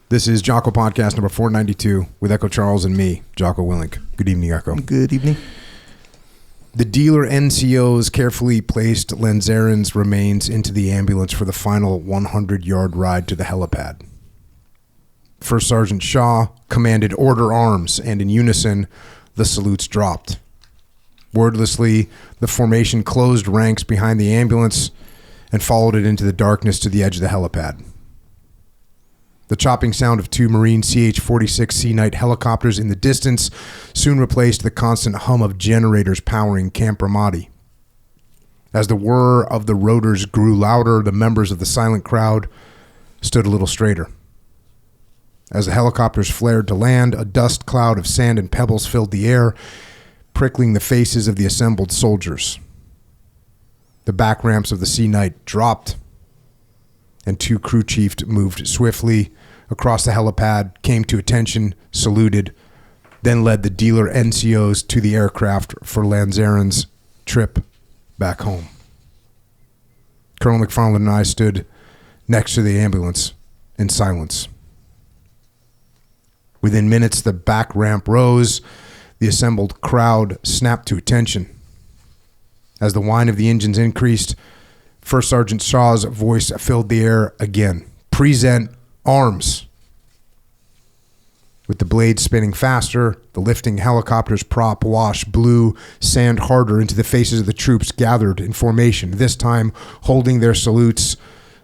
This is Jocko podcast number 492 with Echo Charles and me, Jocko Willink. Good evening, Echo. Good evening. The dealer NCOs carefully placed Lanzarin's remains into the ambulance for the final 100-yard ride to the helipad. First Sergeant Shaw commanded order arms, and in unison, the salutes dropped. Wordlessly, the formation closed ranks behind the ambulance and followed it into the darkness to the edge of the helipad. The chopping sound of two Marine CH-46 Sea Knight helicopters in the distance soon replaced the constant hum of generators powering Camp Ramadi. As the whir of the rotors grew louder, the members of the silent crowd stood a little straighter. As the helicopters flared to land, a dust cloud of sand and pebbles filled the air, prickling the faces of the assembled soldiers. The back ramps of the Sea Knight dropped, and two crew chiefs moved swiftly across the helipad, came to attention, saluted, then led the dealer NCOs to the aircraft for Lanzarin's trip back home. Colonel McFarland and I stood next to the ambulance in silence. Within minutes, the back ramp rose. The assembled crowd snapped to attention. As the whine of the engines increased, First Sergeant Shaw's voice filled the air again. Present arms. With the blades spinning faster, the lifting helicopter's prop wash blew sand harder into the faces of the troops gathered in formation, this time holding their salutes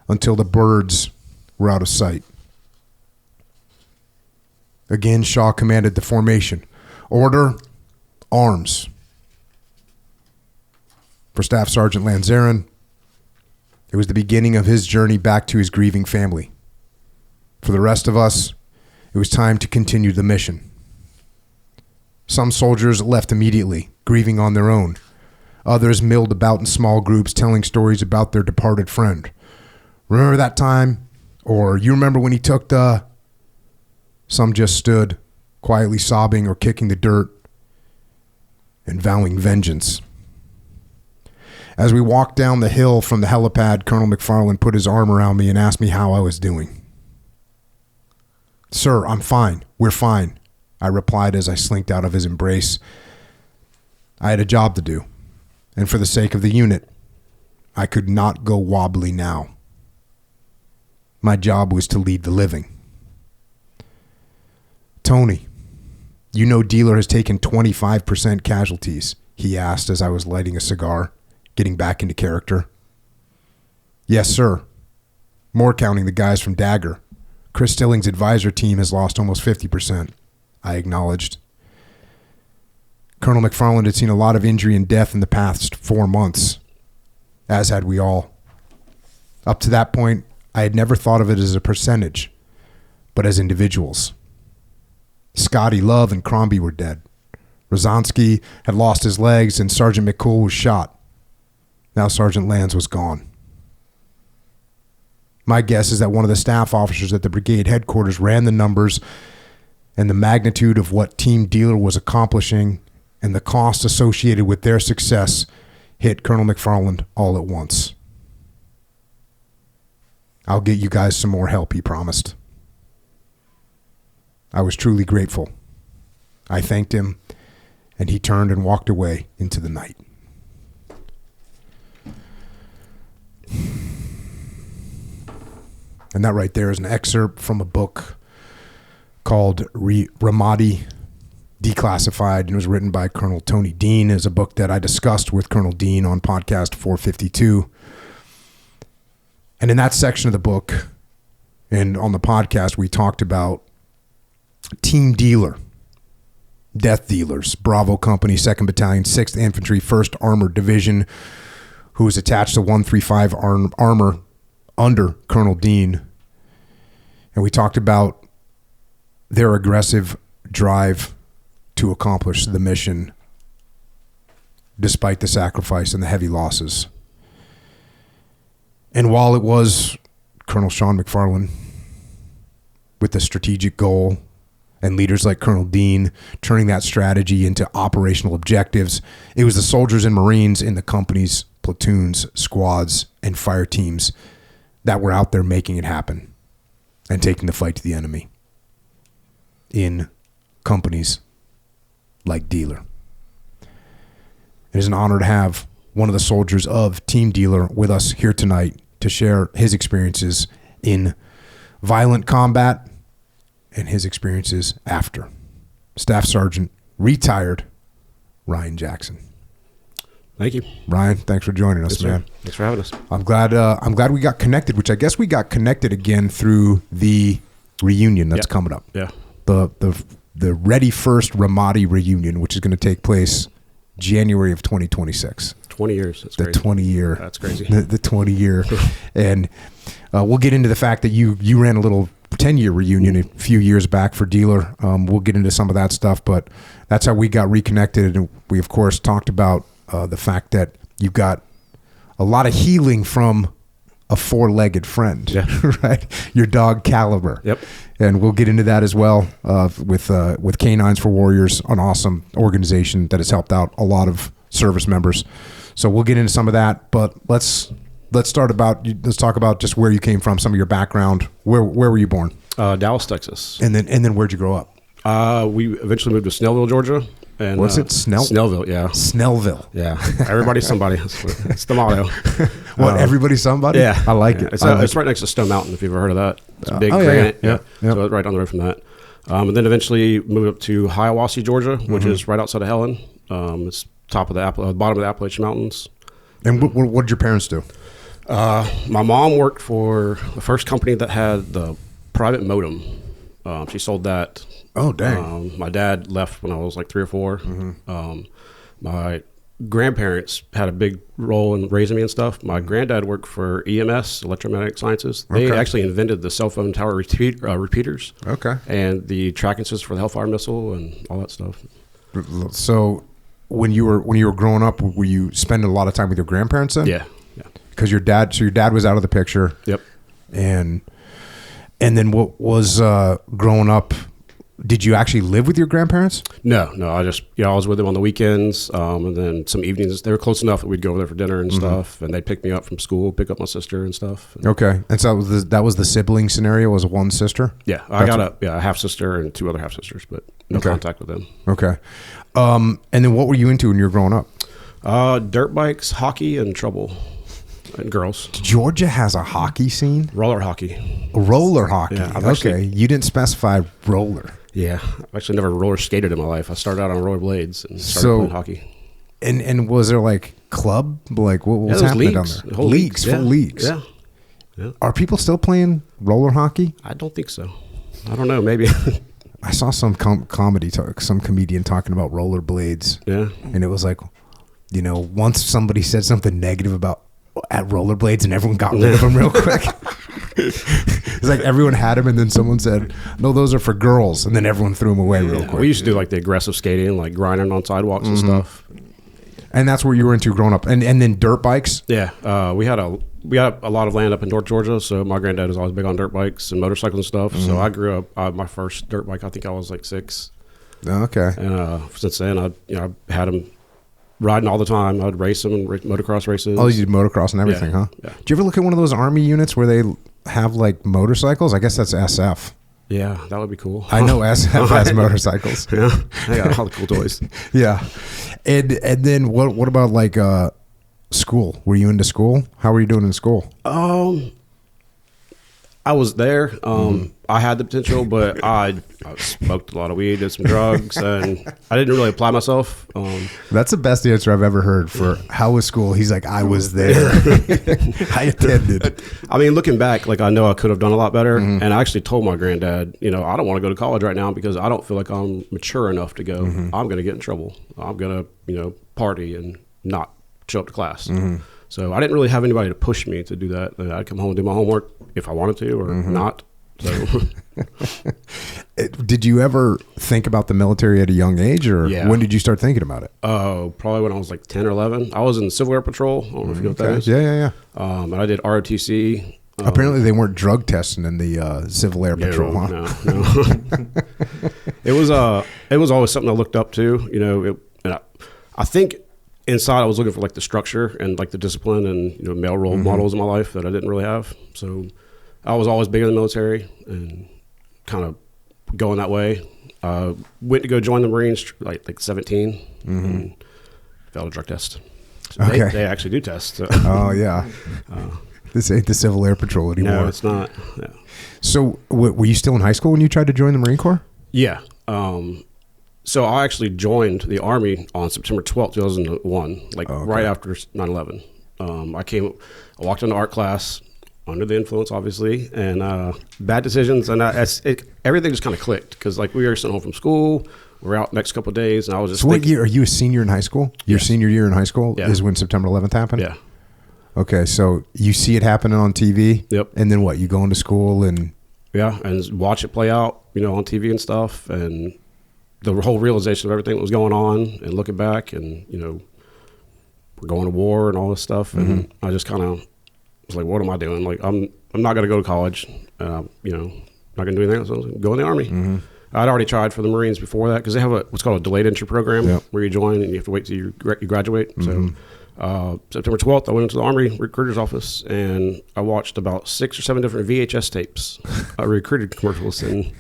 until the birds were out of sight. Again, Shaw commanded the formation. Order, arms. For Staff Sergeant Lanzarin, it was the beginning of his journey back to his grieving family. For the rest of us, it was time to continue the mission. Some soldiers left immediately, grieving on their own. Others milled about in small groups, telling stories about their departed friend. Remember that time? Or you remember when he took the... Some just stood, quietly sobbing or kicking the dirt and vowing vengeance. As we walked down the hill from the helipad, Colonel McFarland put his arm around me and asked me how I was doing. Sir, I'm fine. We're fine, I replied as I slinked out of his embrace. I had a job to do, and for the sake of the unit, I could not go wobbly now. My job was to lead the living. Tony, you know Dealer has taken 25% casualties, he asked as I was lighting a cigar, getting back into character. Yes, sir. More counting the guys from Dagger. Chris Stilling's advisor team has lost almost 50%, I acknowledged. Colonel McFarland had seen a lot of injury and death in the past 4 months, as had we all. Up to that point, I had never thought of it as a percentage, but as individuals. Scotty, Love, and Crombie were dead. Rozansky had lost his legs, and Sergeant McCool was shot. Now Sergeant Lanz was gone. My guess is that one of the staff officers at the brigade headquarters ran the numbers, and the magnitude of what Team Dealer was accomplishing and the cost associated with their success hit Colonel McFarland all at once. I'll get you guys some more help, he promised. I was truly grateful. I thanked him, and he turned and walked away into the night. And that right there is an excerpt from a book called Ramadi, Declassified, and it was written by Colonel Tony Dean. It's a book that I discussed with Colonel Dean on podcast 452. And in that section of the book, and on the podcast, we talked about Team Dealer, Death Dealers, Bravo Company, 2nd Battalion, 6th Infantry, 1st Armored Division, who was attached to 135 Armor under Colonel Dean. And we talked about their aggressive drive to accomplish the mission despite the sacrifice and the heavy losses. And while it was Colonel Sean McFarland with the strategic goal and leaders like Colonel Dean turning that strategy into operational objectives, it was the soldiers and Marines in the companies, platoons, squads, and fire teams that were out there making it happen and taking the fight to the enemy. in companies like Dealer. It is an honor to have one of the soldiers of Team Dealer with us here tonight to share his experiences in violent combat and his experiences after. Staff Sergeant, retired Ryan Jackson. Thank you, Ryan. Thanks for joining us, man. Thanks for having us. I'm glad we got connected, which I guess we got connected again through the reunion that's coming up. Yeah. The Ready First Ramadi reunion, which is going to take place January of 2026. 20 years. That's the crazy. 20 year. That's crazy. The 20 year. And we'll get into the fact that you ran a little 10-year reunion a few years back for Dealer. We'll get into some of that stuff, but that's how we got reconnected. And we, of course, talked about the fact that you've got a lot of healing from a four-legged friend, right? Your dog Caliber. Yep. And we'll get into that as well with Canines for Warriors, an awesome organization that has helped out a lot of service members. So we'll get into some of that, but let's talk about just where you came from, some of your background. Where were you born? Dallas, Texas. And then where'd you grow up? We eventually moved to Snellville, Georgia. And what's it? Snellville, yeah. Snellville. Yeah. Everybody's somebody. It's the motto. What, everybody's somebody? Yeah. I like it. It's right next to Stone Mountain, if you've ever heard of that. It's a big granite. Yeah. So right down the road from that. And then eventually moved up to Hiawassee, Georgia, which is right outside of Helen. It's bottom of the Appalachian Mountains. And what did your parents do? My mom worked for the first company that had the private modem. She sold that. Oh, dang. My dad left when I was like 3 or 4. My grandparents had a big role in raising me and stuff. My granddad worked for EMS, Electromagnetic Sciences. They actually invented the cell phone tower repeaters. Okay. And the tracking system for the Hellfire missile and all that stuff. So when you were growing up, were you spending a lot of time with your grandparents then? Yeah. Because your dad was out of the picture. Yep. And then what was growing up? Did you actually live with your grandparents? No. I just, I was with them on the weekends, and then some evenings. They were close enough that we'd go over there for dinner and stuff, and they'd pick me up from school, pick up my sister and stuff. Okay, and so that was the sibling scenario. Was one sister? Yeah, I got a half sister and 2 other half sisters, but no contact with them. Okay, and then what were you into when you were growing up? Dirt bikes, hockey, and trouble. And girls. Georgia has a hockey scene? Roller hockey. Roller hockey. Yeah, okay. You didn't specify roller. Yeah. I've actually never roller skated in my life. I started out on roller blades and started playing hockey. And was there like club? Like what was happening down there? Leagues, full leagues. Yeah. Are people still playing roller hockey? I don't think so. I don't know. Maybe. I saw some some comedian talking about roller blades. Yeah. And it was like, once somebody said something negative about at rollerblades and everyone got rid of them real quick. It's like everyone had them and then someone said, no, those are for girls. And then everyone threw them away real quick. We used to do like the aggressive skating, like grinding on sidewalks and stuff. And that's what you were into growing up. And then dirt bikes? Yeah. We had a lot of land up in North Georgia. So my granddad was always big on dirt bikes and motorcycles and stuff. So I grew up, my first dirt bike, I think I was like 6. Okay. And since then, I had them riding all the time. I'd race them in motocross races. Oh, you did motocross and everything, huh? Yeah. Did you ever look at one of those Army units where they have like motorcycles? I guess that's SF. Yeah, that would be cool. I know SF has motorcycles. Yeah, they got all the cool toys. Yeah. And then what about like school? Were you into school? How were you doing in school? I was there. I had the potential, but I smoked a lot of weed, did some drugs, and I didn't really apply myself. That's the best answer I've ever heard for how was school. He's like, I was there. I attended. I mean, looking back, like I know I could have done a lot better. And I actually told my granddad, I don't want to go to college right now because I don't feel like I'm mature enough to go. I'm going to get in trouble. I'm going to, party and not show up to class. So I didn't really have anybody to push me to do that. I'd come home and do my homework if I wanted to or not. So, did you ever think about the military at a young age, or when did you start thinking about it? Oh, probably when I was like 10 or 11. I was in the Civil Air Patrol. I don't know if you know what that is. Yeah. And I did ROTC. Apparently, they weren't drug testing in the Civil Air Patrol. No. It was always something I looked up to. I think inside I was looking for like the structure and like the discipline and male role models in my life that I didn't really have. So I was always big in the military and kind of going that way. Went to go join the Marines like 17 and failed a drug test. So Okay. they actually do tests. So. Oh yeah. This ain't the Civil Air Patrol anymore. No, it's not. Yeah. So were you still in high school when you tried to join the Marine Corps? Yeah. So I actually joined the Army on September 12th, 2001, right after 9/11. I walked into art class under the influence, obviously, and bad decisions, and everything just kind of clicked because like we were sent home from school. We're out next couple of days, and I was just. So what year are you a senior in high school? Your senior year in high school is when September 11th happened. Yeah. Okay, so you see it happening on TV. Yep. And then what? You go into school and. Yeah, and watch it play out, on TV and stuff, and the whole realization of everything that was going on, and looking back, and we're going to war and all this stuff, and I just kind of was like, what am I doing? Like, I'm not going to go to college, not going to do anything else. I was going to go in the Army. I'd already tried for the Marines before that because they have what's called a delayed entry program where you join and you have to wait till you graduate. So September 12th, I went into the Army recruiter's office and I watched about 6 or 7 different VHS tapes, recruited commercials, and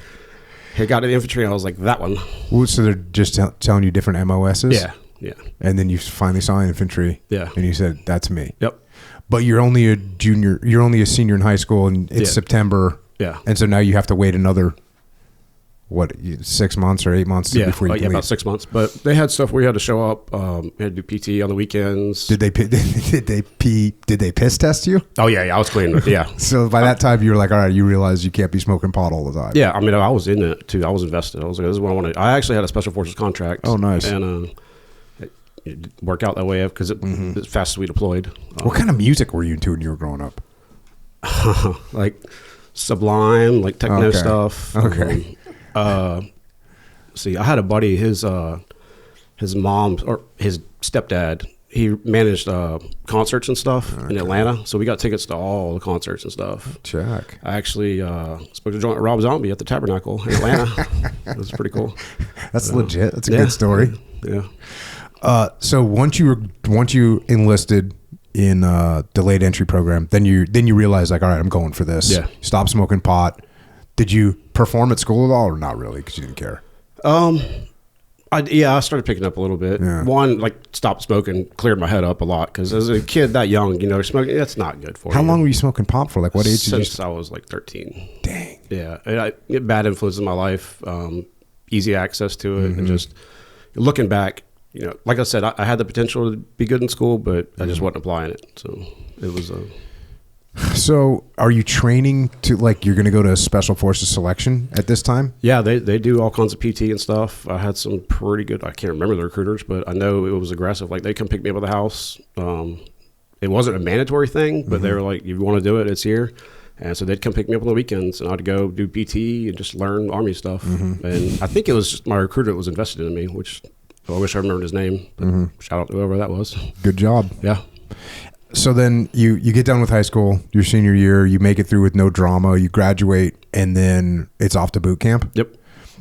I got to the infantry and I was like, that one. Well, so they're just telling you different MOSs? Yeah. And then you finally saw infantry. Yeah. And you said, that's me. Yep. But you're only a senior in high school and it's September. Yeah. And so now you have to wait another 6 months or 8 months before you can leave? About 6 months. But they had stuff where you had to show up. We had to do PT on the weekends. Did they piss test you? Oh yeah, I was clean. Yeah. So by that time you were like, all right, you realize you can't be smoking pot all the time. Yeah, I mean, I was in it too. I was invested. I was like, this is what I wanted. I actually had a special forces contract. Oh, nice. And it worked out that way because it's fast as we deployed. What kind of music were you into when you were growing up? Like Sublime, like techno stuff. Okay. See, I had a buddy, his mom or his stepdad, he managed concerts and stuff in Atlanta. So we got tickets to all the concerts and stuff. Check. I actually spoke to joint with Rob Zombie at the Tabernacle in Atlanta. It was pretty cool. That's legit. That's a good story. Yeah. So once you enlisted in delayed entry program, then you realize like, all right, I'm going for this. Yeah. Stop smoking pot. Did you perform at school at all, or not really, because you didn't care? I started picking up a little bit. Yeah. One, like, stopped smoking, cleared my head up a lot, because as a kid that young, smoking, that's not good for you. How long were you smoking pot for? Like, what age did you? Since I was like 13. Dang. Yeah. And bad influences in my life, easy access to it, and just looking back, like I said, I had the potential to be good in school, but I just wasn't applying it. So it was So are you training to, like, you're going to go to Special Forces selection at this time? Yeah, they do all kinds of PT and stuff. I had some pretty good, I can't remember the recruiters, but I know it was aggressive. Like, they come pick me up at the house. It wasn't a mandatory thing, but they were like, if you want to do it, it's here. And so they'd come pick me up on the weekends, and I'd go do PT and just learn Army stuff. And I think it was just my recruiter that was invested in me, which I wish I remembered his name. But shout out to whoever that was. Good job. Yeah. So then you get done with high school, your senior year, you make it through with no drama, you graduate, and then it's off to boot camp? Yep.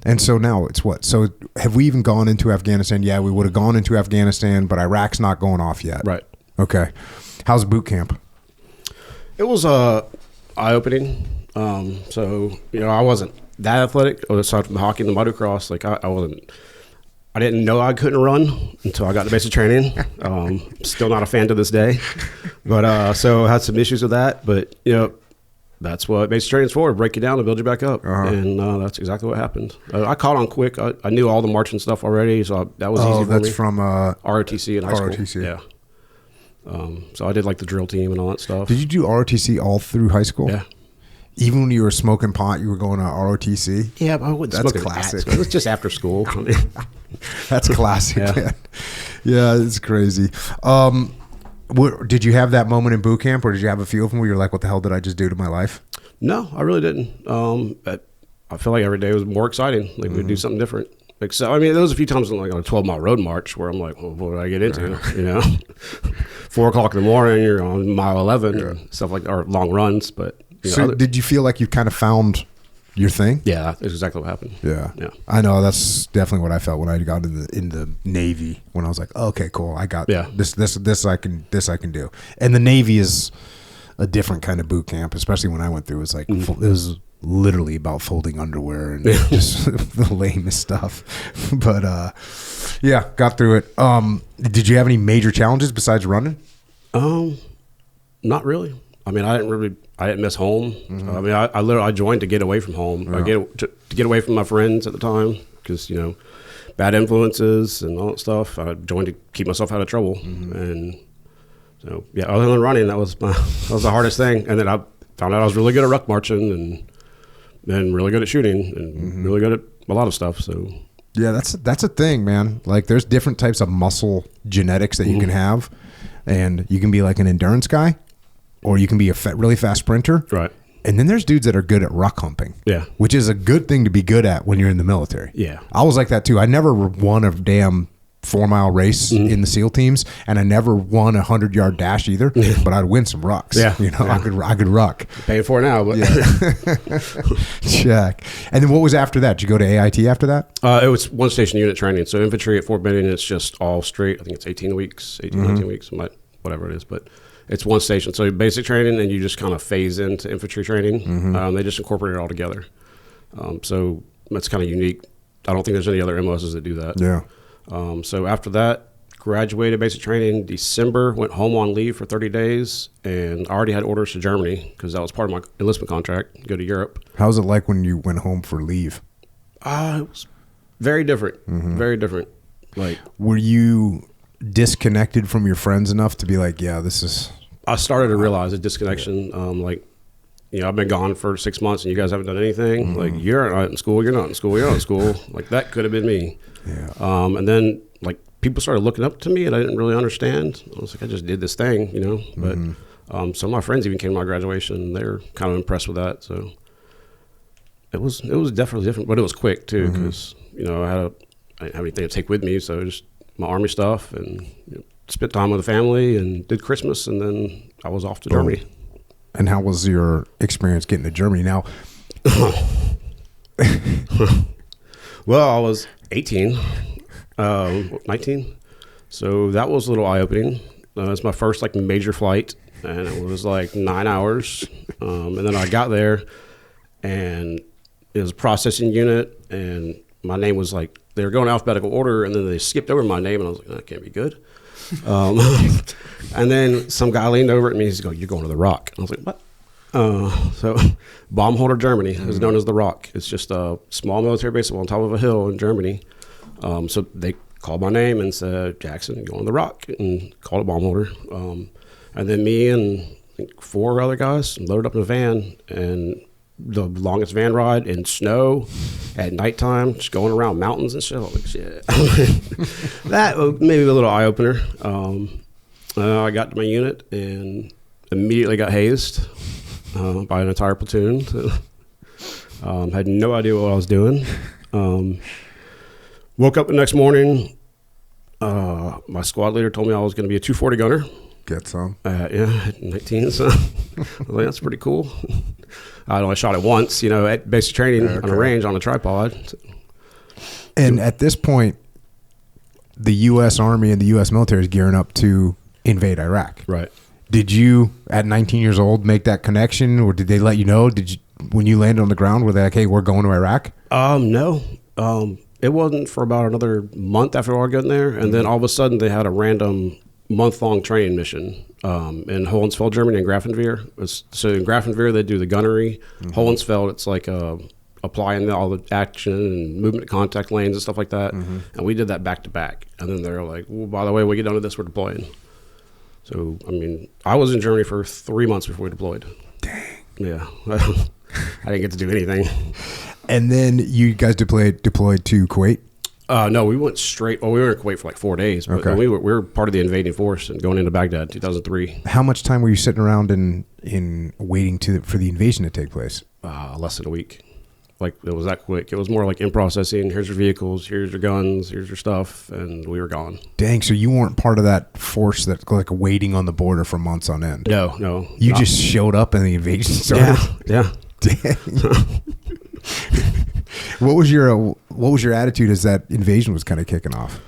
And so now it's what? So have we even gone into Afghanistan? Yeah, we would have gone into Afghanistan, but Iraq's not going off yet. Right. Okay. How's boot camp? It was eye-opening. So, I wasn't that athletic, aside from the hockey and the motocross. Like, I didn't know I couldn't run until I got to basic training. Still not a fan to this day. But so I had some issues with that. But, that's what basic training is for, break you down and build you back up. And that's exactly what happened. I caught on quick. I knew all the marching stuff already, so that was easy for me. Oh, that's from ROTC in high school. ROTC. Yeah. So I did like the drill team and all that stuff. Did you do ROTC all through high school? Yeah. Even when you were smoking pot, you were going to ROTC? Yeah, but I wouldn't That's smoke classic. It was just after school. That's classic. Yeah. Yeah, it's crazy. Did you have that moment in boot camp, or did you have a few of them where you're like, what the hell did I just do to my life? No, I really didn't. I feel like every day was more exciting. Like we'd do something different. Like, so, I mean, there was a few times on a 12-mile road march where I'm like, well, what did I get into? 4 o'clock in the morning, you're on mile 11 and stuff like that, or long runs. But did you feel like you kind of found your thing? Yeah, that's exactly what happened. Yeah. I know that's definitely what I felt when I got in the Navy. When I was like, oh, okay, cool, I got this I can do. And the Navy is a different kind of boot camp, especially when I went through. It was like it was literally about folding underwear and just the lamest stuff. But yeah, got through it. Did you have any major challenges besides running? Not really. I mean, I didn't miss home. I mean, I literally joined to get away from home. Yeah. To get away from my friends at the time because, bad influences and all that stuff. I joined to keep myself out of trouble. And so, yeah, other than running, that was the hardest thing. And then I found out I was really good at ruck marching and really good at shooting and really good at a lot of stuff. So yeah, that's a thing, man. Like there's different types of muscle genetics that you can have, and you can be like an endurance guy, or you can be a really fast sprinter. Right. And then there's dudes that are good at ruck humping. Yeah. Which is a good thing to be good at when you're in the military. Yeah. I was like that too. I never won a damn 4-mile race in the SEAL teams, and I never won a 100-yard dash either, but I'd win some rucks. Yeah. I could ruck. Paying for it now, but Check. And then what was after that? Did you go to AIT after that? it was one station unit training. So infantry at Fort Benning, it's just all straight. I think it's 18 weeks, 19 weeks, whatever it is, but it's one station. So basic training, and you just kind of phase into infantry training. They just incorporate it all together. So that's kind of unique. I don't think there's any other MOSs that do that. Yeah. So after that, graduated basic training in December, went home on leave for 30 days, and I already had orders to Germany because that was part of my enlistment contract, go to Europe. How was it like when you went home for leave? It was very different, very different. Like, were you disconnected from your friends enough to be like, yeah, this is... I started to realize a disconnection. I've been gone for 6 months and you guys haven't done anything. Like, you're not in school, you're not in school, you're not in school. Like, that could have been me. Yeah. And then, like, people started looking up to me and I didn't really understand. I was like, I just did this thing, But some of my friends even came to my graduation and they were kind of impressed with that. So it was definitely different, but it was quick too because, I didn't have anything to take with me. So just my Army stuff and spent time with the family and did Christmas, and then I was off to Germany. And how was your experience getting to Germany? Now, well, I was 18, 19, so that was a little eye-opening. It's my first like major flight, and it was like 9 hours, and then I got there, and it was a processing unit, and my name was like, they were going alphabetical order, and then they skipped over my name, and I was like, that can't be good. And then some guy leaned over at me. He's going, "You're going to the Rock." And I was like, "What?" So, Baumholder, Germany is known as the Rock. It's just a small military base on top of a hill in Germany. So they called my name and said, "Jackson, you're going to the Rock," and called it Baumholder. And then me and I think 4 other guys loaded up in a van, and the longest van ride in snow at nighttime, just going around mountains and shit. I was like, shit. That was maybe a little eye opener. I got to my unit and immediately got hazed by an entire platoon. So, had no idea what I was doing. Woke up the next morning. My squad leader told me I was going to be a 240 gunner. Get some. At 19. So I was like, that's pretty cool. I only shot it once, at basic training on a range on a tripod. So. And at this point, the U.S. Army and the U.S. military is gearing up to invade Iraq. Right. Did you, at 19 years old, make that connection, or did they let you know? When you landed on the ground, were they like, "Hey, we're going to Iraq"? No. It wasn't for about another month after I got there, and then all of a sudden they had a random month-long training mission in Hohensfeld, Germany, and Grafenwehr. So in Grafenwehr, they do the gunnery. Hohensfeld, it's like applying all the action and movement contact lanes and stuff like that. And we did that back-to-back. And then they're like, well, by the way, we get done with this, we're deploying. So, I mean, I was in Germany for 3 months before we deployed. Dang. Yeah. I didn't get to do anything. And then you guys deployed to Kuwait? No, we went straight. Well, we were in Kuwait for like 4 days, but we were part of the invading force and going into Baghdad in 2003. How much time were you sitting around in waiting for the invasion to take place? Less than a week. Like, it was that quick. It was more like in processing. Here's your vehicles. Here's your guns. Here's your stuff, and we were gone. Dang! So you weren't part of that force that like waiting on the border for months on end. No. You just showed up and the invasion started. Yeah. Dang. What was your attitude as that invasion was kind of kicking off?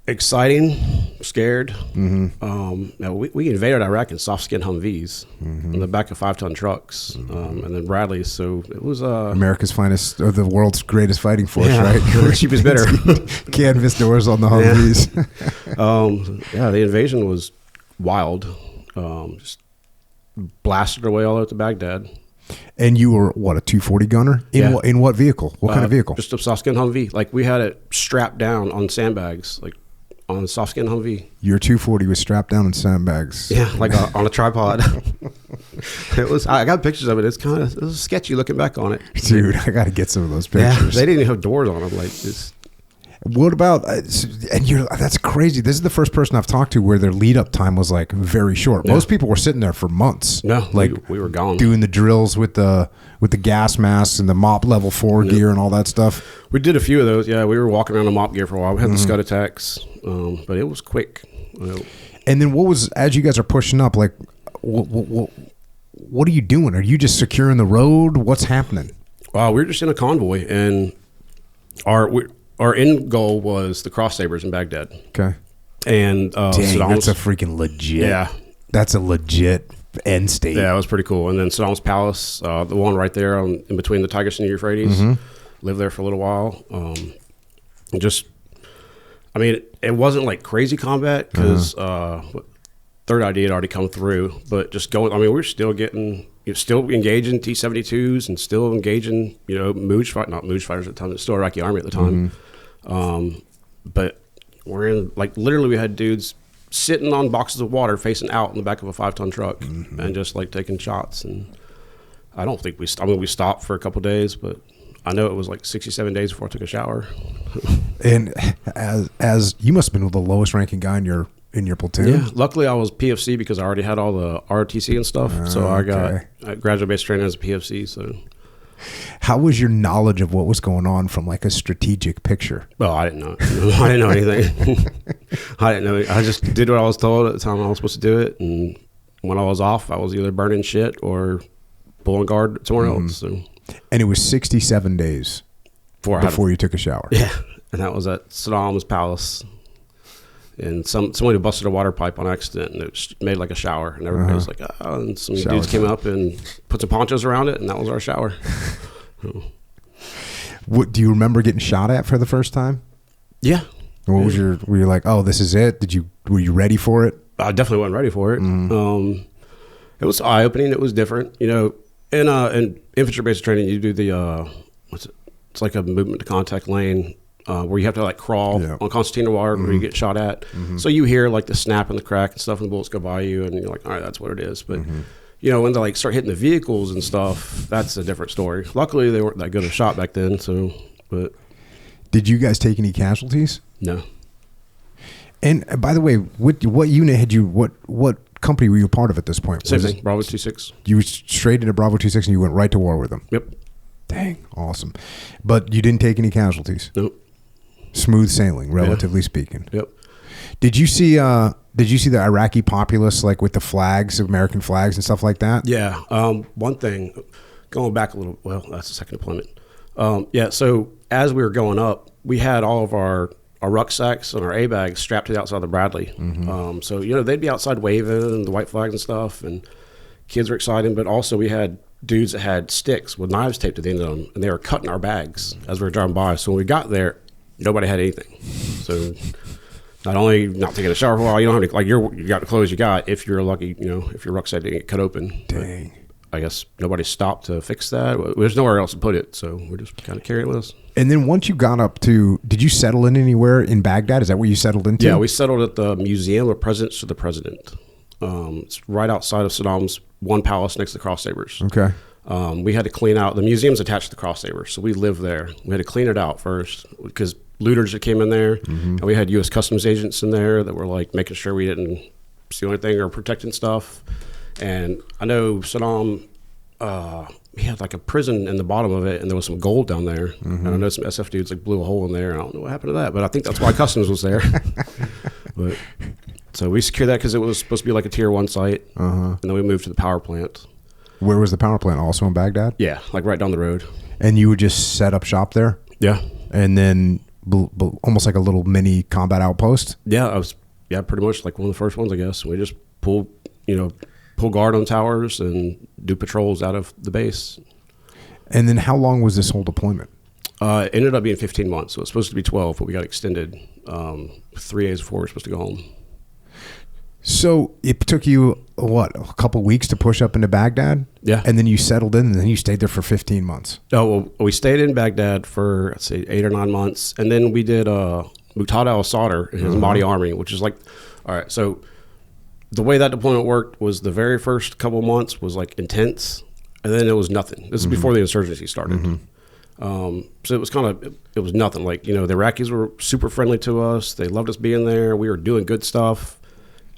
Exciting, scared. We invaded Iraq in soft skin Humvees in the back of 5-ton trucks, and then Bradleys. So it was America's finest, or the world's greatest fighting force, right? Cheapest bidder. Canvas doors on the Humvees. The invasion was wild. Just blasted our way all out to Baghdad. And you were, what, a 240 gunner? In what vehicle? What kind of vehicle? Just a soft skin Humvee. Like, we had it strapped down on sandbags, like on a soft skin Humvee. Your 240 was strapped down in sandbags. Yeah, like on a tripod. It was. I got pictures of it. It was sketchy looking back on it. Dude, I got to get some of those pictures. Yeah, they didn't even have doors on them. Like this. What about, that's crazy. This is the first person I've talked to where their lead up time was like very short. Most people were sitting there for months. No, like we were gone. Doing the drills with the gas masks and the mop level 4 gear and all that stuff. We did a few of those. Yeah, we were walking around in mop gear for a while. We had the Scud attacks, but it was quick. And then what was, as you guys are pushing up, like, what are you doing? Are you just securing the road? What's happening? We were just in a convoy, and our end goal was the Cross Sabers in Baghdad. Okay. And that's a freaking legit. Yeah. That's a legit end state. Yeah, it was pretty cool. And then Saddam's palace, the one right there in between the Tigris and the Euphrates, lived there for a little while. It wasn't like crazy combat because Third ID had already come through, but just going, we were still engaging T-72s and still engaging, not Mooj fighters at the time, it's still Iraqi army at the time. But we're in, like, literally we had dudes sitting on boxes of water facing out in the back of a 5-ton truck and just like taking shots. And I don't think we stopped for a couple of days, but I know it was like 67 days before I took a shower. And as you must have been the lowest ranking guy in your platoon. Yeah, luckily I was PFC because I already had all the ROTC and stuff. So I got graduate base training as a PFC. So how was your knowledge of what was going on from like a strategic picture? Well, I didn't know. I didn't know anything. I didn't know. I just did what I was told at the time I was supposed to do it. And when I was off, I was either burning shit or pulling guard somewhere else. So. And it was 67 days before you took a shower. Yeah. And that was at Saddam's palace. And somebody busted a water pipe on accident, and it made like a shower. And everybody was like, oh, and some dudes came up and put some ponchos around it, and that was our shower. What do you remember getting shot at for the first time? Yeah. What was were you like, oh, this is it? Were you ready for it? I definitely wasn't ready for it. It was eye-opening. It was different. In infantry basic training, you do the, it's like a movement to contact lane. Where you have to like crawl on concertina wire where you get shot at. So you hear like the snap and the crack and stuff, and the bullets go by you, and you're like, all right, that's what it is. But when they like start hitting the vehicles and stuff, that's a different story. Luckily, they weren't that good of a shot back then. So, but did you guys take any casualties? No. And by the way, what unit had you? What company were you a part of at this point? Same thing, Bravo 26. You were straight into Bravo 26, and you went right to war with them. Yep. Dang, awesome. But you didn't take any casualties. Nope. Smooth sailing, relatively speaking. Yep. Did you see the Iraqi populace like with the flags, American flags and stuff like that? Yeah. One thing, going back a little, well, that's the second deployment. So as we were going up, we had all of our rucksacks and our A-bags strapped to the outside of the Bradley. So, they'd be outside waving and the white flags and stuff, and kids were excited, but also we had dudes that had sticks with knives taped to the end of them, and they were cutting our bags as we were driving by. So when we got there, nobody had anything. So not only not taking a shower for a while, you don't have to, like, you got the clothes you got if you're lucky, if your rucksack didn't get cut open. Dang. But I guess nobody stopped to fix that. There's nowhere else to put it, so we're just kind of carrying it with us. And then once you got up to, did you settle in anywhere in Baghdad? Is that where you settled into? Yeah, we settled at the Museum of Presidents to the President. It's right outside of Saddam's one palace next to the Cross Sabers. Okay. We had to clean out, the museum's attached to the Cross Sabers, so we lived there. We had to clean it out first because looters that came in there, and we had U.S. Customs agents in there that were like making sure we didn't steal anything or protecting stuff. And I know Saddam, he had like a prison in the bottom of it, and there was some gold down there. And I know some SF dudes like blew a hole in there. I don't know what happened to that, but I think that's why Customs was there. But so we secured that because it was supposed to be like a tier 1 site, and then we moved to the power plant. Where was the power plant? Also in Baghdad? Yeah, like right down the road. And you would just set up shop there? Yeah. And then almost like a little mini combat outpost? Yeah, I was. Yeah, pretty much like one of the first ones, I guess. We just pull guard on towers and do patrols out of the base. And then how long was this whole deployment? It ended up being 15 months. So it was supposed to be 12, but we got extended 3 days before we were supposed to go home. So it took you, what, a couple weeks to push up into Baghdad? Yeah. And then you settled in, and then you stayed there for 15 months. Oh, well, we stayed in Baghdad for, let's say, 8 or 9 months. And then we did Muqtada al-Sadr in his Ramadi army, which is like, all right, so the way that deployment worked was the very first couple months was like intense, and then it was nothing. This is before the insurgency started. So it was it was nothing. Like, the Iraqis were super friendly to us. They loved us being there. We were doing good stuff.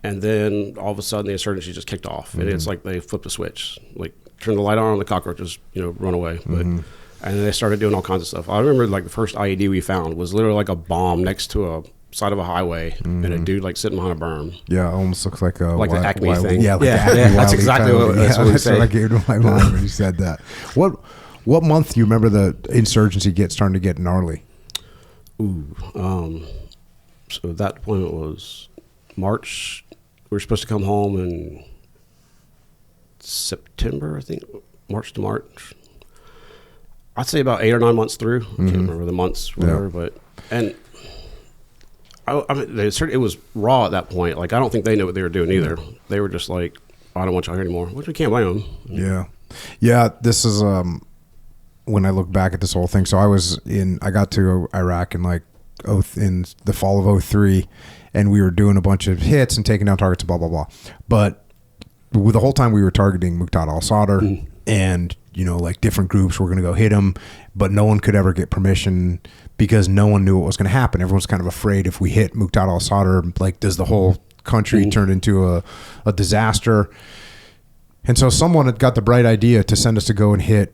And then all of a sudden the insurgency just kicked off. And it's like they flipped a switch, like turn the light on and the cockroaches, run away. But and then they started doing all kinds of stuff. I remember like the first IED we found was literally like a bomb next to a side of a highway and a dude like sitting behind a berm. Yeah, it almost looks like the Acme thing. Yeah, that's exactly what I gave to my mind when you said that. What month do you remember the insurgency starting to get gnarly? So that deployment was March. We were supposed to come home in September, I think, March to March. I'd say about 8 or 9 months through. I can't remember the months, whatever. But I mean, it was raw at that point. Like, I don't think they knew what they were doing either. They were just like, I don't want y'all here anymore, which we can't blame them. Yeah. This is when I look back at this whole thing. So I got to Iraq in in the fall of 2003. And we were doing a bunch of hits and taking down targets and blah, blah, blah. But the whole time we were targeting Muqtada al-Sadr and, like different groups were going to go hit him, but no one could ever get permission because no one knew what was going to happen. Everyone's kind of afraid if we hit Muqtada al-Sadr, like, does the whole country turn into a disaster? And so someone had got the bright idea to send us to go and hit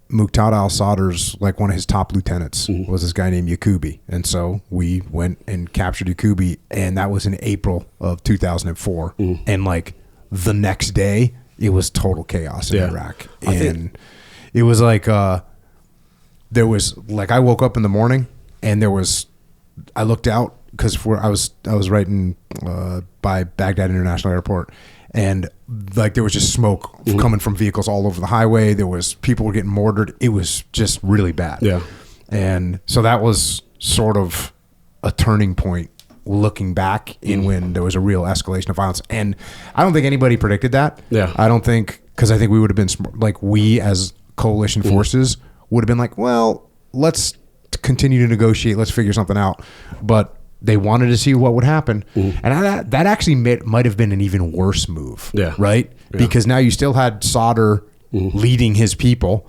Muqtada al-Sadr's, like, one of his top lieutenants was this guy named Yaqubi. And so we went and captured Yaqubi, and that was in April of 2004. And like the next day, it was total chaos in Iraq. And it was like, there was like, I woke up in the morning and I looked out because I was right in, by Baghdad International Airport. And like there was just smoke coming from vehicles all over the highway. People were getting mortared. It was just really bad. Yeah. And so that was sort of a turning point looking back in when there was a real escalation of violence. And I don't think anybody predicted that. Yeah. I think we would have been like, we as coalition forces would have been like, well, let's continue to negotiate. Let's figure something out. But they wanted to see what would happen. And that actually might have been an even worse move. Yeah. Right? Yeah. Because now you still had Sadr leading his people,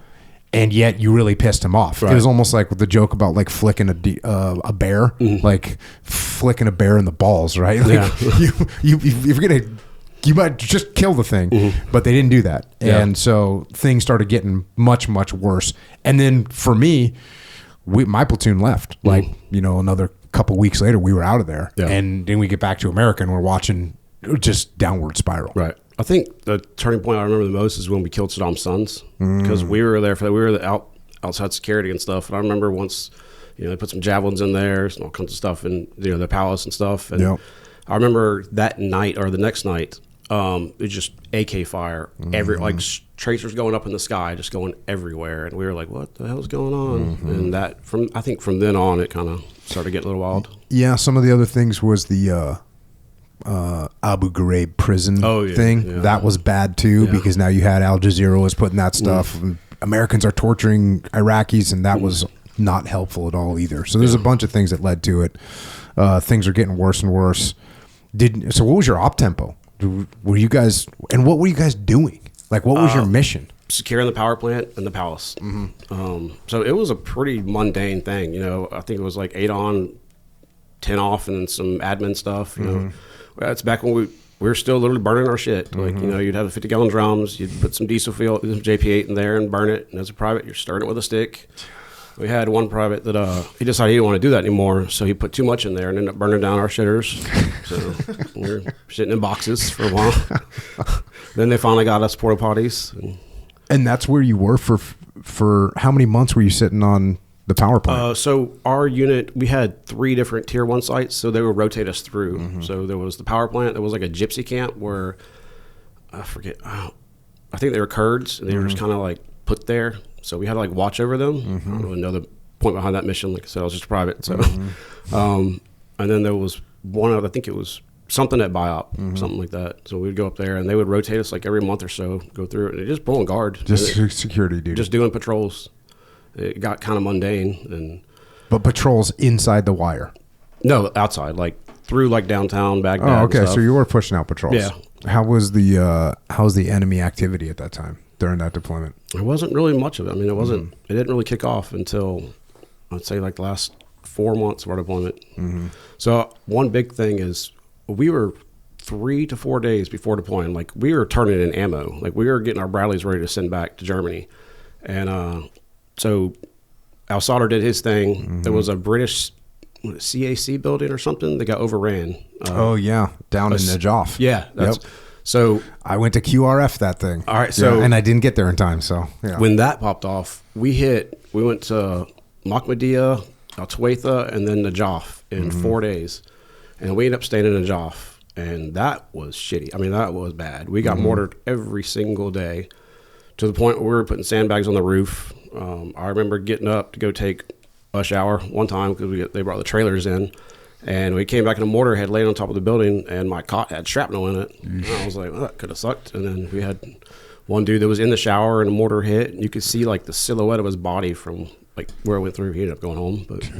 and yet you really pissed him off. Right. It was almost like the joke about like flicking a bear, like flicking a bear in the balls, right? Like you might just kill the thing, but they didn't do that. Yeah. And so things started getting much, much worse. And then for me, my platoon left, like, another couple weeks later, we were out of there. Yeah. And then we get back to America and we're watching just downward spiral. Right. I think the turning point I remember the most is when we killed Saddam's sons, because we were there we were outside security and stuff. And I remember once, they put some javelins in there and all kinds of stuff in, the palace and stuff. And I remember that night or the next night, it was just AK fire, like tracers going up in the sky, just going everywhere. And we were like, what the hell is going on? And I think from then on, it kind of started getting a little wild. Yeah. Some of the other things was the Abu Ghraib prison thing. Yeah. That was bad too, because now you had Al Jazeera was putting that stuff. And Americans are torturing Iraqis, and that was not helpful at all either. So there's a bunch of things that led to it. Things are getting worse and worse. So what was your op tempo? What were you guys doing? Like, what was your mission? Securing the power plant and the palace. So it was a pretty mundane thing. I think it was like 8 on, 10 off, and some admin stuff. That's back when we were still literally burning our shit. Like, you'd have 50-gallon drums, you'd put some diesel fuel, some JP8 in there and burn it. And as a private, you're stirring it with a stick. We had one private that he decided he didn't want to do that anymore, so he put too much in there and ended up burning down our shitters. So we were shitting in boxes for a while. Then they finally got us porta potties. And that's where you were for how many months were you sitting on The power plant. So our unit, we had 3 different tier 1 sites, so they would rotate us through. So there was the power plant. There was like a gypsy camp where, I forget, I think they were Kurds, and they were just kind of like put there. So we had to like watch over them. I don't really know the point behind that mission. Like I said, I was just private. So, and then there was one of, I think it was something at BIOP, something like that. So we'd go up there, and they would rotate us like every month or so, go through it, and just pulling guard. Just security duty. Just doing patrols. It got kind of mundane. But patrols inside the wire? No, outside, like through like downtown Baghdad. Oh, okay. So you were pushing out patrols. Yeah. How was the enemy activity at that time during that deployment? There wasn't really much of it. I mean, it didn't really kick off until, I'd say, like the last 4 months of our deployment. So one big thing is we were 3 to 4 days before deploying. Like we were turning in ammo. Like we were getting our Bradleys ready to send back to Germany. And so Al-Sadr did his thing. There was a British CAC building or something that got overran. Down in Najaf. Yeah. Yep. So I went to QRF that thing. All right. So and I didn't get there in time. So when that popped off, we went to Mahmadiyya, Al-Tawaitha, and then Najaf in 4 days. And we ended up staying in Najaf. And that was shitty. I mean, that was bad. We got mortared every single day to the point where we were putting sandbags on the roof. I remember getting up to go take a shower one time because they brought the trailers in. And we came back and a mortar had laid on top of the building, and my cot had shrapnel in it. And I was like, well, that could have sucked. And then we had one dude that was in the shower, and a mortar hit. And you could see like the silhouette of his body from like where it went through. He ended up going home. But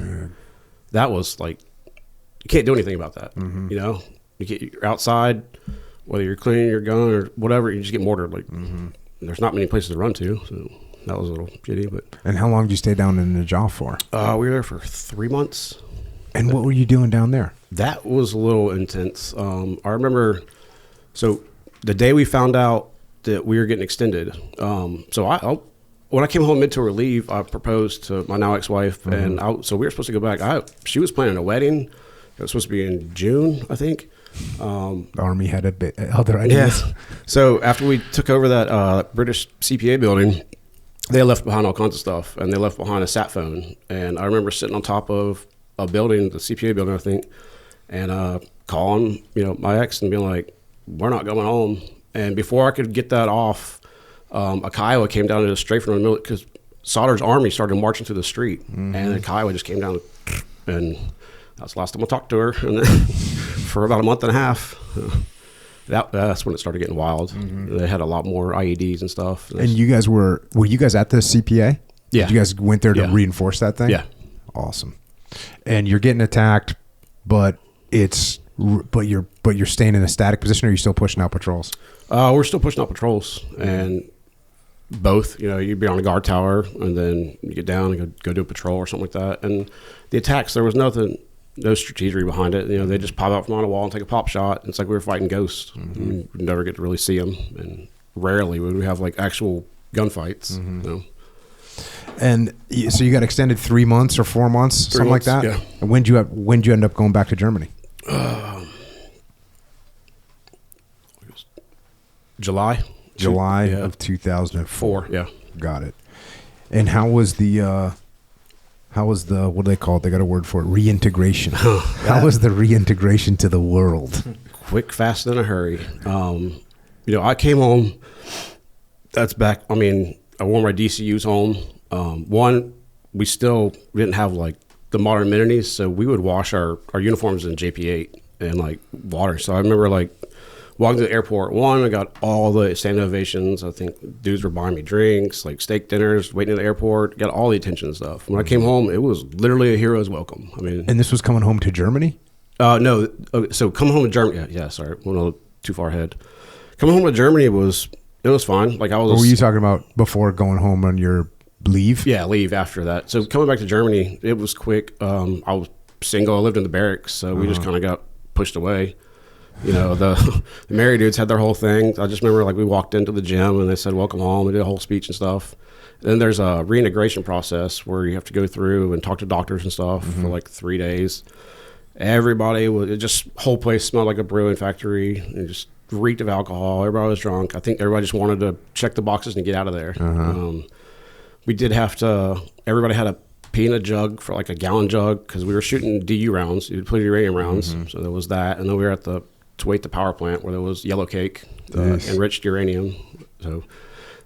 that was like, you can't do anything about that. You know, you're outside, whether you're cleaning your gun or whatever, you just get mortared. Like, there's not many places to run to. So that was a little shitty. But And how long did you stay down in Najaf for? We were there for 3 months. And what were you doing down there? That was a little intense. I remember, so the day we found out that we were getting extended, so when I came home mid-tour leave, I proposed to my now ex-wife, and so we were supposed to go back. She was planning a wedding. It was supposed to be in June, I think. The Army had other ideas. Yeah. So after we took over that British CPA building, they left behind all kinds of stuff, and they left behind a sat phone. And I remember sitting on top of a building, the CPA building, I think, and calling, my ex and being like, we're not going home. And before I could get that off, a Kiowa came down to the strafe from the middle, because Sadr's army started marching through the street, and the Kiowa just came down, and that's the last time I talked to her. And then for about a month and a half, that's when it started getting wild. They had a lot more IEDs and stuff. And you guys were you guys at the CPA? Yeah. You guys went there to reinforce that thing? Yeah. Awesome. And you're getting attacked, but you're staying in a static position, or are you still pushing out patrols? We're still pushing out patrols, and both. You'd be on a guard tower, and then you get down and go do a patrol or something like that. And the attacks, there was no strategy behind it. They just pop out from on a wall and take a pop shot. It's like we were fighting ghosts. We never get to really see them, and rarely would we have like actual gunfights. And so you got extended 3 months or 4 months, something like that. Yeah. And when did you end up going back to Germany? July of 2004. Yeah. Got it. And how was the what do they call it? They got a word for it. Reintegration. How was the reintegration to the world? Quick, fast, in a hurry. I came home. That's back. I mean, I wore my DCUs home. We didn't have like the modern amenities, so we would wash our uniforms in JP8 and like water. So I remember like walking to the airport. I got all the standing ovations. I think dudes were buying me drinks, like steak dinners, waiting at the airport. Got all the attention and stuff. When I came home, it was literally a hero's welcome. I mean, and this was coming home to Germany? No. So coming home to Germany. Yeah. Sorry, went a little too far ahead. Coming home to Germany was fine. Like I was. What were you talking about before going home on your leave? Yeah, leave after that. So coming back to Germany, it was quick. I was single. I lived in the barracks, so we just kind of got pushed away. The married dudes had their whole thing. I just remember like we walked into the gym and they said, welcome home. We did a whole speech and stuff. Then there's a reintegration process where you have to go through and talk to doctors and stuff for like 3 days. Whole place smelled like a brewing factory. It just reeked of alcohol. Everybody was drunk. I think everybody just wanted to check the boxes and get out of there. We did have to, everybody had to pee in a jug for like a gallon jug because we were shooting DU rounds, depleted uranium rounds. So there was that. And then we were at the Kuwait, the power plant where there was yellow cake, enriched uranium. So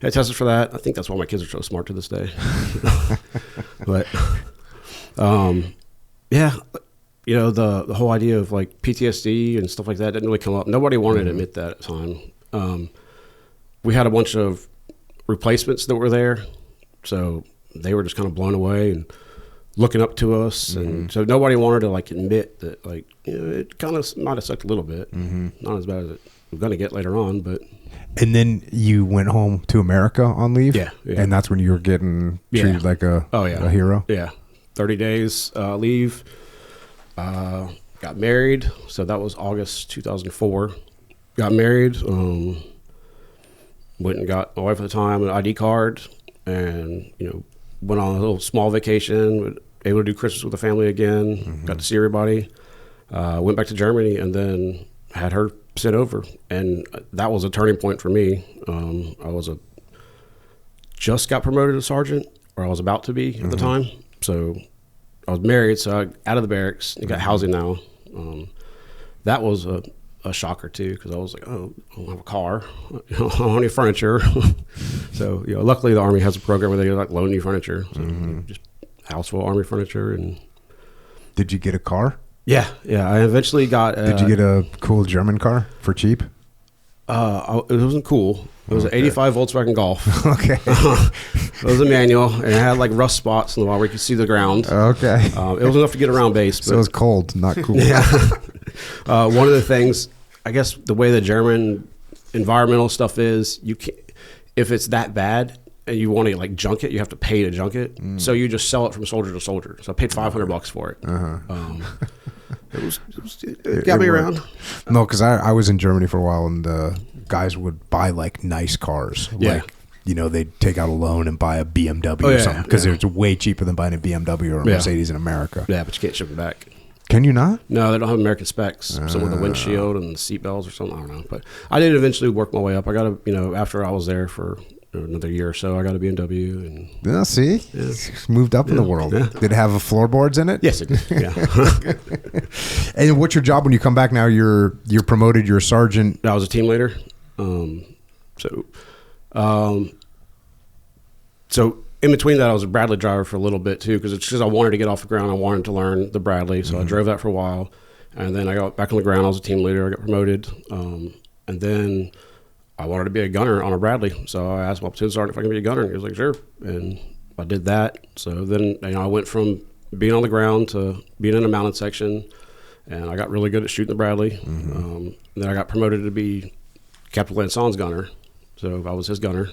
I tested for that. I think that's why my kids are so smart to this day. But yeah, you know, the whole idea of like PTSD and stuff like that didn't really come up. Nobody wanted to admit that at the time. We had a bunch of replacements that were there, so they were just kind of blown away and looking up to us, and so nobody wanted to like admit that, like, you know, it kind of might have sucked a little bit, not as bad as it was going to get later on, but. And then you went home to America on leave? Yeah. And that's when you were getting treated like a hero? Yeah. 30 days leave. Got married. So that was August 2004. Got married. Went and got my wife at the time an ID card, and, you know, went on a little small vacation, able to do Christmas with the family again, got to see everybody. Went back to Germany, and then had her sit over, and that was a turning point for me. I was just got promoted to sergeant, or I was about to be at the time. So I was married, so I out of the barracks, I got housing now. That was a shocker too, because I was like, oh, I don't have a car, I don't have any furniture. So, you know, luckily the Army has a program where they like loan you furniture, so just house full of Army furniture. And did you get a car? Yeah. I eventually got. Did you get a cool German car for cheap? It wasn't cool. It was an 85 Volkswagen Golf. Okay. It was a manual, and it had like rust spots in the wall where you could see the ground. Okay. It was enough to get around base. But, so it was cold, not cool. Yeah. One of the things, I guess, the way the German environmental stuff is, you can't, if it's that bad and you want to like junk it, you have to pay to junk it. So you just sell it from soldier to soldier. So I paid $500 for it. It got me around. No, because I was in Germany for a while, and guys would buy like nice cars. Yeah. Like, you know, they'd take out a loan and buy a BMW or something, because it's way cheaper than buying a BMW or a Mercedes in America. Yeah, but you can't ship it back. Can you not? No, they don't have American specs. Some with the windshield and the seat belts or something. I don't know. But I did eventually work my way up. I got a, you know, after I was there for another year or so, I got a BMW. And yeah, see? Yeah. Moved up in the world. Yeah. Did it have floorboards in it? Yes, it did. Yeah. And what's your job when you come back now? You're promoted, you're a sergeant. I was a team leader. So in between that, I was a Bradley driver for a little bit too, because it's just I wanted to get off the ground. I wanted to learn the Bradley, so I drove that for a while, and then I got back on the ground. I was a team leader. I got promoted, and then I wanted to be a gunner on a Bradley, so I asked my platoon sergeant if I can be a gunner, and he was like, "Sure," and I did that. So then, you know, I went from being on the ground to being in a mounted section, and I got really good at shooting the Bradley. Then I got promoted to be Captain Lanson's gunner, so I was his gunner,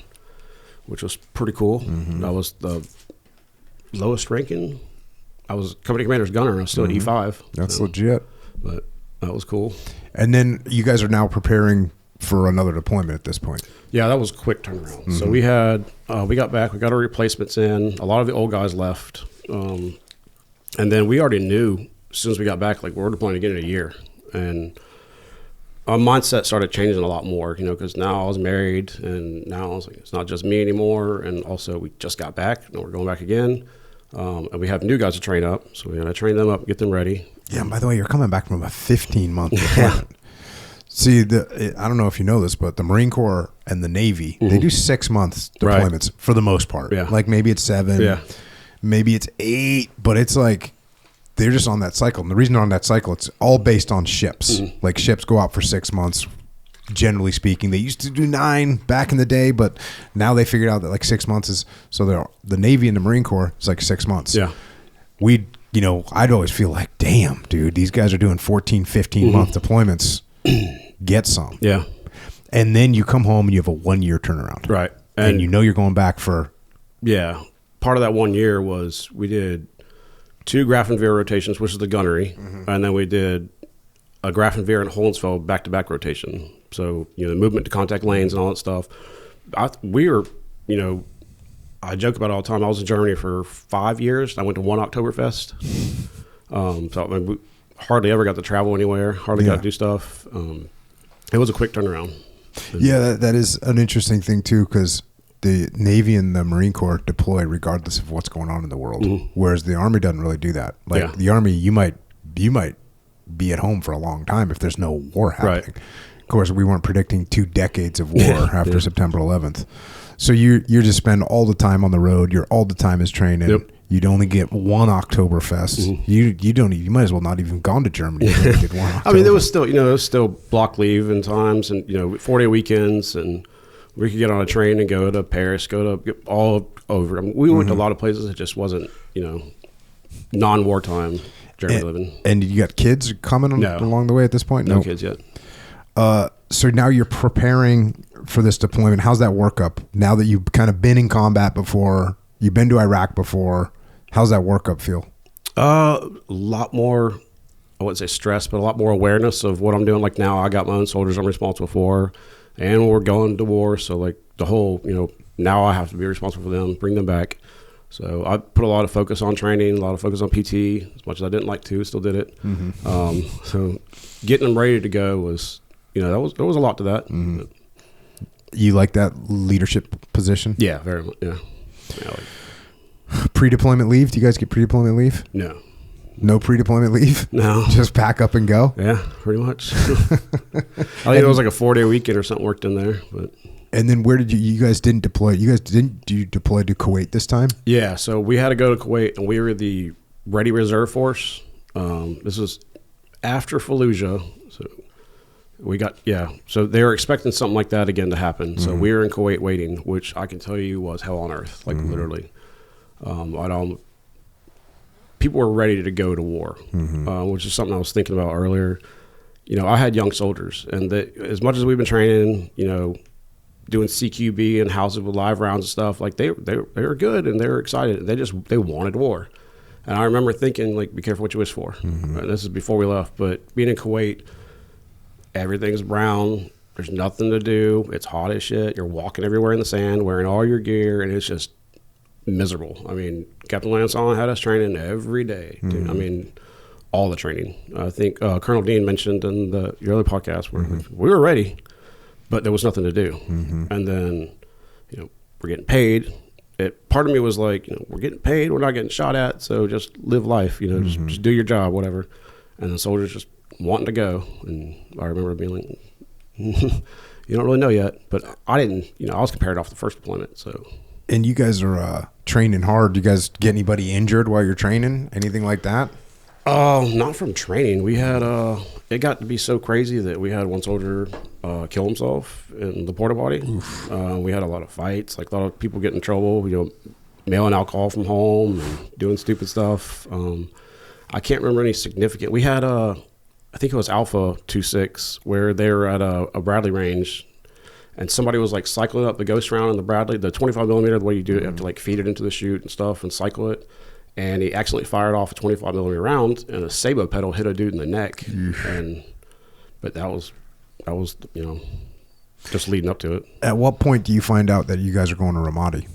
which was pretty cool. I was the lowest ranking. I was company commander's gunner, and I was still at E5. That's legit. But that was cool. And then you guys are now preparing for another deployment at this point. Yeah, that was a quick turnaround. So we had, we got back, we got our replacements in. A lot of the old guys left. And then we already knew as soon as we got back, like, we're deploying again in a year. And our mindset started changing a lot more, you know, because now I was married, and now I was like, it's not just me anymore. And also, we just got back, and we're going back again. And we have new guys to train up, so we got to train them up, get them ready. Yeah, and by the way, you're coming back from a 15-month deployment. See, I don't know if you know this, but the Marine Corps and the Navy, they do 6 months deployments for the most part. Yeah. Like maybe it's 7, maybe it's 8, but it's like they're just on that cycle. And the reason they're on that cycle, it's all based on ships. Like ships go out for 6 months, generally speaking. They used to do 9 back in the day, but now they figured out that like 6 months is, so the Navy and the Marine Corps is like 6 months. Yeah. You know, I'd always feel like, damn, dude, these guys are doing 14, 15-month deployments. Get some. Yeah. And then you come home and you have a 1-year turnaround. Right. And you know you're going back for... Yeah. Part of that 1 year was we did 2 Grafenwehr rotations, which is the gunnery, and then we did a Grafenwehr and Hohensfeld back-to-back rotation. So, you know, the movement to contact lanes and all that stuff. We were, you know, I joke about it all the time. I was in Germany for 5 years. I went to one Oktoberfest. So I mean, we hardly ever got to travel anywhere, hardly got to do stuff. It was a quick turnaround. Yeah, that is an interesting thing, too, because the Navy and the Marine Corps deploy regardless of what's going on in the world, whereas the Army doesn't really do that. Like the Army, you might be at home for a long time if there's no war happening. Right. Of course, we weren't predicting 2 decades of war after September 11th. So you just spend all the time on the road. You're all the time is training. Yep. You'd only get one Oktoberfest. You might as well not even gone to Germany. You only did one I mean, there was still block leave in times, and 4-day weekends, and we could get on a train and go to Paris, go to all over. I mean, we went to a lot of places. It just wasn't non-wartime Germany living. And you got kids coming along the way at this point? No kids yet. So now you're preparing for this deployment. How's that workup? Now that you've kind of been in combat before, you've been to Iraq before, how's that workup feel? A lot more, I wouldn't say stress, but a lot more awareness of what I'm doing. Like now I got my own soldiers I'm responsible for, and we're going to war. So like the whole, now I have to be responsible for them, bring them back. So I put a lot of focus on training, a lot of focus on PT, as much as I didn't like to, still did it. So getting them ready to go was, there was a lot to that. You like that leadership position? Yeah, very much. Yeah. Pre-deployment leave? Do you guys get pre-deployment leave? No. No pre-deployment leave? No. Just pack up and go? Yeah, pretty much. I think it was like a 4-day weekend or something worked in there. But and then where did you guys didn't deploy? You deploy to Kuwait this time? Yeah, so we had to go to Kuwait, and we were the Ready Reserve Force. This was after Fallujah. So we got, so they were expecting something like that again to happen. So we were in Kuwait waiting, which I can tell you was hell on earth, like literally. People were ready to go to war, which is something I was thinking about earlier. I had young soldiers, and as much as we've been training, doing CQB and houses with live rounds and stuff, like they were good and they were excited. They wanted war. And I remember thinking, like, be careful what you wish for. Right? This is before we left, but being in Kuwait, everything's brown. There's nothing to do. It's hot as shit. You're walking everywhere in the sand, wearing all your gear, and it's just miserable. I mean, Captain Lanson had us training every day. Dude. I mean, all the training. I think Colonel Dean mentioned in your other podcast where we were ready, but there was nothing to do. And then, we're getting paid. Part of me was like, we're getting paid. We're not getting shot at, so just live life. Just do your job, whatever. And the soldiers just wanting to go. And I remember being like, you don't really know yet. But I didn't, I was compared off the first deployment, so. And you guys are training hard. Do you guys get anybody injured while you're training? Anything like that? Not from training. We had it got to be so crazy that we had one soldier kill himself in the porta potty. We had a lot of fights, like a lot of people getting in trouble, mailing alcohol from home and doing stupid stuff. I can't remember any significant. We had I think it was Alpha 26, where they were at a Bradley range, and somebody was like cycling up the ghost round in the Bradley, the 25 millimeter, the way you do it, you have to like feed it into the chute and stuff and cycle it. And he accidentally fired off a 25 millimeter round, and a sabot pedal hit a dude in the neck. But that was just leading up to it. At what point do you find out that you guys are going to Ramadi?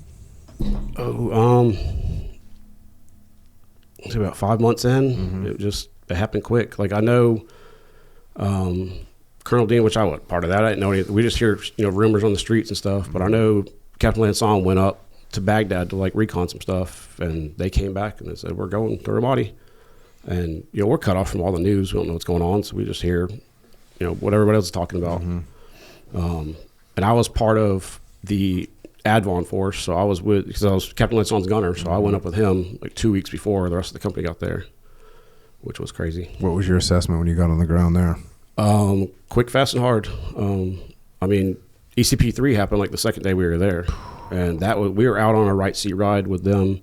It's about 5 months in. It happened quick. Like I know Colonel Dean, which I wasn't part of that. I didn't know anything. We just hear rumors on the streets and stuff. But I know Captain Lanson went up to Baghdad to like recon some stuff, and they came back and they said, we're going to Ramadi. And we're cut off from all the news. We don't know what's going on, so we just hear what everybody else is talking about. And I was part of the Advon force, so I was because I was Captain Lanson's gunner, so I went up with him like 2 weeks before the rest of the company got there, which was crazy. What was your assessment when you got on the ground there? Quick, fast, and hard. I mean, ECP3 happened like the second day we were there. And we were out on a right seat ride with them,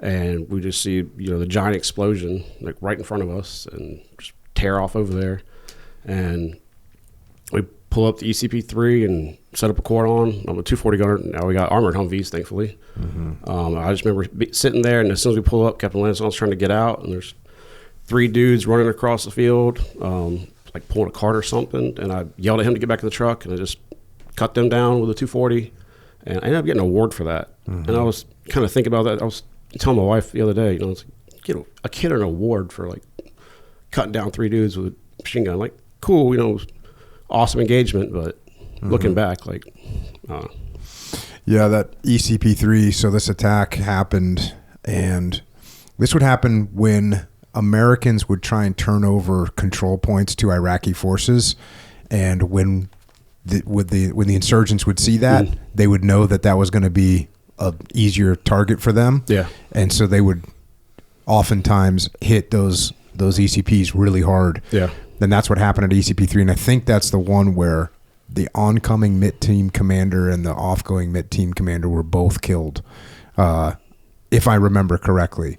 and we just see the giant explosion like right in front of us, and just tear off over there. And we pull up the ECP3 and set up a cordon. I'm a 240 gunner. Now we got armored Humvees, thankfully. I just remember sitting there, and as soon as we pull up, Captain Lanson's trying to get out, and there's 3 dudes running across the field, like pulling a cart or something. And I yelled at him to get back in the truck, and I just cut them down with a 240. And I ended up getting an award for that. And I was kind of thinking about that. I was telling my wife the other day, it's like, get a kid an award for like cutting down 3 dudes with a machine gun. Like, cool, awesome engagement, but looking back, like, Yeah, that ECP3. So this attack happened, and this would happen when Americans would try and turn over control points to Iraqi forces, and when the insurgents would see that, they would know that that was going to be a easier target for them. Yeah, and so they would oftentimes hit those ECPs really hard. Yeah, and that's what happened at ECP3, and I think that's the one where the oncoming MIT team commander and the offgoing MIT team commander were both killed, if I remember correctly.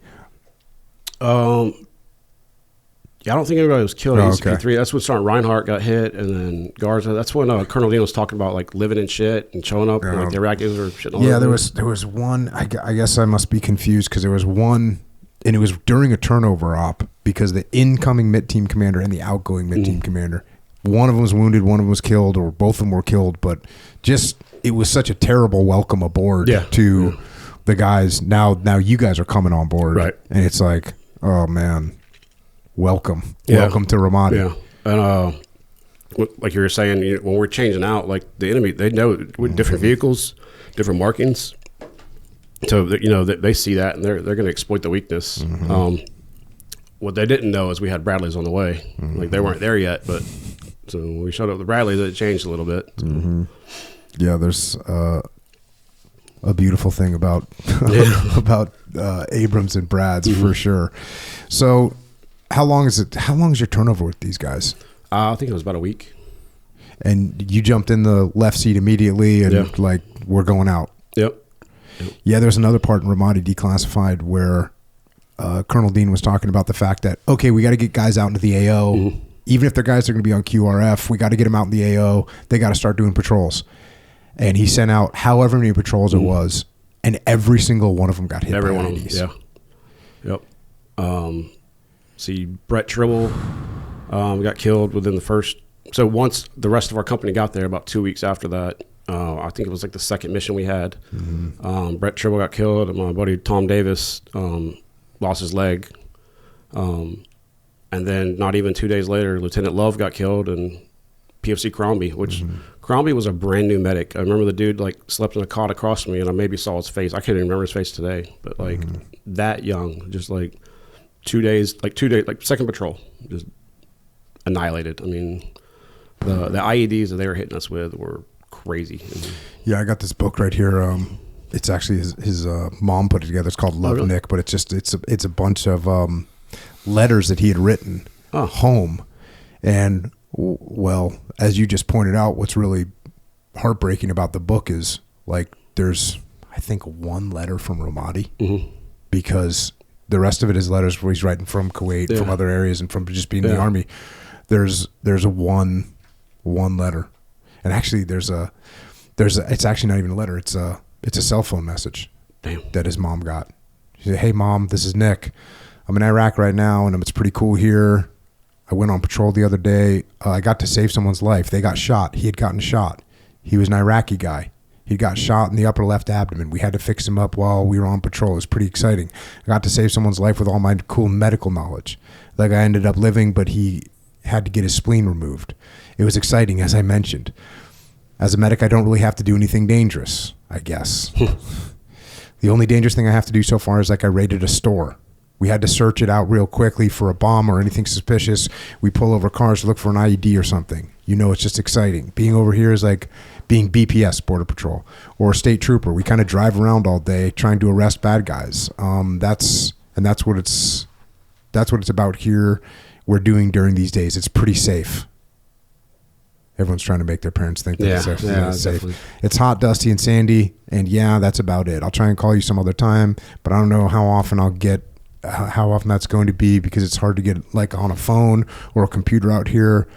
Yeah, I don't think anybody was killed at ECP3. Okay. That's when Sergeant Reinhardt got hit, and then Garza. That's when Colonel Dean was talking about like living in shit and showing up, and, like the Iraqis were shitting all over. There was one. I guess I must be confused because there was one, and it was during a turnover op because the incoming MIT team commander and the outgoing MIT team commander, one of them was wounded, one of them was killed, or both of them were killed. But just it was such a terrible welcome aboard to the guys. Now you guys are coming on board, right? And it's like, oh man. Welcome to Ramadi. Yeah, and like you were saying, when we're changing out, like the enemy, they know with different vehicles, different markings, so they see that and they're going to exploit the weakness. What they didn't know is we had Bradleys on the way. Like they weren't there yet, but so when we showed up with the Bradleys, it changed a little bit. Yeah, there's a beautiful thing about about Abrams and Brads for sure. So. How long is your turnover with these guys? I think it was about a week. And you jumped in the left seat immediately and like, we're going out. Yep. Yeah, there's another part in Ramadi Declassified where Colonel Dean was talking about the fact that, okay, we got to get guys out into the AO. Even if their guys are going to be on QRF, we got to get them out in the AO. They got to start doing patrols. And he sent out however many patrols it was, and every single one of them got hit by IEDs. Yeah. Yep. See, Brett Tribble got killed within the first. So once the rest of our company got there, about 2 weeks after that, I think it was like the second mission we had. Brett Tribble got killed, and my buddy Tom Davis lost his leg. And then not even 2 days later, Lieutenant Love got killed, and PFC Crombie, which Crombie was a brand new medic. I remember the dude like slept in a cot across from me, and I maybe saw his face. I can't even remember his face today, but like that young, just like. 2 days, like second patrol, just annihilated. I mean, the IEDs that they were hitting us with were crazy. Yeah, I got this book right here. It's actually his mom put it together. It's called Love Nick, but it's a bunch of letters that he had written home. And well, as you just pointed out, what's really heartbreaking about the book is like there's I think one letter from Ramadi because. The rest of it is letters where he's writing from Kuwait, from other areas, and from just being in the Army. There's a one letter, and actually it's actually not even a letter. It's a cell phone message that his mom got. She said, "Hey mom, this is Nick. I'm in Iraq right now, and it's pretty cool here. I went on patrol the other day. I got to save someone's life. They got shot. He had gotten shot. He was an Iraqi guy." He got shot in the upper left abdomen. We had to fix him up while we were on patrol. It was pretty exciting. I got to save someone's life with all my cool medical knowledge. The guy ended up living, but he had to get his spleen removed. It was exciting, as I mentioned. As a medic, I don't really have to do anything dangerous, I guess. The only dangerous thing I have to do so far is like I raided a store. We had to search it out real quickly for a bomb or anything suspicious. We pull over cars to look for an IED or something. It's just exciting. Being over here is like being BPS, Border Patrol, or a state trooper. We kind of drive around all day trying to arrest bad guys. That's what it's about here. We're doing during these days. It's pretty safe. Everyone's trying to make their parents think that it's safe. It's hot, dusty, and sandy, and that's about it. I'll try and call you some other time, but I don't know how often that's going to be because it's hard to get like on a phone or a computer out here.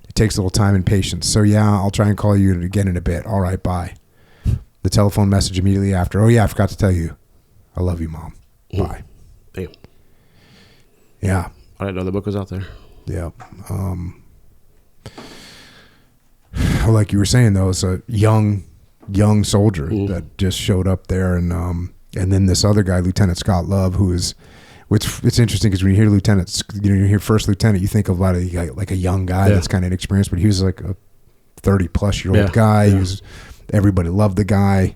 It takes a little time and patience. So I'll try and call you again in a bit. All right, bye. The telephone message immediately after. Oh yeah, I forgot to tell you. I love you, Mom. Bye. Damn. Yeah. I didn't know the book was out there. Yeah. Like you were saying though, it's a young soldier that just showed up there, and then this other guy, Lieutenant Scott Love, who is. It's interesting because when you hear lieutenants, you hear first lieutenant, you think of like a young guy that's kind of inexperienced, but he was like a 30-plus-year-old guy. He was Everybody loved the guy.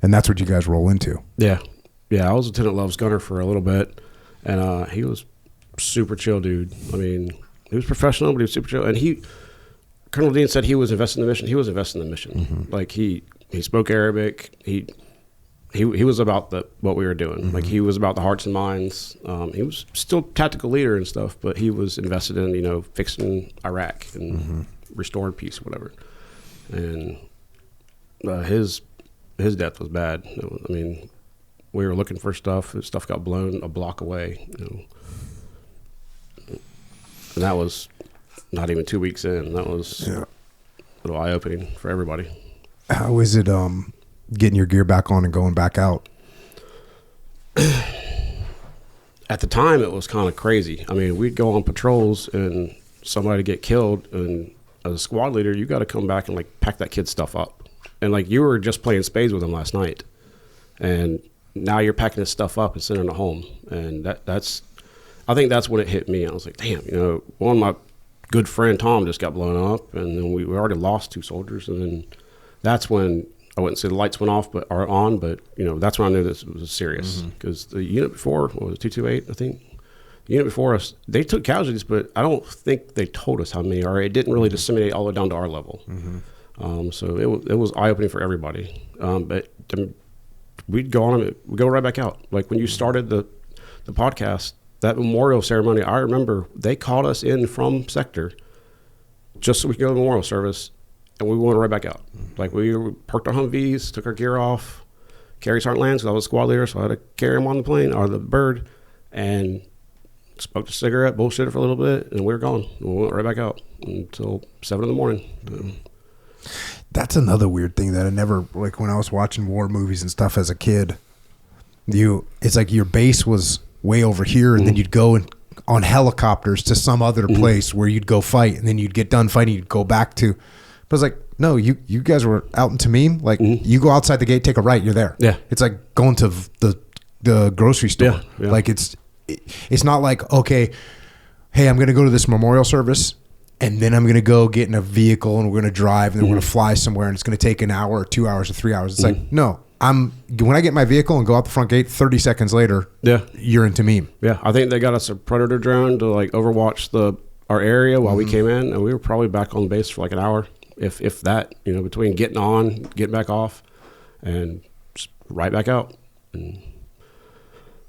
And that's what you guys roll into. Yeah. Yeah, I was Lieutenant Love's gunner for a little bit, and he was super chill dude. I mean, he was professional, but he was super chill. And Colonel Dean said he was invested in the mission. He was invested in the mission. Mm-hmm. Like, he spoke Arabic. He was about what we were doing. Mm-hmm. Like, he was about the hearts and minds. He was still tactical leader and stuff, but he was invested in, fixing Iraq and restoring peace or whatever. And his death was bad. I mean, we were looking for stuff. His stuff got blown a block away. And that was not even 2 weeks in. That was a little eye-opening for everybody. How is it getting your gear back on and going back out? At the time, it was kind of crazy. I mean, we'd go on patrols and somebody get killed, and as a squad leader, you got to come back and pack that kid's stuff up. And you were just playing spades with him last night, and now you're packing his stuff up and sending it home. And I think that's when it hit me. I was like, damn, one of my good friend Tom just got blown up, and then we already lost 2 soldiers. And then that's when I wouldn't say the lights went off, but are on. But that's when I knew this was serious, because the unit before, what was it, 228, I think. The unit before us, they took casualties, but I don't think they told us how many, or it didn't really disseminate all the way down to our level. So it was eye-opening for everybody. But we'd go on, we'd go right back out. Like, when you started the podcast, that memorial ceremony, I remember they called us in from sector just so we could go to the memorial service, and we went right back out. Like, we parked our Humvees, took our gear off, carried Sergeant Lance, because I was a squad leader, so I had to carry him on the plane, or the bird, and smoked a cigarette, bullshitted for a little bit, and we were gone. We went right back out until 7 a.m. That's another weird thing that I never, when I was watching war movies and stuff as a kid, it's like your base was way over here, and then you'd go on helicopters to some other place where you'd go fight, and then you'd get done fighting, you'd go back to, but it's like, no, you guys were out in Taʻmīm, you go outside the gate, take a right, you're there. Yeah. It's like going to the grocery store. Yeah. Like, it's not like, okay, hey, I'm going to go to this memorial service, and then I'm going to go get in a vehicle, and we're going to drive, and then we're going to fly somewhere, and it's going to take an hour or 2 hours or 3 hours. It's like, no, when I get my vehicle and go out the front gate, 30 seconds later, you're in Taʻmīm. Yeah, I think they got us a Predator drone to overwatch our area while we came in, and we were probably back on base for an hour, if that, between getting on, getting back off, and just right back out. And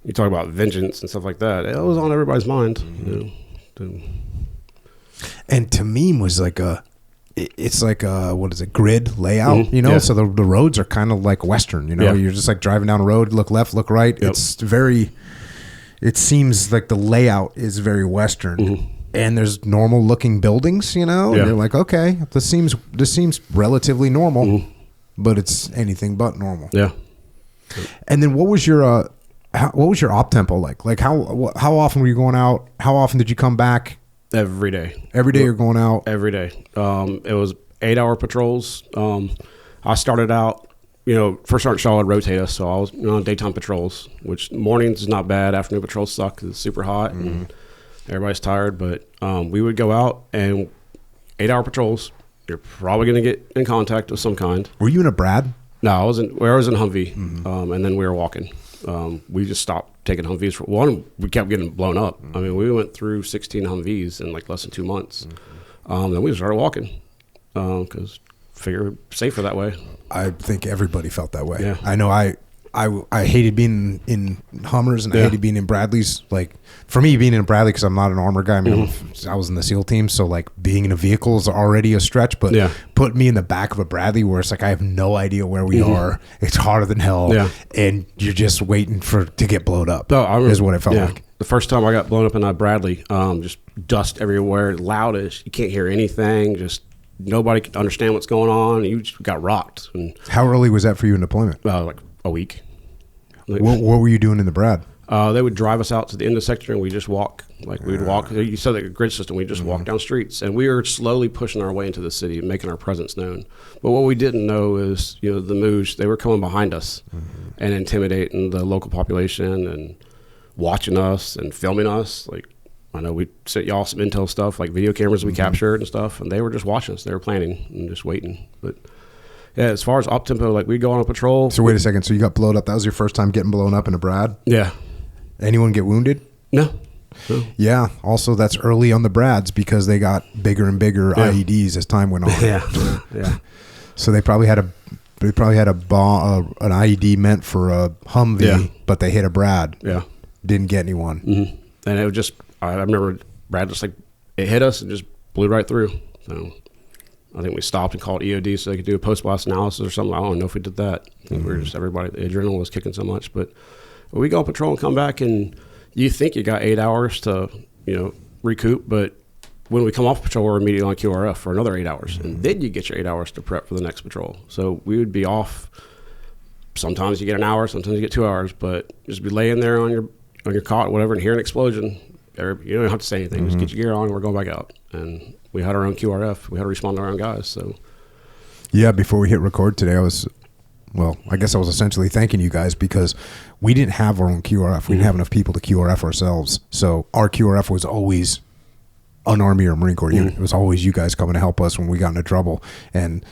you talk about vengeance and stuff like that. It was on everybody's mind. And Taʻmīm was it's like a, what is it, grid layout, so the roads are kind of like Western, you're just driving down a road, look left, look right. Yep. It seems like the layout is very Western, and there's normal looking buildings, and you're like, okay, this seems relatively normal, but it's anything but normal. Yeah. And then what was your op tempo like? Like, how often were you going out? How often did you come back? Every day. Every day you're going out? Every day. It was 8-hour patrols. I started out, First Sergeant Shaw would rotate us, so I was on daytime patrols, which mornings is not bad. Afternoon patrols suck because it's super hot and everybody's tired. But we would go out, and 8-hour patrols, you're probably going to get in contact of some kind. Were you in a Brad? No, I was in Humvee, and then we were walking. We just stopped taking Humvees. For one, we kept getting blown up. I mean, we went through 16 Humvees in less than 2 months. Then we started walking because figure safer that way. I think everybody felt that way. Yeah. I know I hated being in Hummers, and I hated being in Bradleys. Like, for me, being in a Bradley, because I'm not an armor guy. I mean, I was in the SEAL team, so being in a vehicle is already a stretch. But put me in the back of a Bradley, where it's I have no idea where we are. It's hotter than hell, and you're just waiting to get blown up. Is what it felt like. The first time I got blown up in a Bradley, just dust everywhere, loudest. You can't hear anything. Just nobody could understand what's going on. You just got rocked. And how early was that for you in deployment? A week. What were you doing in the Brad? They would drive us out to the end of the sector, and we just walk. We'd walk. You saw the grid system. We just walk down streets, and we were slowly pushing our way into the city and making our presence known. But what we didn't know is, the Mooj, they were coming behind us and intimidating the local population and watching us and filming us. I know we sent y'all some intel stuff, like video cameras we captured and stuff, and they were just watching us. They were planning and just waiting. But yeah, as far as op tempo, like we'd go on a patrol. So wait a second. So you got blown up. That was your first time getting blown up in a Brad? Yeah. Anyone get wounded? No. Yeah. Also, that's early on the Brads because they got bigger and bigger IEDs as time went on. Yeah. So they probably had an IED meant for a Humvee, but they hit a Brad. Yeah. Didn't get anyone. Mm-hmm. And it was just, I remember Brad just like, it hit us and just blew right through. So I think we stopped and called EOD so they could do a post-blast analysis or something. I don't know if we did that. I think we were just, everybody, the adrenaline was kicking so much. But we go on patrol and come back, and you think you got 8 hours to, recoup, but when we come off patrol, we're immediately on QRF for another 8 hours. And then you get your 8 hours to prep for the next patrol. So we would be off. Sometimes you get an hour, sometimes you get 2 hours, but just be laying there on your cot or whatever and hear an explosion. You don't have to say anything. Just get your gear on and we're going back out. And we had our own QRF. We had to respond to our own guys. So yeah, before we hit record today, I guess I was essentially thanking you guys because we didn't have our own QRF. We didn't have enough people to QRF ourselves. So our QRF was always an Army or Marine Corps unit. It was always you guys coming to help us when we got into trouble. And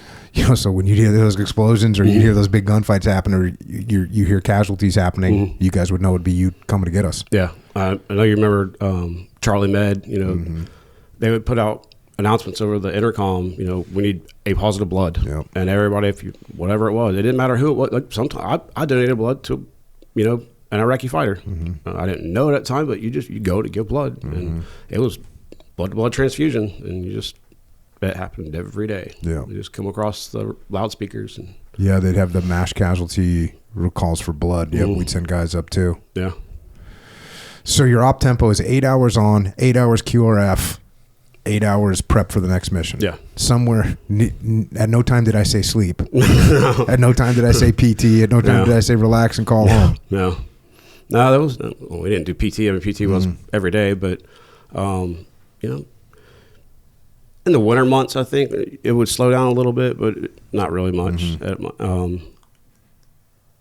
so when you hear those explosions or you hear those big gunfights happen or you hear casualties happening, you guys would know it'd be you coming to get us. Yeah, I know you remember Charlie Med. They would put out announcements over the intercom. We need a positive blood, and everybody, whatever it was, it didn't matter who it was. Like sometimes I donated blood to, an Iraqi fighter. I didn't know it at the time, but you go to give blood, and it was blood-to-blood transfusion, and that happened every day. Yeah, you just come across the loudspeakers, and they'd have the mass casualty calls for blood. We'd send guys up too. Yeah. So your op tempo is 8 hours on, 8 hours QRF, 8 hours prep for the next mission. Yeah. Somewhere, at no time did I say sleep. At no time did I say PT. At no time did I say relax and call home. No, that was, we didn't do PT. I mean, PT was every day, but, in the winter months, I think it would slow down a little bit, but not really much.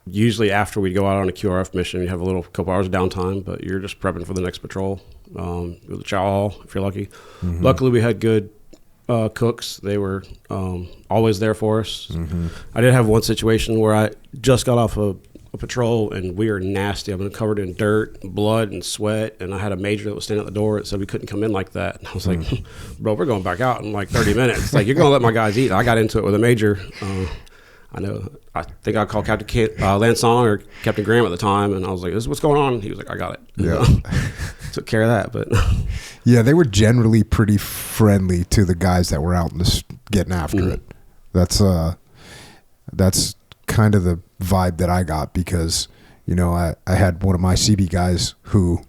Usually after we go out on a QRF mission, you have a couple hours of downtime, but you're just prepping for the next patrol. Go to the chow hall if you're lucky. Luckily, we had good cooks. They were always there for us. I did have one situation where I just got off a patrol and we were nasty. I've been covered in dirt, blood, and sweat, and I had a major that was standing at the door that said we couldn't come in like that. And I was like, bro, we're going back out in like 30 minutes. Like, you're going to let my guys eat. I got into it with a major. I think I called Captain Lanson or Captain Graham at the time, and I was like, "This is what's going on." He was like, "I got it." Yeah, took care of that. But yeah, they were generally pretty friendly to the guys that were out getting after it. That's kind of the vibe that I got because I had one of my CB guys who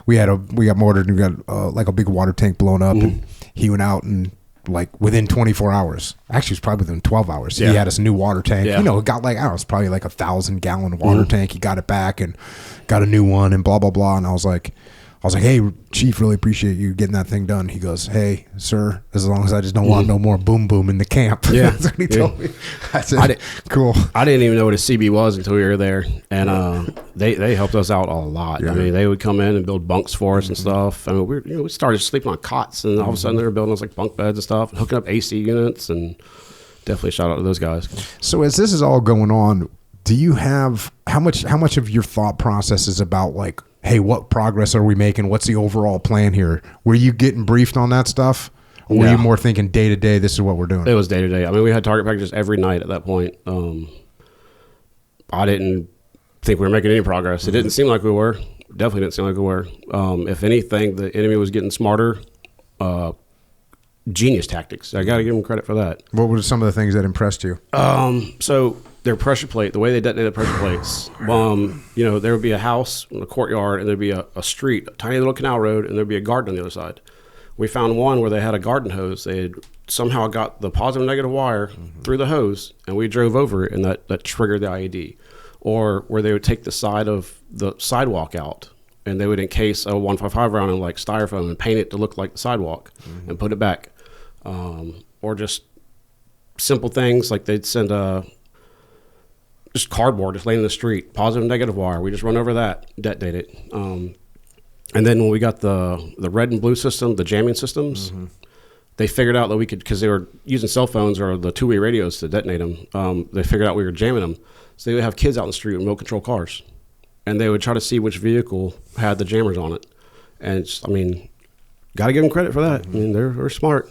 we got mortared and we got like a big water tank blown up, and he went out and. Like within 24 hours, actually it was probably within 12 hours. He had us a new water tank. It got like, I don't know, it's probably like 1,000-gallon water tank. He got it back and got a new one and blah, blah, blah. And I was like, hey, Chief, really appreciate you getting that thing done. He goes, hey, sir, as long as I just don't want no more boom boom in the camp. Yeah. That's what he told me. I said, cool. I didn't even know what a CB was until we were there. And they helped us out a lot. Yeah. I mean, they would come in and build bunks for us and stuff. I mean, we started sleeping on cots, and all of a sudden they were building us like bunk beds and stuff, and hooking up AC units, and definitely shout out to those guys. So as this is all going on, do you have, how much of your thought process is about like, hey, what progress are we making? What's the overall plan here? Were you getting briefed on that stuff? Or were you more thinking day to day, this is what we're doing? It was day to day. I mean, we had target packages every night at that point. I didn't think we were making any progress. It didn't seem like we were. Definitely didn't seem like we were. If anything, the enemy was getting smarter. Genius tactics. I got to give them credit for that. What were some of the things that impressed you? So their pressure plate, the way they detonated pressure plates, there would be a house in a courtyard, and there'd be a street, a tiny little canal road, and there'd be a garden on the other side. We found one where they had a garden hose. They had somehow got the positive and negative wire through the hose, and we drove over it, and that triggered the IED. Or where they would take the side of the sidewalk out, and they would encase a 155 round in like styrofoam and paint it to look like the sidewalk and put it back. Or just simple things like they'd send just cardboard just laying in the street, positive and negative wire. We just run over that, detonate it. And then when we got the red and blue system, the jamming systems, they figured out that we could, because they were using cell phones or the two-way radios to detonate them. They figured out we were jamming them. So they would have kids out in the street with remote control cars. And they would try to see which vehicle had the jammers on it. And it's, I mean, got to give them credit for that. I mean, they're smart.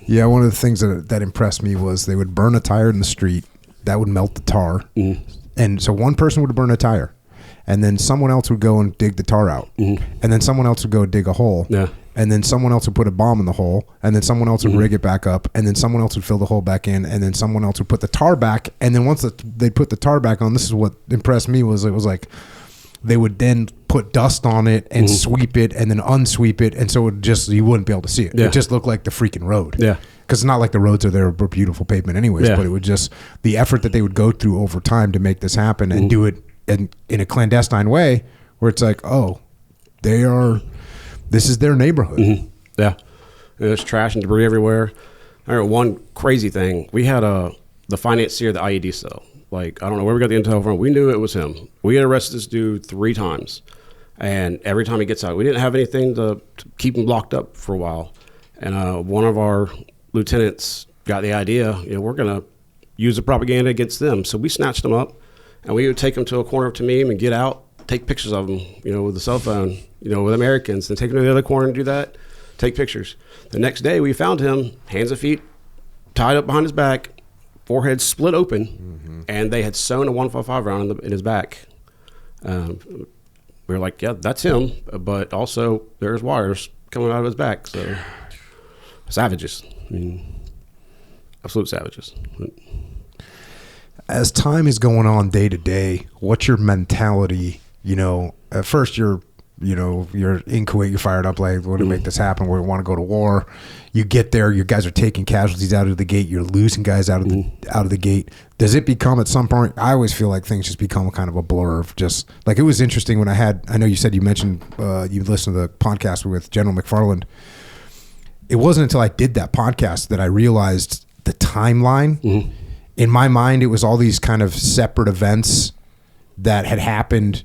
Yeah, one of the things that impressed me was they would burn a tire in the street. That would melt the tar. And so one person would burn a tire. And then someone else would go and dig the tar out. And then someone else would go dig a hole. Yeah. And then someone else would put a bomb in the hole. And then someone else would rig it back up. And then someone else would fill the hole back in. And then someone else would put the tar back. And then once they put the tar back on, this is what impressed me, was it was like they would then put dust on it and sweep it and then unsweep it. And so it just, you wouldn't be able to see it. Yeah. It just looked like the freaking road. Yeah. Because it's not like the roads are there for beautiful pavement anyways. But it would just, the effort that they would go through over time to make this happen and do it in a clandestine way, where it's like, oh, this is their neighborhood. Yeah. There's trash and debris everywhere. I remember one crazy thing. We had the financier of the IED cell. Like, I don't know where we got the intel from. We knew it was him. We had arrested this dude 3 times. And every time he gets out, we didn't have anything to keep him locked up for a while. And one of our lieutenants got the idea, we're going to use the propaganda against them. So we snatched him up, and we would take him to a corner of Taʻmīm and get out, take pictures of him, with a cell phone, with Americans, then take him to the other corner and do that, take pictures. The next day we found him, hands and feet tied up behind his back, forehead split open, and they had sewn a 155 round in his back. We were like, yeah, that's him, but also there's wires coming out of his back. So savages. I mean, absolute savages. As time is going on day to day, what's your mentality? At first you're in Kuwait, you're fired up, like, what to make this happen? We want to go to war. You get there, you guys are taking casualties out of the gate. You're losing guys out of the gate. Does it become at some point? I always feel like things just become kind of a blur of just like, it was interesting when I know you mentioned you listened to the podcast with General McFarland. It wasn't until I did that podcast that I realized the timeline. In my mind, it was all these kind of separate events that had happened.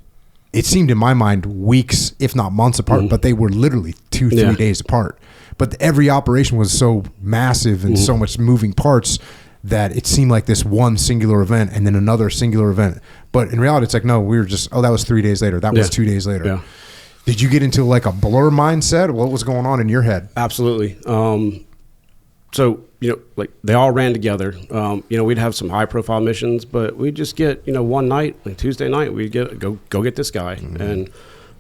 It seemed in my mind weeks, if not months apart, but they were literally 2-3 days apart. But every operation was so massive and so much moving parts that it seemed like this one singular event and then another singular event. But in reality, it's like, no, we were just, that was 3 days later. That was 2 days later. Yeah. Did you get into like a blur mindset? What was going on in your head? Absolutely. So, like they all ran together. We'd have some high profile missions, but we'd just get, one night, like Tuesday night, we'd go get this guy. And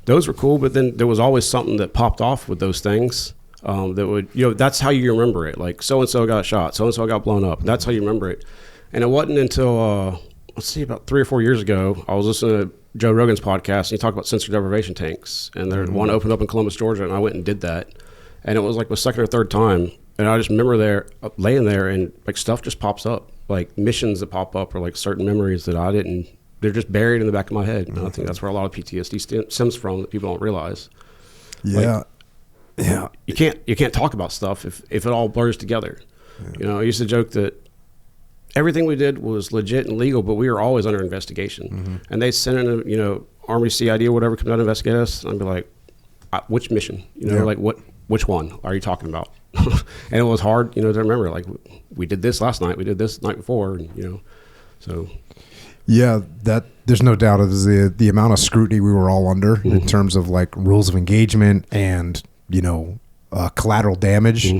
those were cool. But then there was always something that popped off with those things that would, that's how you remember it. Like so-and-so got shot, so-and-so got blown up. That's how you remember it. And it wasn't until, about 3 or 4 years ago, I was listening to Joe Rogan's podcast, and he talked about sensor deprivation tanks. And there one opened up in Columbus, Georgia, and I went and did that. And it was like the second or third time. And I just remember laying there, and like stuff just pops up, like missions that pop up, or like certain memories that they're just buried in the back of my head. And I think that's where a lot of PTSD stems from that people don't realize. Yeah. Like, you can't talk about stuff if it all blurs together. Yeah. I used to joke that everything we did was legit and legal, but we were always under investigation. And they sent in Army CID or whatever, come down to investigate us. And I'd be like, which mission? Like which one are you talking about? And it was hard, to remember, like we did this last night, we did this night before, and, so. Yeah, that there's no doubt of the amount of scrutiny we were all under in terms of like rules of engagement and, collateral damage.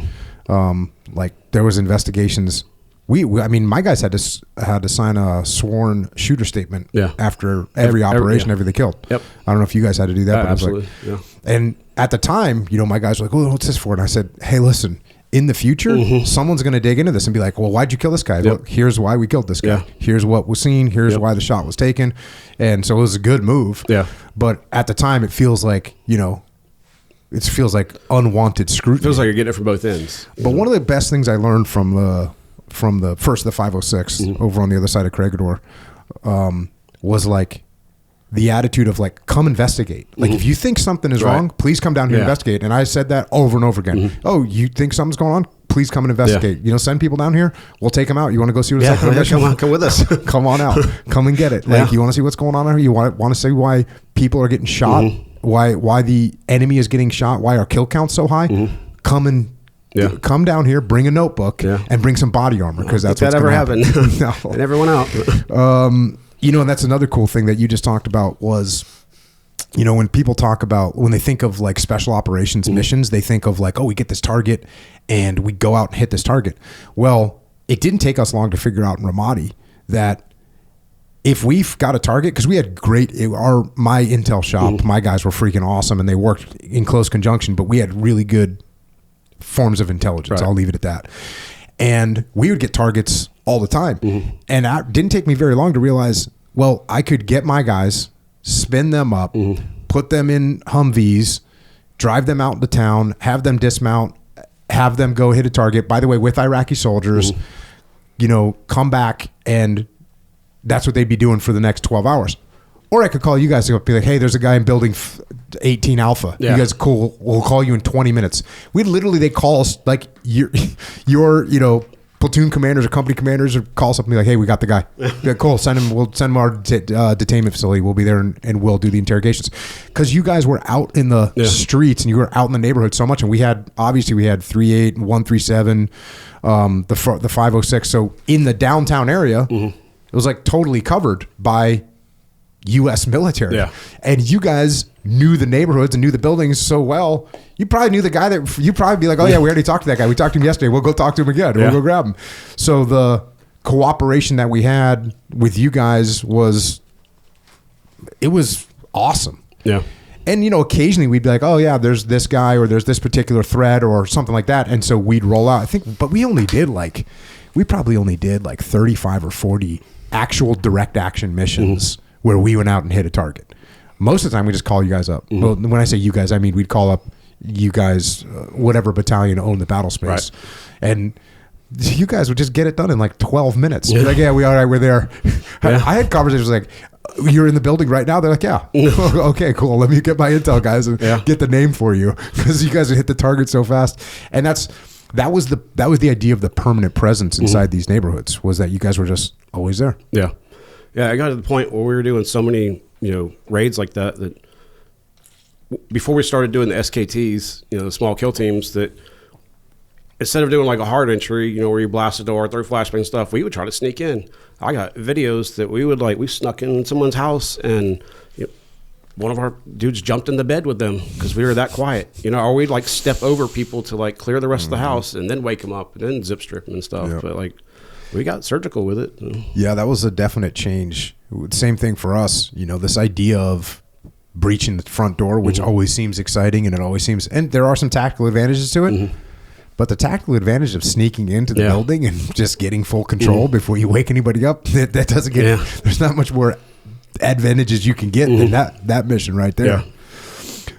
Like there was investigations. I mean, my guys had to sign a sworn shooter statement after every operation, everything they killed. Yep. I don't know if you guys had to do that, but absolutely. It was like, and at the time, my guys were like, "Oh, what's this for?" And I said, "Hey, listen, in the future, someone's going to dig into this and be like, well, why'd you kill this guy? Look, here's why we killed this guy. Here's what was seen. Here's why the shot was taken." And so it was a good move. Yeah. But at the time, it feels like, it feels like unwanted scrutiny. It feels like you're getting it from both ends. But one of the best things I learned from the 506 over on the other side of Corregidor was like the attitude of like, come investigate. Like if you think something is wrong, please come down here and investigate. And I said that over and over again. Oh, you think something's going on? Please come and investigate. Send people down here. We'll take them out. You want to go see what's happening? Come with us. Come on out. Come and get it. Like you want to see what's going on here? You want to see why people are getting shot why the enemy is getting shot, why our kill count's so high, come down here, bring a notebook, and bring some body armor, because that's what's going to happen. No. And everyone out. And that's another cool thing that you just talked about was, when people talk about, when they think of like special operations missions, they think of like, oh, we get this target and we go out and hit this target. Well, it didn't take us long to figure out in Ramadi that if we've got a target, because we had my intel shop, my guys were freaking awesome and they worked in close conjunction, but we had really good forms of intelligence. Right. I'll leave it at that. And we would get targets all the time. And it didn't take me very long to realize, well, I could get my guys, spin them up, put them in Humvees, drive them out into town, have them dismount, have them go hit a target, by the way, with Iraqi soldiers, come back, and that's what they'd be doing for the next 12 hours. Or I could call you guys and be like, hey, there's a guy in building 18 Alpha. Yeah. You guys are cool. We'll call you in 20 minutes. They call us like your platoon commanders or company commanders or call us up and be like, hey, we got the guy. Yeah, cool. We'll send him our detainment facility. We'll be there and we'll do the interrogations. Because you guys were out in the streets and you were out in the neighborhood so much. And we had 3.8 and 137, the 506. So in the downtown area, it was like totally covered by U.S. military. Yeah. And you guys knew the neighborhoods and knew the buildings so well. You probably knew the guy that you'd probably be like, oh yeah, we already talked to that guy. We talked to him yesterday. We'll go talk to him again. We'll go grab him. So the cooperation that we had with you guys was awesome. Yeah. And, occasionally we'd be like, oh yeah, there's this guy or there's this particular threat or something like that. And so we'd roll out, I think, but we probably only did like 35 or 40 actual direct action missions where we went out and hit a target. Most of the time we just call you guys up. Well, when I say you guys, I mean we'd call up you guys, whatever battalion owned the battle space. Right. And you guys would just get it done in like 12 minutes. You're like, yeah, we're there. Yeah. I had conversations like, you're in the building right now? They're like, yeah. Okay, cool. Let me get my intel, guys, and get the name for you, because you guys would hit the target so fast. And that was the idea of the permanent presence inside these neighborhoods, was that you guys were just always there. Yeah. Yeah, I got to the point where we were doing so many, raids like that before we started doing the SKTs, the small kill teams, that instead of doing like a hard entry, where you blast the door, throw flashbang stuff, we would try to sneak in. I got videos that we snuck in someone's house and one of our dudes jumped in the bed with them because we were that quiet, or we'd like step over people to like clear the rest of the house and then wake them up and then zip strip them and stuff. Yep. But like, we got surgical with it. Yeah, that was a definite change. Same thing for us. This idea of breaching the front door, which always seems exciting, and and there are some tactical advantages to it. But the tactical advantage of sneaking into the building and just getting full control before you wake anybody up, that doesn't get. There's not much more advantages you can get than that mission right there. Yeah.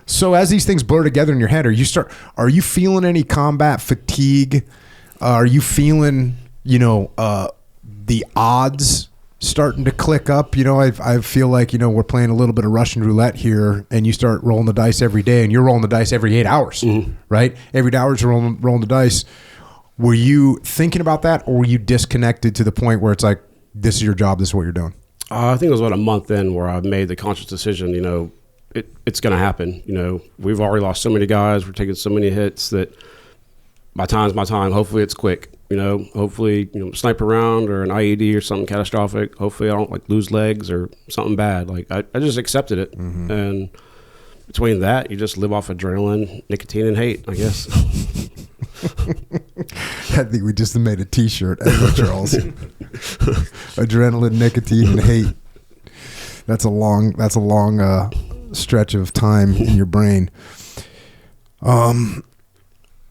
So as these things blur together in your head, are you feeling any combat fatigue? Are you feeling the odds starting to click up? I feel like, we're playing a little bit of Russian roulette here, and you start rolling the dice every day, and you're rolling the dice every 8 hours, right? Every 8 hours you're rolling the dice. Were you thinking about that, or were you disconnected to the point where it's like, this is your job, this is what you're doing? I think it was about a month in where I made the conscious decision, it's going to happen. We've already lost so many guys. We're taking so many hits that my time's my time. Hopefully it's quick. Hopefully, sniper round or an IED or something catastrophic. Hopefully I don't like lose legs or something bad. Like I just accepted it. And between that, you just live off adrenaline, nicotine, and hate, I guess. I think we just made a t-shirt, Charles. Adrenaline, nicotine, and hate. That's a long stretch of time in your brain.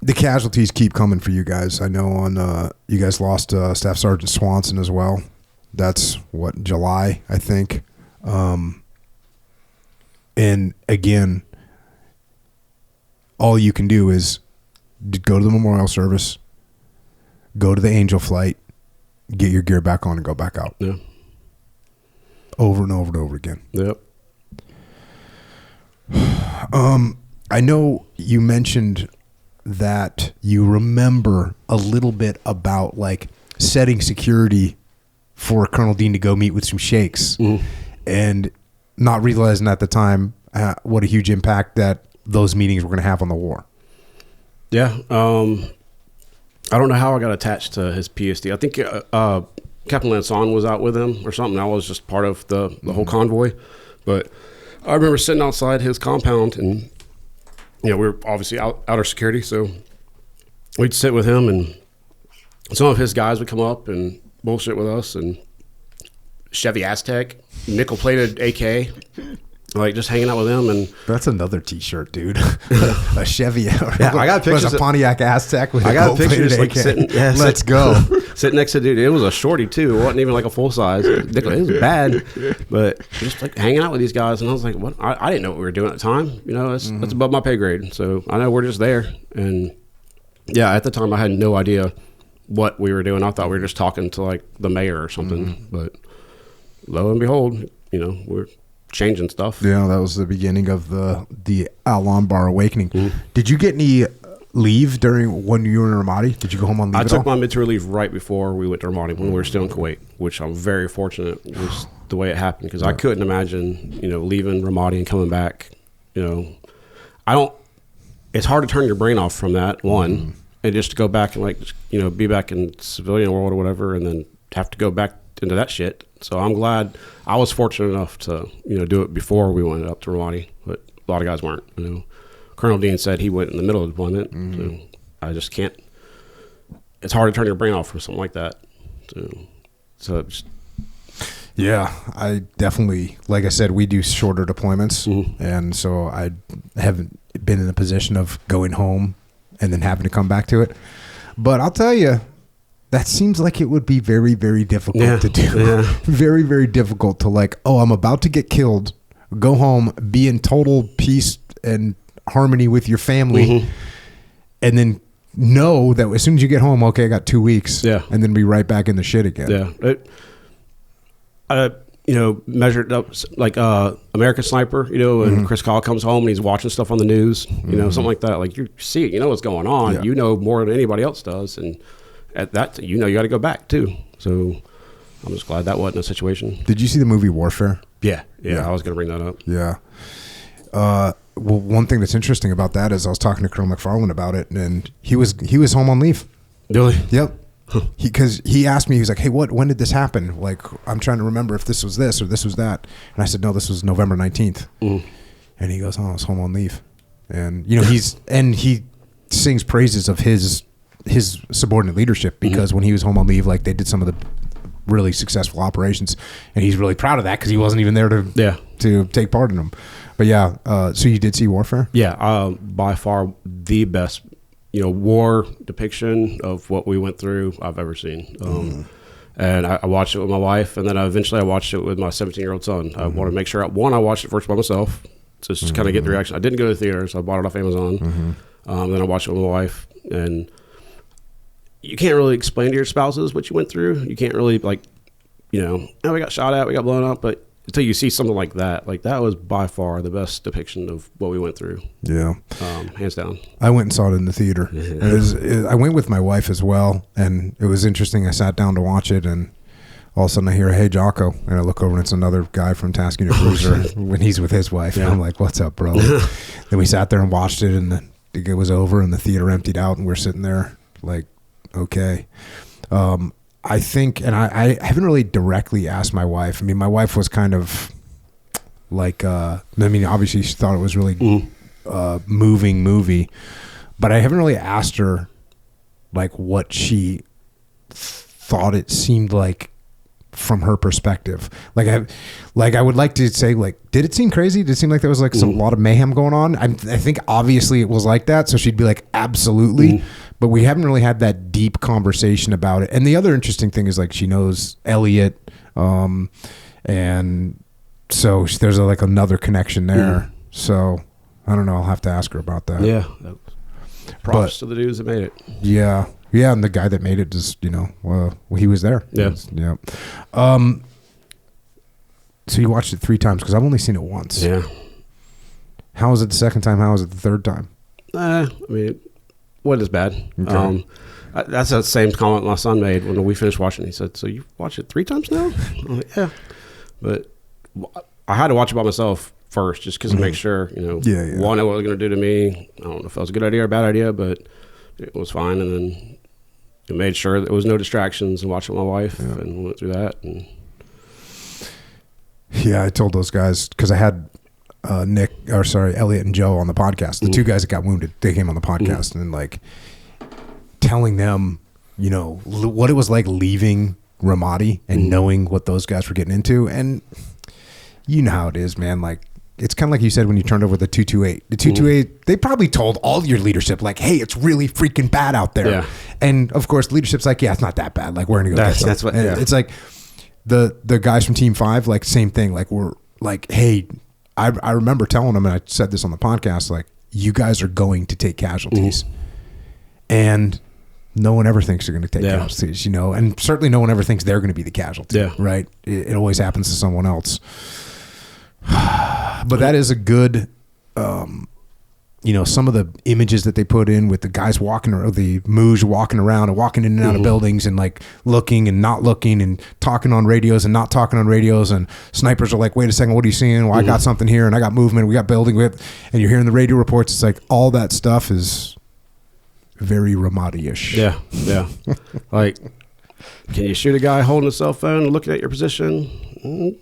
The casualties keep coming for you guys. I know you guys lost Staff Sergeant Swanson as well. That's July, I think. And again, all you can do is go to the memorial service, go to the Angel flight, get your gear back on, and go back out. Yeah. Over and over and over again. Yep. I know you mentioned that you remember a little bit about like setting security for Colonel Dean to go meet with some sheikhs, and not realizing at the time what a huge impact that those meetings were going to have on the war. Yeah. I don't know how I got attached to his PSD. I think Captain Lanson was out with him or something. I was just part of the whole convoy. But I remember sitting outside his compound, and we were obviously outer security, so we'd sit with him, and some of his guys would come up and bullshit with us, and Chevy Aztec, nickel-plated AK, like just hanging out with him. And that's another T-shirt, dude. A Chevy. Yeah, I got pictures. A Pontiac Aztec with I got pictures like sitting. Yeah, let's go. Sitting next to dude. It was a shorty too. It wasn't even like a full size. It was bad, but just like hanging out with these guys. And I was like, what? I didn't know what we were doing at the time. That's above my pay grade. So I know we're just there. And yeah, at the time I had no idea what we were doing. I thought we were just talking to like the mayor or something. But lo and behold, we're changing stuff. Yeah, that was the beginning of the Al-Anbar awakening. Did you get any leave during when you were in Ramadi? Did you go home on leave? I took my military leave right before we went to Ramadi when we were still in Kuwait, which I'm very fortunate was the way it happened, because I couldn't imagine leaving Ramadi and coming back. It's hard to turn your brain off from that one, and just to go back and be back in civilian world or whatever, and then have to go back into that shit. So I'm glad I was fortunate enough to do it before we went up to Ramadi, but a lot of guys weren't. Colonel Dean said he went in the middle of the deployment. So I just can't. It's hard to turn your brain off for something like that. So just, yeah, I definitely, like I said, we do shorter deployments, and so I haven't been in the position of going home and then having to come back to it. But I'll tell you, that seems like it would be very, very difficult to do. Yeah. Very, very difficult to I'm about to get killed, go home, be in total peace and harmony with your family, and then know that as soon as you get home, okay, I got 2 weeks, and then be right back in the shit again. Yeah. Measured up like American Sniper, and Chris Kyle comes home and he's watching stuff on the news, something like that. Like, you see it, what's going on, more than anybody else does, and at that, you got to go back too. So I'm just glad that wasn't a situation. Did you see the movie Warfare? Yeah. I was going to bring that up. Yeah. Well, one thing that's interesting about that is I was talking to Colonel McFarland about it, and he was home on leave. Really? Yep. Because he asked me, he was like, hey, when did this happen? Like, I'm trying to remember if this was this or this was that. And I said, no, this was November 19th. And he goes, oh, I was home on leave. And, he sings praises of his subordinate leadership, because when he was home on leave, they did some of the really successful operations, and he's really proud of that because he wasn't even there to take part in them. But yeah, so you did see Warfare? Yeah, by far the best war depiction of what we went through I've ever seen. And I watched it with my wife, and then eventually I watched it with my 17-year-old son. I wanted to make sure I watched it first by myself, just to kind of get the reaction. I didn't go to the theater, so I bought it off Amazon. Then I watched it with my wife, and you can't really explain to your spouses what you went through. You can't really we got shot at, we got blown up, but until you see something like that was by far the best depiction of what we went through. Yeah. Hands down. I went and saw it in the theater. I went with my wife as well, and it was interesting. I sat down to watch it, and all of a sudden I hear, hey, Jocko, and I look over and it's another guy from Task Unit Cruiser when he's with his wife. Yeah. And I'm like, what's up, bro? Then we sat there and watched it, and it was over, and the theater emptied out, and we're sitting there like, okay. I think, and I haven't really directly asked my wife. I mean, my wife was kind of obviously she thought it was really moving movie, but I haven't really asked her what she thought it seemed like from her perspective. I would like to say, did it seem crazy? Did it seem like there was a lot of mayhem going on? I think obviously it was like that, so she'd be like, absolutely. But we haven't really had that deep conversation about it. And the other interesting thing is she knows Elliot, and so there's another connection there. So I don't know. I'll have to ask her about that. Yeah. Props to the dudes that made it. Yeah. Yeah, and the guy that made it just, he was there. Yeah. Yeah. So you watched it 3 times, because I've only seen it once. Yeah. How was it the second time? How was it the third time? What is bad? Okay. That's the same comment my son made when we finished watching. He said, so you watched it 3 times now? I'm like, yeah. But I had to watch it by myself first, just because to make sure, you know, one, what it was going to do to me. I don't know if that was a good idea or a bad idea, but it was fine. And then I made sure there was no distractions and watching my wife and went through that. And yeah, I told those guys because I had Elliot and Joe on the podcast. The two guys that got wounded, they came on the podcast and like telling them, you know, what it was like leaving Ramadi and knowing what those guys were getting into. And you know how it is, man. Like, it's kind of like you said when you turned over the 228. The 228, they probably told all your leadership, like, hey, it's really freaking bad out there. Yeah. And of course, leadership's like, yeah, it's not that bad. Like, we're going to go get some. That's what, it's like the guys from Team 5, like, same thing. Like, we're like, hey, I remember telling them, and I said this on the podcast, like, you guys are going to take casualties. And no one ever thinks they're going to take casualties, you know, and certainly no one ever thinks they're going to be the casualty, right? It always happens to someone else. But that is a good, you know, some of the images that they put in with the guys walking, or the Mooj walking around and walking in and out of buildings and like looking and not looking and talking on radios and not talking on radios, and snipers are like, wait a second, what are you seeing? Well, I got something here and I got movement, we got building with, and you're hearing the radio reports. It's like all that stuff is very Ramadi-ish. Yeah. Like, can you shoot a guy holding a cell phone and looking at your position?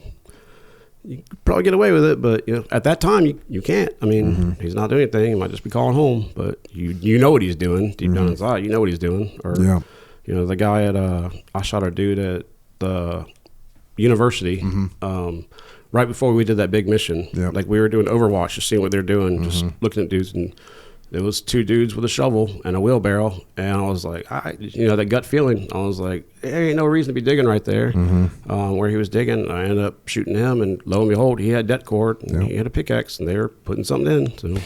You could probably get away with it, but you know, at that time you can't. I mean, he's not doing anything. He might just be calling home, but you know what he's doing deep down inside. You know what he's doing. Or you know, the guy at I shot a dude at the university right before we did that big mission. Like, we were doing Overwatch, just seeing what they're doing, just looking at dudes, and there was two dudes with a shovel and a wheelbarrow, and I was like, you know, that gut feeling. I was like, there ain't no reason to be digging right there. Where he was digging, I ended up shooting him, and lo and behold, he had det cord, and he had a pickaxe, and they were putting something in. So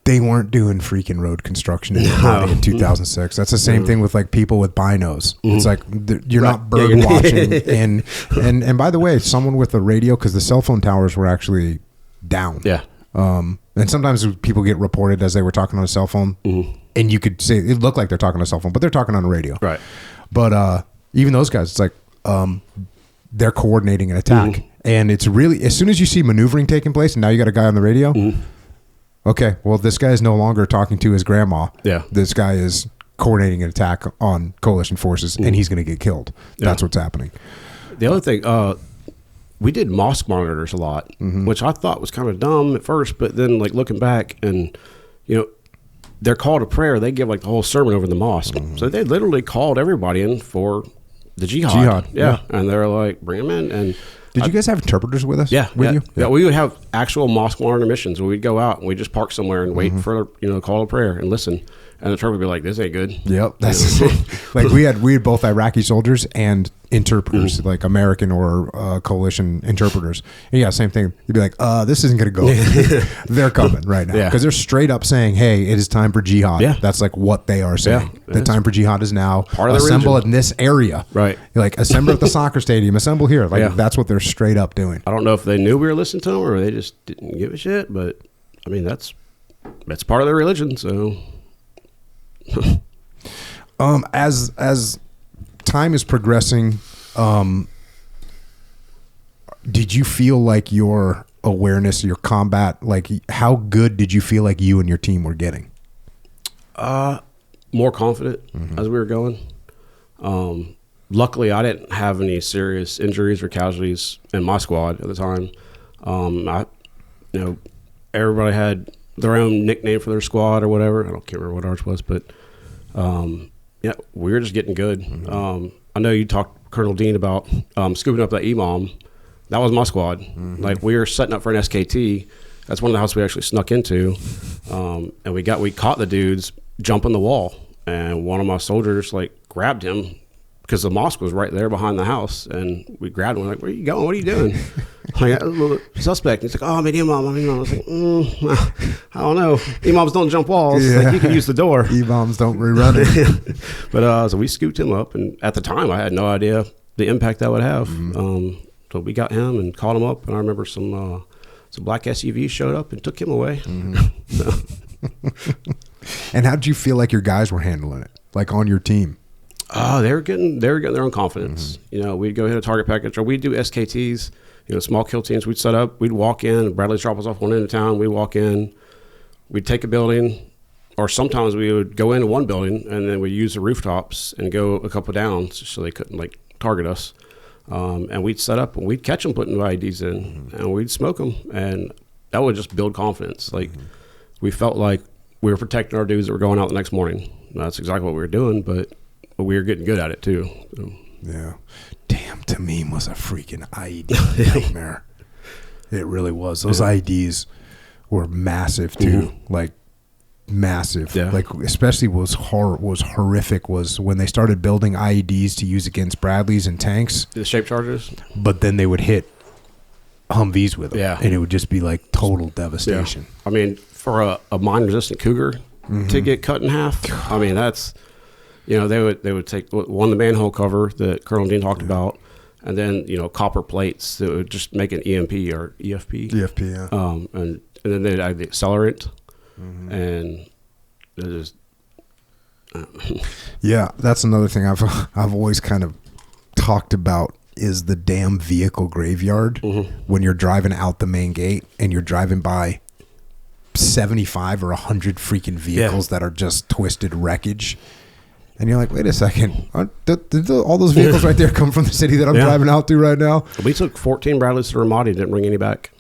they weren't doing freaking road construction in 2006. That's the same thing with like people with binos. It's like you're not bird watching, and by the way, someone with a radio, because the cell phone towers were actually down. And sometimes people get reported as they were talking on a cell phone, and you could say it looked like they're talking on a cell phone, but they're talking on a radio. Right. But even those guys, it's like they're coordinating an attack, and it's really, as soon as you see maneuvering taking place, and now you got a guy on the radio. Okay, well, this guy is no longer talking to his grandma. This guy is coordinating an attack on coalition forces, and he's going to get killed. That's what's happening. The other thing, we did mosque monitors a lot, which I thought was kind of dumb at first, but then like looking back, and you know, their call to prayer, they give like the whole sermon over the mosque. So they literally called everybody in for the jihad. Yeah. And they're like, bring them in. And did you guys have interpreters with us? Yeah. We would have actual mosque monitor missions where we'd go out and we'd just park somewhere and wait for, you know, the call to prayer and listen. And the interpreter would be like, this ain't good. Yep. That's like we had both Iraqi soldiers and interpreters, like American or coalition interpreters. And yeah, same thing. You'd be like, this isn't going to go. They're coming right now. Because they're straight up saying, hey, it is time for jihad. That's like what they are saying. The time for jihad is now. Part of assemble in this area. Right. Like assemble at the soccer stadium, assemble here. Like that's what they're straight up doing. I don't know if they knew we were listening to them or they just didn't give a shit, but I mean, that's part of their religion. So as time is progressing, did you feel like your awareness, your combat, like how good did you feel like you and your team were getting? More confident as we were going. Luckily, I didn't have any serious injuries or casualties in my squad at the time. Everybody had their own nickname for their squad or whatever. I can't remember what ours was, but we were just getting good. I know you talked, Colonel Dean, about scooping up that imam. That was my squad. Like, we were setting up for an SKT. That's one of the houses we actually snuck into, and we caught the dudes jumping the wall, and one of my soldiers like grabbed him because the mosque was right there behind the house, and we grabbed him. We're like, where are you going? What are you doing? Like, a little suspect. And he's like, oh, I'm an imam. I was like, I don't know. Imams don't jump walls. Like, you can use the door. Imams don't rerun it. But so we scooped him up, and at the time, I had no idea the impact that would have. So we got him and caught him up, and I remember some black SUVs showed up and took him away. And how did you feel like your guys were handling it, like on your team? They were getting their own confidence. You know, we'd go hit a target package, or we'd do SKTs. small kill teams. We'd set up, we'd walk in, Bradley's drop us off one end of town, we'd walk in, we'd take a building, or sometimes we would go into one building and then we'd use the rooftops and go a couple downs so they couldn't like target us. And we'd set up and we'd catch them putting IEDs in, and we'd smoke them, and that would just build confidence. Like we felt like we were protecting our dudes that were going out the next morning. That's exactly what we were doing, but we were getting good at it too. So. Yeah. Damn, Taʻmīm was a freaking IED nightmare. It really was. Those IEDs were massive too. Like massive. Yeah. Like especially was horrific was when they started building IEDs to use against Bradleys and tanks. The shape charges? But then they would hit Humvees with them. Yeah. And it would just be like total devastation. Yeah. I mean, for a mine-resistant Cougar to get cut in half, I mean, that's, they would take the manhole cover that Colonel Dean talked about, and then, copper plates that would just make an EMP or EFP. EFP, yeah. And then they'd add the accelerant, and it just... Yeah, that's another thing I've always kind of talked about is the damn vehicle graveyard when you're driving out the main gate and you're driving by 75 or 100 freaking vehicles that are just twisted wreckage. And you're like, wait a second, did all those vehicles right there come from the city that I'm driving out through right now? We took 14 Bradleys to Ramadi, didn't bring any back.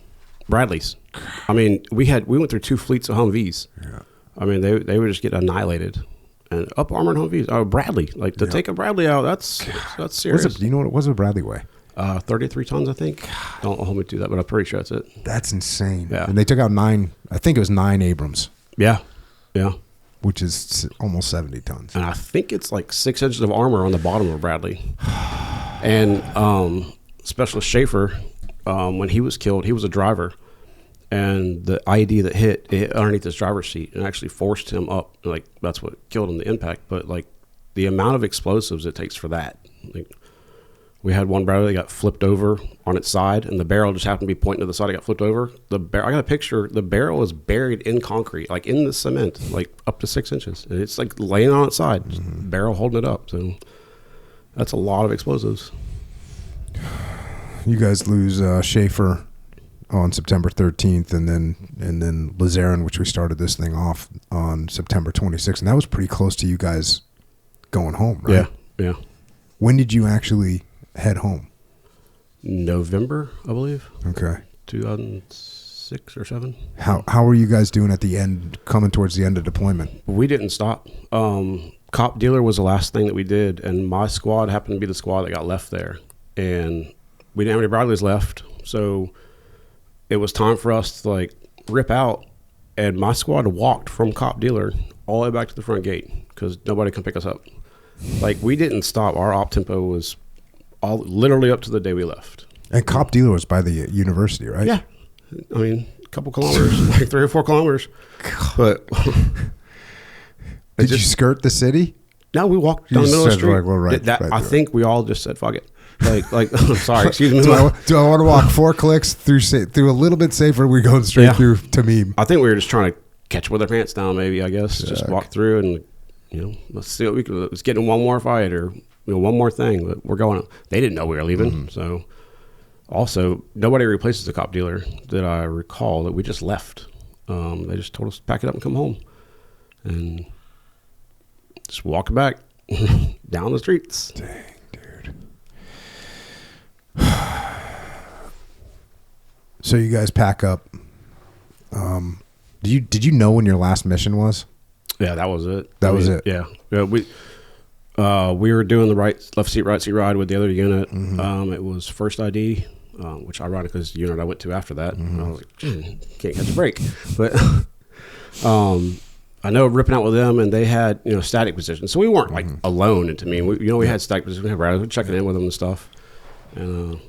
Bradleys. I mean, we went through 2 fleets of Humvees. Yeah. I mean, they would just get annihilated. And up armored Humvees. Oh, Bradley. Like, to take a Bradley out, that's serious. Do you know what was a Bradley weigh? 33 tons, I think. Don't hold me to that, but I'm pretty sure that's it. That's insane. Yeah. And they took out 9, I think it was 9 Abrams. Yeah. Yeah. Which is almost 70 tons. And I think it's like 6 inches of armor on the bottom of Bradley. And Specialist Schaefer, when he was killed, he was a driver. And the IED that hit underneath his driver's seat and actually forced him up. Like, that's what killed him, the impact. But, like, the amount of explosives it takes for that. Like, we had one Bradley that got flipped over on its side, and the barrel just happened to be pointing to the side. It got flipped over. I got a picture. The barrel is buried in concrete, like in the cement, like up to 6 inches. And it's like laying on its side, just barrel holding it up. So that's a lot of explosives. You guys lose Schaefer on September 13th, and then Lazarin, which we started this thing off on September 26th, and that was pretty close to you guys going home, right? Yeah. When did you actually head home? November, I believe. Okay. 2006 or 7. How were you guys doing at the end, coming towards the end of deployment? We didn't stop. Cop dealer was the last thing that we did, and my squad happened to be the squad that got left there, and we didn't have any Bradleys left, so it was time for us to like rip out, and my squad walked from cop dealer all the way back to the front gate because nobody could pick us up. Like, we didn't stop. Our op tempo was literally up to the day we left. And cop dealer was by the university, right? Yeah. I mean, a couple kilometers, like 3 or 4 kilometers. But did you skirt the city? No, we walked down the middle of the street. Like, well, right I think we all just said, fuck it. Like I'm sorry, excuse me. Do I want to walk 4 clicks through a little bit safer? We're going straight through Taʻmīm. I think we were just trying to catch with our pants down, maybe, I guess. Just walk through and, let's see what we can. Let's get in one more fight or one more thing. But we're going. They didn't know we were leaving. So, also, nobody replaces the cop dealer that I recall that we just left. They just told us to pack it up and come home. And just walk back down the streets. Dang, dude. So you guys pack up. Did you know when your last mission was? Yeah, that was it. That was it. Yeah, we were doing the left seat, right seat ride with the other unit. It was first ID, which ironically is the unit I went to after that. And I was like, can't catch a break. But I know ripping out with them, and they had static positions, so we weren't like alone. And to me, we had static positions. We had riders checking in with them and stuff. And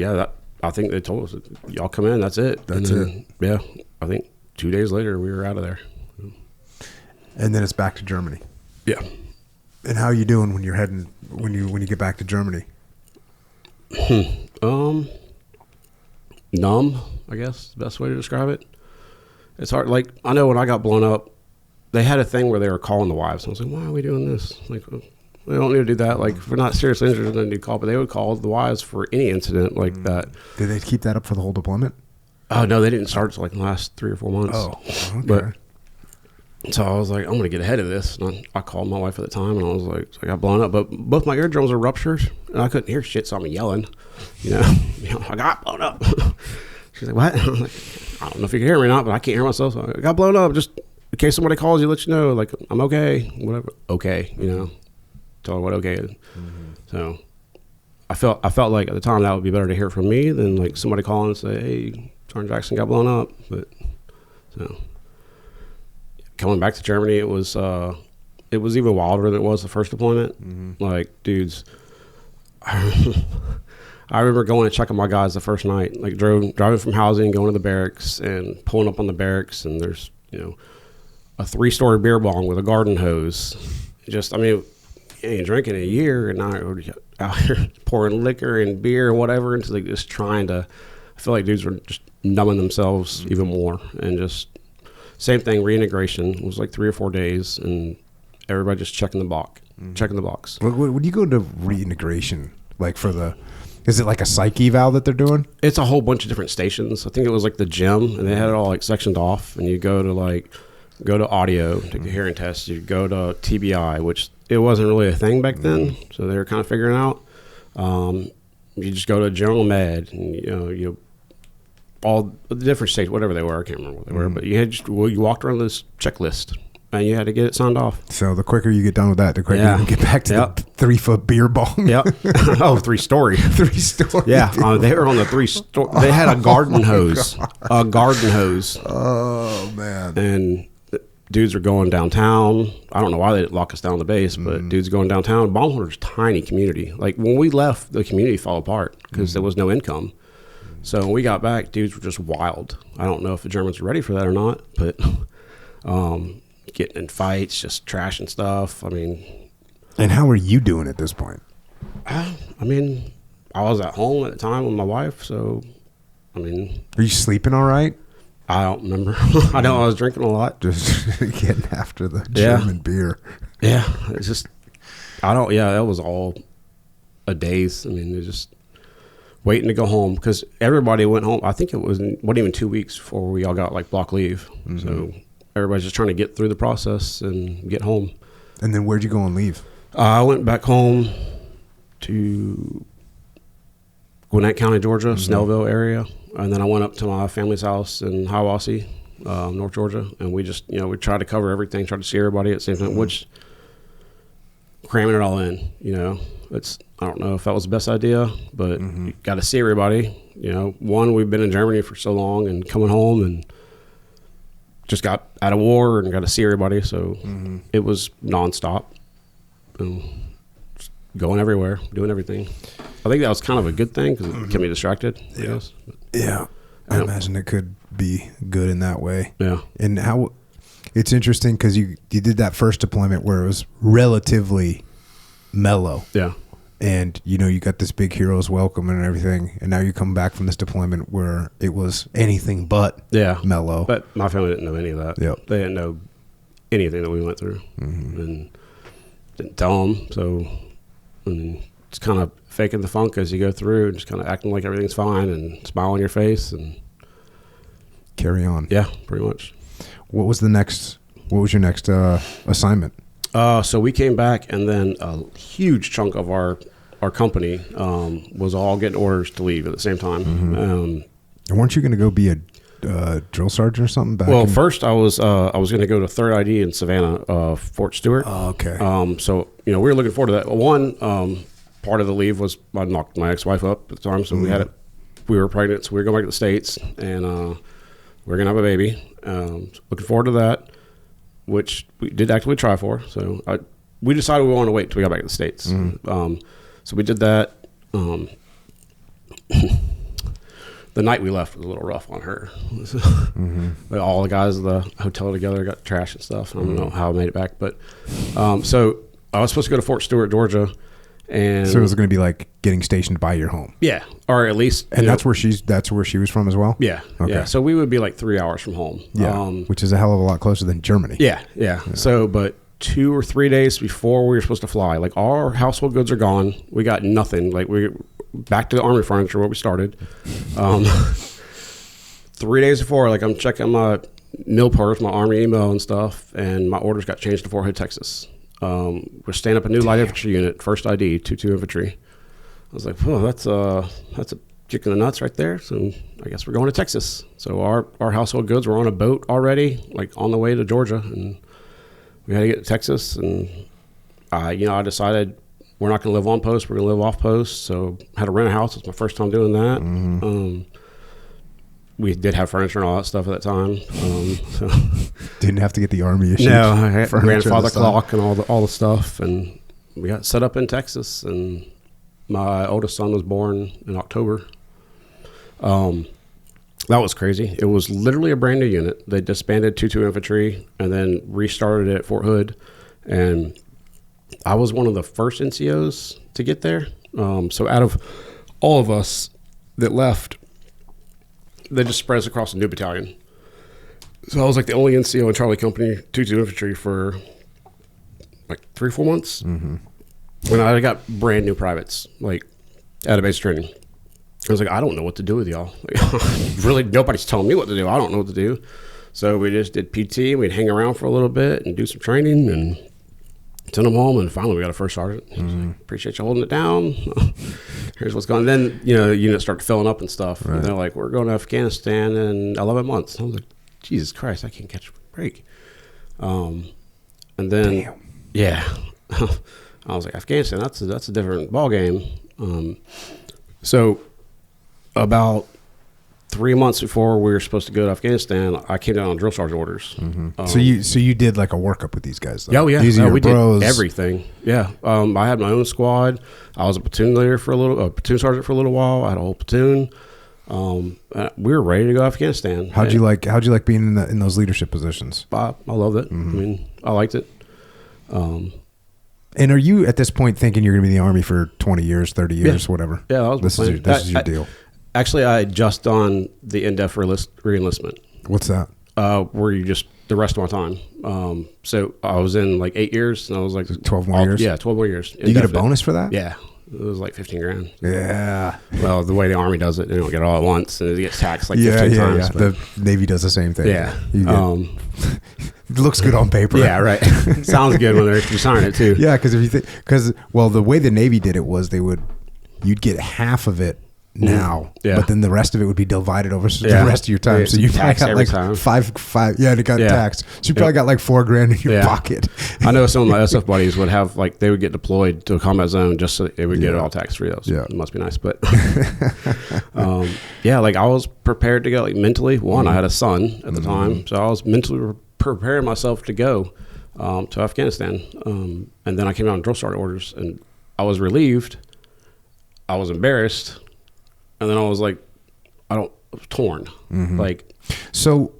I think they told us, y'all come in, that's it. That's it. Yeah, I think 2 days later we were out of there. And then it's back to Germany. Yeah. And how are you doing when you're heading when you get back to Germany? Numb, I guess is the best way to describe it. It's hard. Like, I know when I got blown up, they had a thing where they were calling the wives. I was like, why are we doing this? Like, we don't need to do that. Like, if we're not seriously injured, then you call. But they would call the Ys for any incident like that. Did they keep that up for the whole deployment? Oh, no, they didn't start until like the last 3 or 4 months. Oh, okay. But so I was like, I'm going to get ahead of this. And I called my wife at the time, and I was like, so I got blown up. But both my eardrums are ruptured, and I couldn't hear shit, so I'm yelling. I got blown up. She's like, what? I'm like, I don't know if you can hear me or not, but I can't hear myself. So I got blown up. Just in case somebody calls you, let you know, like, I'm okay, whatever. Okay, tell her what okay is. So I felt like at the time that would be better to hear from me than like somebody calling and say, hey, Sergeant Jackson got blown up. But so coming back to Germany, it was even wilder than it was the first deployment. Like, dudes, I remember going and checking my guys the first night, like driving from housing, going to the barracks and pulling up on the barracks, and there's, a 3-story beer bong with a garden hose. Just, I mean, you ain't drinking in a year, and I'm out here pouring liquor and beer and whatever, and like just trying to, I feel like dudes were just numbing themselves even more. And just, same thing, reintegration was like 3 or 4 days, and everybody just checking the box. When you go to reintegration, like is it like a psych eval that they're doing? It's a whole bunch of different stations. I think it was like the gym, and they had it all like sectioned off. And you go to audio, take a hearing test. You go to TBI, which it wasn't really a thing back then, so they were kind of figuring out. You just go to general med, and you all the different states, whatever they were. I can't remember what they were, but you walked around this checklist. And you had to get it signed off. So the quicker you get done with that, the quicker you can get back to the 3-foot beer bong. Yep. 3-story. 3-story. Yeah. They were on the 3-story. They had a garden hose. A garden hose. Oh, man. And dudes are going downtown. I don't know why they didn't lock us down on the base, but dudes going downtown. Baumholder's a tiny community. Like, when we left, the community fell apart because there was no income. So when we got back, dudes were just wild. I don't know if the Germans were ready for that or not, but getting in fights, just trashing stuff. I mean, and how are you doing at this point? I mean, I was at home at the time with my wife, so I mean, are you sleeping all right? I don't remember. I know I was drinking a lot, just getting after the German beer. Yeah, it's just that was all a daze. I mean, it was just waiting to go home because everybody went home. I think it wasn't even 2 weeks before we all got like block leave. So everybody's just trying to get through the process and get home. And then where'd you go and leave? I went back home to Gwinnett County, Georgia, Snellville area. And then I went up to my family's house in Hiawassee, North Georgia. And we just, we tried to cover everything, tried to see everybody at the same time, which cramming it all in, I don't know if that was the best idea, but you got to see everybody. One, we've been in Germany for so long and coming home and just got out of war and got to see everybody, so it was nonstop, going everywhere, doing everything. I think that was kind of a good thing because it kept me distracted. I guess. Yeah, I imagine it could be good in that way. Yeah, and how it's interesting because you did that first deployment where it was relatively mellow. Yeah. And, you got this big hero's welcome and everything. And now you come back from this deployment where it was anything but mellow. But my family didn't know any of that. Yep. They didn't know anything that we went through. And didn't tell them. So it's kind of faking the funk as you go through and just kind of acting like everything's fine and smile on your face and carry on. Yeah, pretty much. What was your next assignment? So we came back, and then a huge chunk of our company was all getting orders to leave at the same time. And weren't you going to go be a drill sergeant or something back? First I was going to go to 3rd ID in Savannah, Fort Stewart. Oh, okay. So we were looking forward to that. One part of the leave was I knocked my ex-wife up at the time, so we were pregnant, so we were going back to the States, and we were going to have a baby. Looking forward to that, which we did actually try for. So we decided we wanted to wait till we got back to the States. So we did that. The night we left was a little rough on her. All the guys at the hotel together got trash and stuff. I don't know how I made it back, but so I was supposed to go to Fort Stewart, Georgia, and so it was going to be like getting stationed by your home. Yeah, or at least. And that's where she was from as well. Yeah. Okay. Yeah. So we would be like 3 hours from home. Yeah, which is a hell of a lot closer than Germany. Yeah. So, but 2 or 3 days before we were supposed to fly. Like, our household goods are gone. We got nothing. Like, we back to the Army furniture where we started. 3 days before, like, I'm checking my meal purse, my Army email and stuff, and my orders got changed to Fort Hood, Texas. We're standing up a new light infantry unit, first ID, 2-2 infantry. I was like, oh, that's a kick in the nuts right there. So I guess we're going to Texas. So our household goods were on a boat already, like on the way to Georgia, and we had to get to Texas. And I decided we're not going to live on post, we're going to live off post. So I had to rent a house. It was my first time doing that. Mm-hmm. We did have furniture and all that stuff at that time. So didn't have to get the Army issues. No, I had grandfather clock and all the stuff, and we got set up in Texas. And my oldest son was born in October. That was crazy. It was literally a brand new unit. They disbanded 2-2 infantry and then restarted it at Fort Hood. And I was one of the first NCOs to get there. So out of all of us that left, they just spread us across a new battalion. So I was like the only NCO in Charlie Company, 2-2 infantry for like 3 or 4 months. Mm-hmm. When I got brand new privates, like out of base training. I was like, I don't know what to do with y'all. Like, really, nobody's telling me what to do. I don't know what to do. So we just did PT. We'd hang around for a little bit and do some training and send them home. And finally, we got a first sergeant. He was like, appreciate you holding it down. Here's what's going on. Then, the units started filling up and stuff. Right. And they're like, we're going to Afghanistan in 11 months. I was like, Jesus Christ, I can't catch a break. And then, damn. Yeah. I was like, Afghanistan, that's a different ballgame. So about 3 months before we were supposed to go to Afghanistan, I came down on drill sergeant orders. Mm-hmm. So you did like a workup with these guys, though? Oh, yeah. These are your bros. Did everything. Yeah. I had my own squad. I was a platoon leader platoon sergeant for a little while. I had a whole platoon. We were ready to go to Afghanistan. How'd you like being in those leadership positions? I loved it. Mm-hmm. I mean, I liked it. And are you at this point thinking you're going to be in the Army for 20 years, 30 years, whatever? Yeah, that was this is your deal. Actually, I just done the in-depth re-enlistment. What's that? Where you just the rest of my time. So I was in like 8 years, and I was like 12 more years. Yeah, 12 more years. Do you get a bonus for that? Yeah, it was like $15,000. Yeah. Well, the way the Army does it, they don't get it all at once, and it gets taxed like 15 times. Yeah. The Navy does the same thing. Yeah. It looks good on paper. Yeah, right. Sounds good when you sign it too. Yeah, because if you think, the way the Navy did it was you'd get half of it now, but then the rest of it would be divided over the rest of your time. So you probably got like time. five. Yeah, and it got taxed. So you probably got like $4,000 in your pocket. I know some of my SF buddies would have they would get deployed to a combat zone just so they would get it all tax free. Yeah, it must be nice, but like I was prepared to go mentally. One, I had a son at the time, so I was mentally preparing myself to go to Afghanistan. And then I came out on drill sergeant orders, and I was relieved. I was embarrassed. And then I was like, I was torn. Mm-hmm. So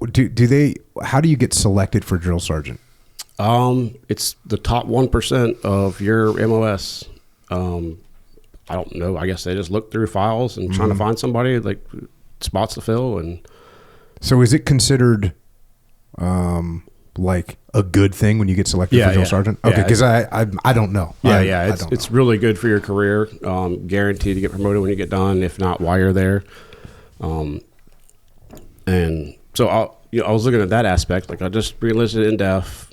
how do you get selected for drill sergeant? It's the top 1% of your MOS. I don't know. I guess they just look through files and trying to find somebody like spots to fill. And so is it considered, like a good thing when you get selected for drill sergeant? Okay, because I don't know. It's really good for your career. Guaranteed to get promoted when you get done, if not while you're there. And so I was looking at that aspect. Like I just re-enlisted in def,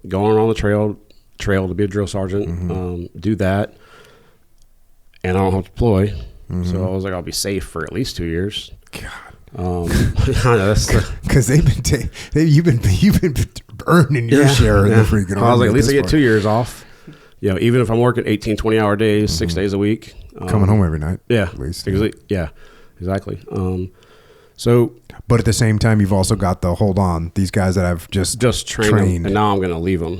going on the trail to be a drill sergeant. Do that, and I don't have to deploy. Mm-hmm. So I was like, I'll be safe for at least 2 years. God. Because you've been earning your share of the freaking Army. I was like, at least I get 2 years off. Even if I'm working 18, 20-hour days, 6 days a week. Coming home every night. Yeah. At least. Exactly. But at the same time, you've also got the hold on, these guys that I've just trained. And now I'm going to leave them.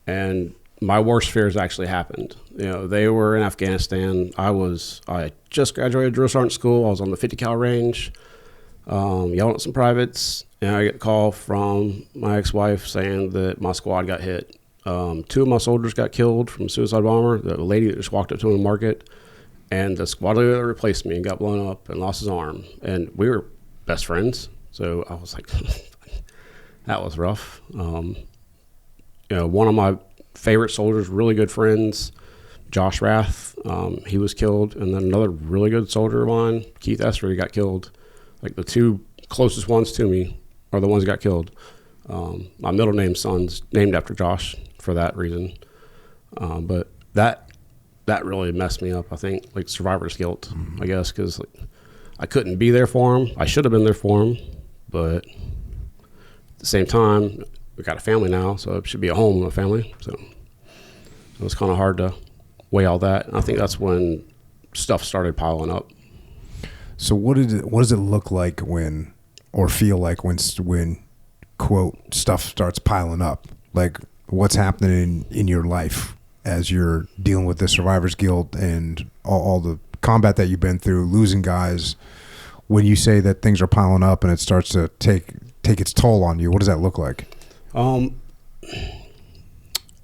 And my worst fears actually happened. They were in Afghanistan. I just graduated drill sergeant school. I was on the 50 cal range, yelling at some privates, and I get a call from my ex-wife saying that my squad got hit. 2 of my soldiers got killed from a suicide bomber. The lady that just walked up to him in the market, and the squad leader that replaced me got blown up and lost his arm. And we were best friends, so I was like, that was rough. one of my favorite soldiers, really good friends, Josh Rath, he was killed. And then another really good soldier of mine, Keith Essery, got killed. Like the two closest ones to me are the ones that got killed. My middle name son's named after Josh for that reason. But that really messed me up, I think, like survivor's guilt, I guess, because like, I couldn't be there for him. I should have been there for him, but at the same time, we got a family now, so it should be a home with a family. So it was kind of hard to weigh all that. And I think that's when stuff started piling up. So what does it look like or feel like when quote stuff starts piling up? Like what's happening in your life as you're dealing with the survivor's guilt and all the combat that you've been through, losing guys? When you say that things are piling up and it starts to take its toll on you, what does that look like?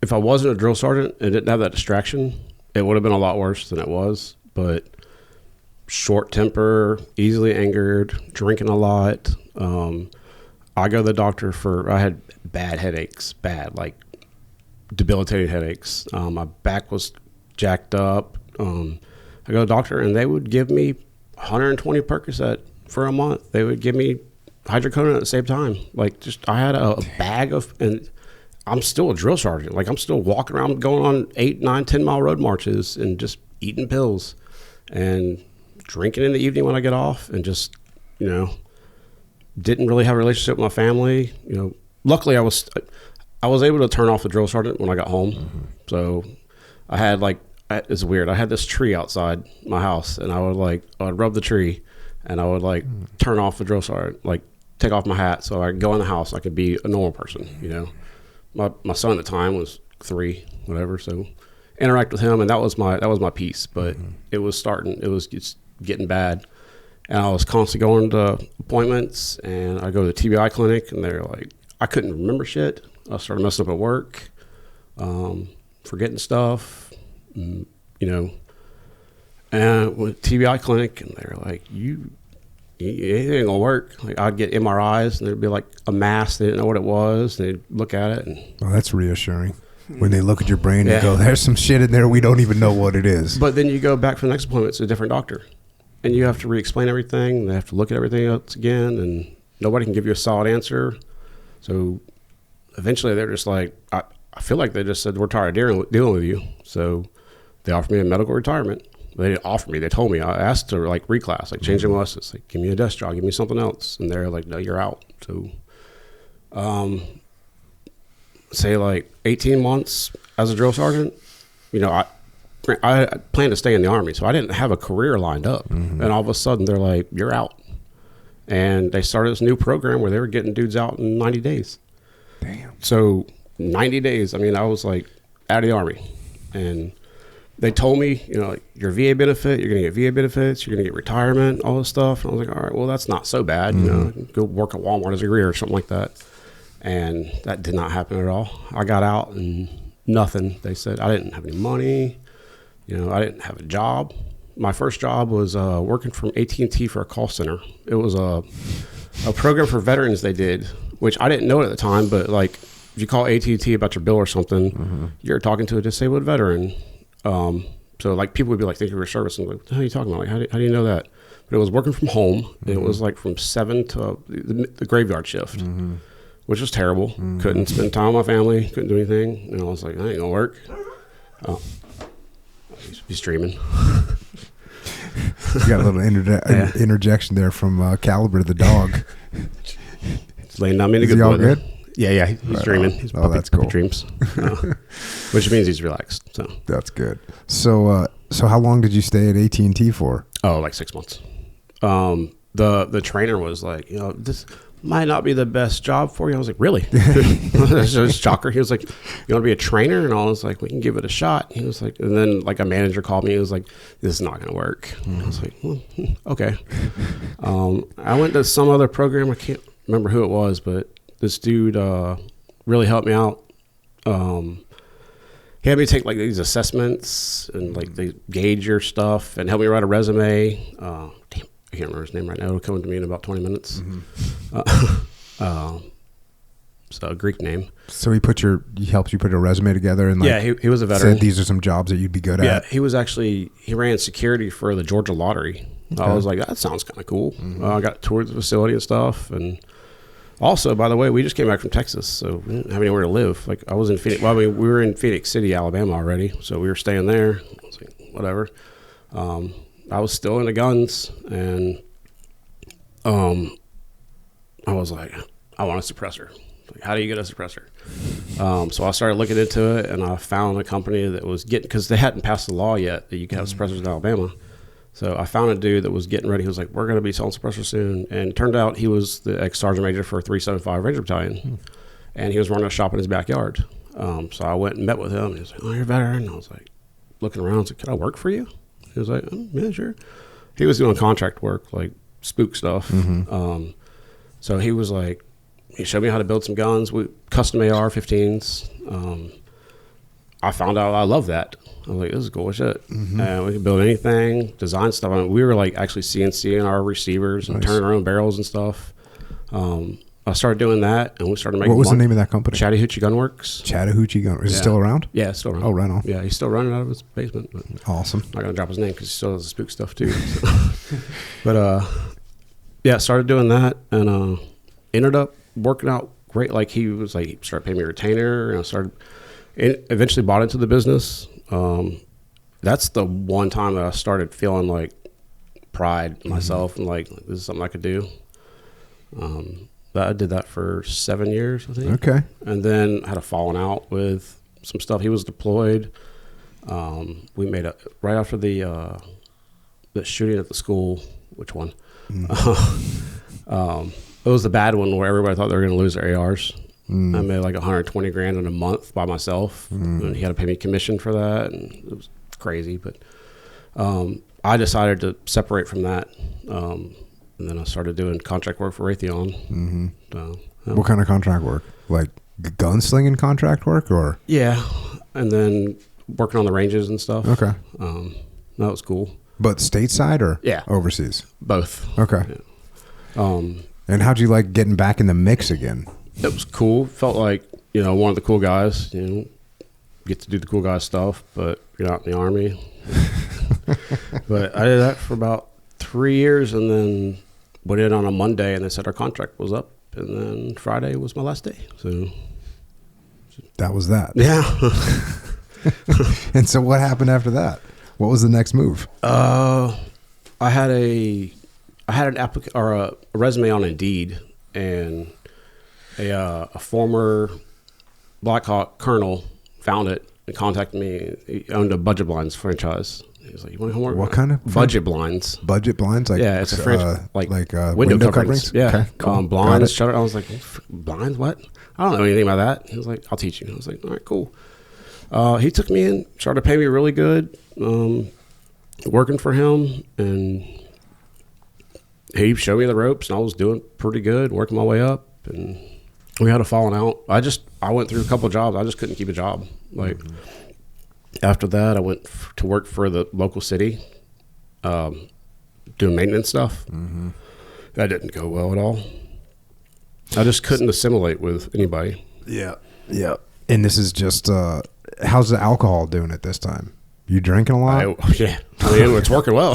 If I wasn't a drill sergeant and didn't have that distraction, it would have been a lot worse than it was. But short temper, easily angered, drinking a lot. I go to the doctor I had bad headaches, like debilitating headaches. My back was jacked up. I go to the doctor and they would give me 120 Percocet for a month. They would give me hydrocodone at the same time. Like I had a bag and I'm still a drill sergeant. Like I'm still walking around going on 8, 9, 10 mile road marches and just eating pills and drinking in the evening when I get off and just, didn't really have a relationship with my family. Luckily I was able to turn off the drill sergeant when I got home. Mm-hmm. So I had it's weird. I had this tree outside my house and I would rub the tree and I would turn off the drill sergeant, take off my hat so I could go in the house. I could be a normal person, My son at the time was 3, whatever. So interact with him and that was my piece. But it was just getting bad. And I was constantly going to appointments and I go to the TBI clinic and they're like, I couldn't remember shit. I started messing up at work, forgetting stuff, and with TBI clinic and they're like, it ain't gonna work. Like I'd get MRIs and there'd be like a mass. They didn't know what it was. They'd look at it. Well, that's reassuring. When they look at your brain and go, there's some shit in there we don't even know what it is. But then you go back for the next appointment, it's a different doctor. And you have to re-explain everything. They have to look at everything else again. And nobody can give you a solid answer. So eventually they're just like, I feel like they just said, we're tired of dealing with you. So they offered me a medical retirement. They didn't offer me. They told me. I asked to reclass, change my license. Give me a desk job. Give me something else. And they're like, no, you're out. So say 18 months as a drill sergeant, I planned to stay in the Army, so I didn't have a career lined up. Mm-hmm. And all of a sudden, they're like, you're out. And they started this new program where they were getting dudes out in 90 days. Damn. So 90 days, I was out of the Army. And they told me, your VA benefit, you're going to get VA benefits, you're going to get retirement, all this stuff. And I was like, all right, well, that's not so bad. Mm-hmm. Go work at Walmart as a career or something like that. And that did not happen at all. I got out and nothing. They said I didn't have any money. I didn't have a job. My first job was working from AT&T for a call center. It was a program for veterans they did, which I didn't know at the time, but if you call AT&T about your bill or something, you're talking to a disabled veteran. So people would be like, thank you for your service. And I'm like, what the hell are you talking about? How do you know that? But it was working from home. And it was from 7 to the graveyard shift, which was terrible. Couldn't spend time with my family. Couldn't do anything. And I was like, that ain't gonna work. Oh. He's streaming. You got a little interjection there from Caliber the dog. He's laying down me in a good mood. Is he all good? Yeah, he's dreaming. He's that's cool. Dreams, which means he's relaxed. So that's good. So how long did you stay at AT&T for? Oh, 6 months. The trainer was like, this might not be the best job for you. I was like, really? That's a shocker. He was like, you want to be a trainer? And I was like, we can give it a shot. He was like, and then a manager called me. He was like, this is not going to work. And I was like, okay. I went to some other program. I can't remember who it was, but this dude really helped me out. He had me take these assessments and they gauge your stuff and help me write a resume. Damn. I can't remember his name right now. It'll come to me in about 20 minutes. Mm-hmm. a Greek name. So he helped you put a resume together and he was a veteran. Said these are some jobs that you'd be good at. Yeah, he ran security for the Georgia Lottery. Okay. I was like, that sounds kind of cool. I got toured the facility and stuff. And also, by the way, we just came back from Texas, so we didn't have anywhere to live. Like I was in Phoenix. Well, I mean, we were in Phoenix City, Alabama already, so we were staying there. I was like, whatever. I was still into guns, and I was like, I want a suppressor. Like, how do you get a suppressor? So I started looking into it, and I found a company that was because they hadn't passed the law yet that you could have suppressors in Alabama. So I found a dude that was getting ready. He was like, we're going to be selling suppressors soon. And it turned out he was the ex-sergeant major for 375 Ranger Battalion. And he was running a shop in his backyard. So I went and met with him. He was like, oh, you're a veteran? I was like, looking around. I was like, can I work for you? He was like, yeah, sure. He was doing contract work, like spook stuff. So he was like, he showed me how to build some guns, custom AR-15s. I found out I love that. I was like, this is cool as shit. And we could build anything, design stuff. I mean, we were like actually CNCing our receivers and turning our own barrels and stuff. I started doing that, and we started making. What was the name of that company? Chattahoochee Gunworks. Chattahoochee Gunworks. Is it still around? Yeah, it's still around. Oh, right on. Yeah, he's still running out of his basement. But awesome. I'm not going to drop his name because he still does the spook stuff too. So. But, yeah, started doing that, and ended up working out great. Like, he started paying me a retainer, and eventually bought into the business. That's the one time that I started feeling like pride in myself and like this is something I could do. I did that for 7 years, I think. Okay. And then had a falling out with some stuff. He was deployed. We made right after the shooting at the school. Which one? It was the bad one where everybody thought they were going to lose their ARs. I made like $120,000 in a month by myself, and he had to pay me commission for that, and it was crazy. But I decided to separate from that, and then I started doing contract work for Raytheon. What kind of contract work? Like gunslinging contract work, or? Yeah, and then working on the ranges and stuff. Okay, that was cool. But stateside or overseas? Both. Okay. Yeah. And how'd you like getting back in the mix again? It was cool. Felt like, one of the cool guys, get to do the cool guy stuff, but you're not in the Army. But I did that for about 3 years, and then went in on a Monday, and they said our contract was up, and then Friday was my last day. So that was that. Yeah. And so what happened after that? What was the next move? I had a resume on Indeed, and a former Black Hawk colonel found it and contacted me. He owned a budget blinds franchise. He was like, "You want homework?" What kind of budget blinds? Budget blinds, like it's a franchise, like window coverings. Yeah, okay, cool. Blinds, shutter. I was like, blinds? What? I don't know anything about that. He was like, "I'll teach you." I was like, "All right, cool." He took me in, started paying me really good, working for him, and he showed me the ropes, and I was doing pretty good, working my way up, and we had a falling out. I went through a couple of jobs. I just couldn't keep a job. Like after that, I went to work for the local city, doing maintenance stuff. That didn't go well at all. I just couldn't assimilate with anybody. Yeah. And this is just how's the alcohol doing at this time? You drinking a lot? Yeah. I mean, it's working well.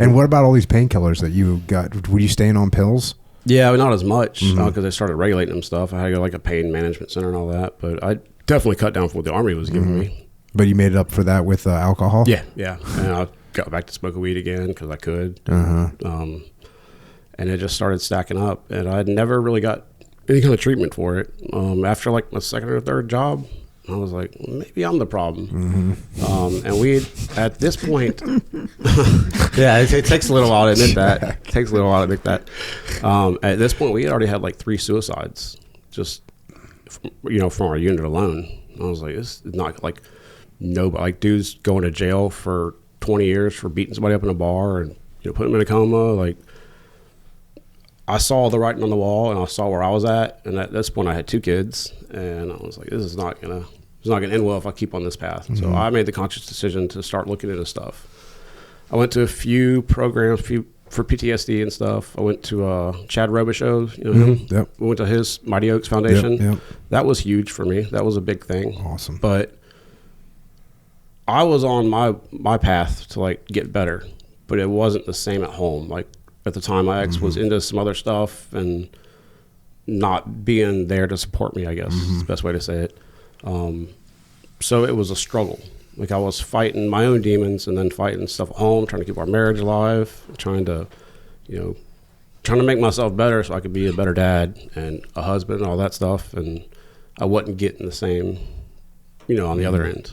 And what about all these painkillers that you got? Were you staying on pills? Yeah, not as much because they started regulating them stuff. I had to go like a pain management center and all that, but I definitely cut down from what the Army was giving me. But you made it up for that with alcohol? Yeah. And I got back to smoking weed again because I could. And it just started stacking up, and I never really got any kind of treatment for it. After like my second or third job, I was like, maybe I'm the problem. And we, at this point, yeah, it takes a little while to admit that. At this point, we had already had like 3 suicides, just from our unit alone. I was like, this is not like like dudes going to jail for 20 years for beating somebody up in a bar and putting them in a coma. Like, I saw the writing on the wall, and I saw where I was at, and at this point I had 2 kids, and I was like, this is not gonna end well if I keep on this path. So I made the conscious decision to start looking into stuff. I went to a few programs, few for PTSD and stuff. I went to Chad Robichaud, you know him? Yep. We went to his Mighty Oaks Foundation. Yep. That was huge for me. That was a big thing. Awesome. But I was on my path to like get better, but it wasn't the same at home. Like at the time, my ex was into some other stuff and not being there to support me, I guess is the best way to say it. So it was a struggle. Like I was fighting my own demons and then fighting stuff at home, trying to keep our marriage alive, trying to make myself better so I could be a better dad and a husband and all that stuff. And I wasn't getting the same, on the other end.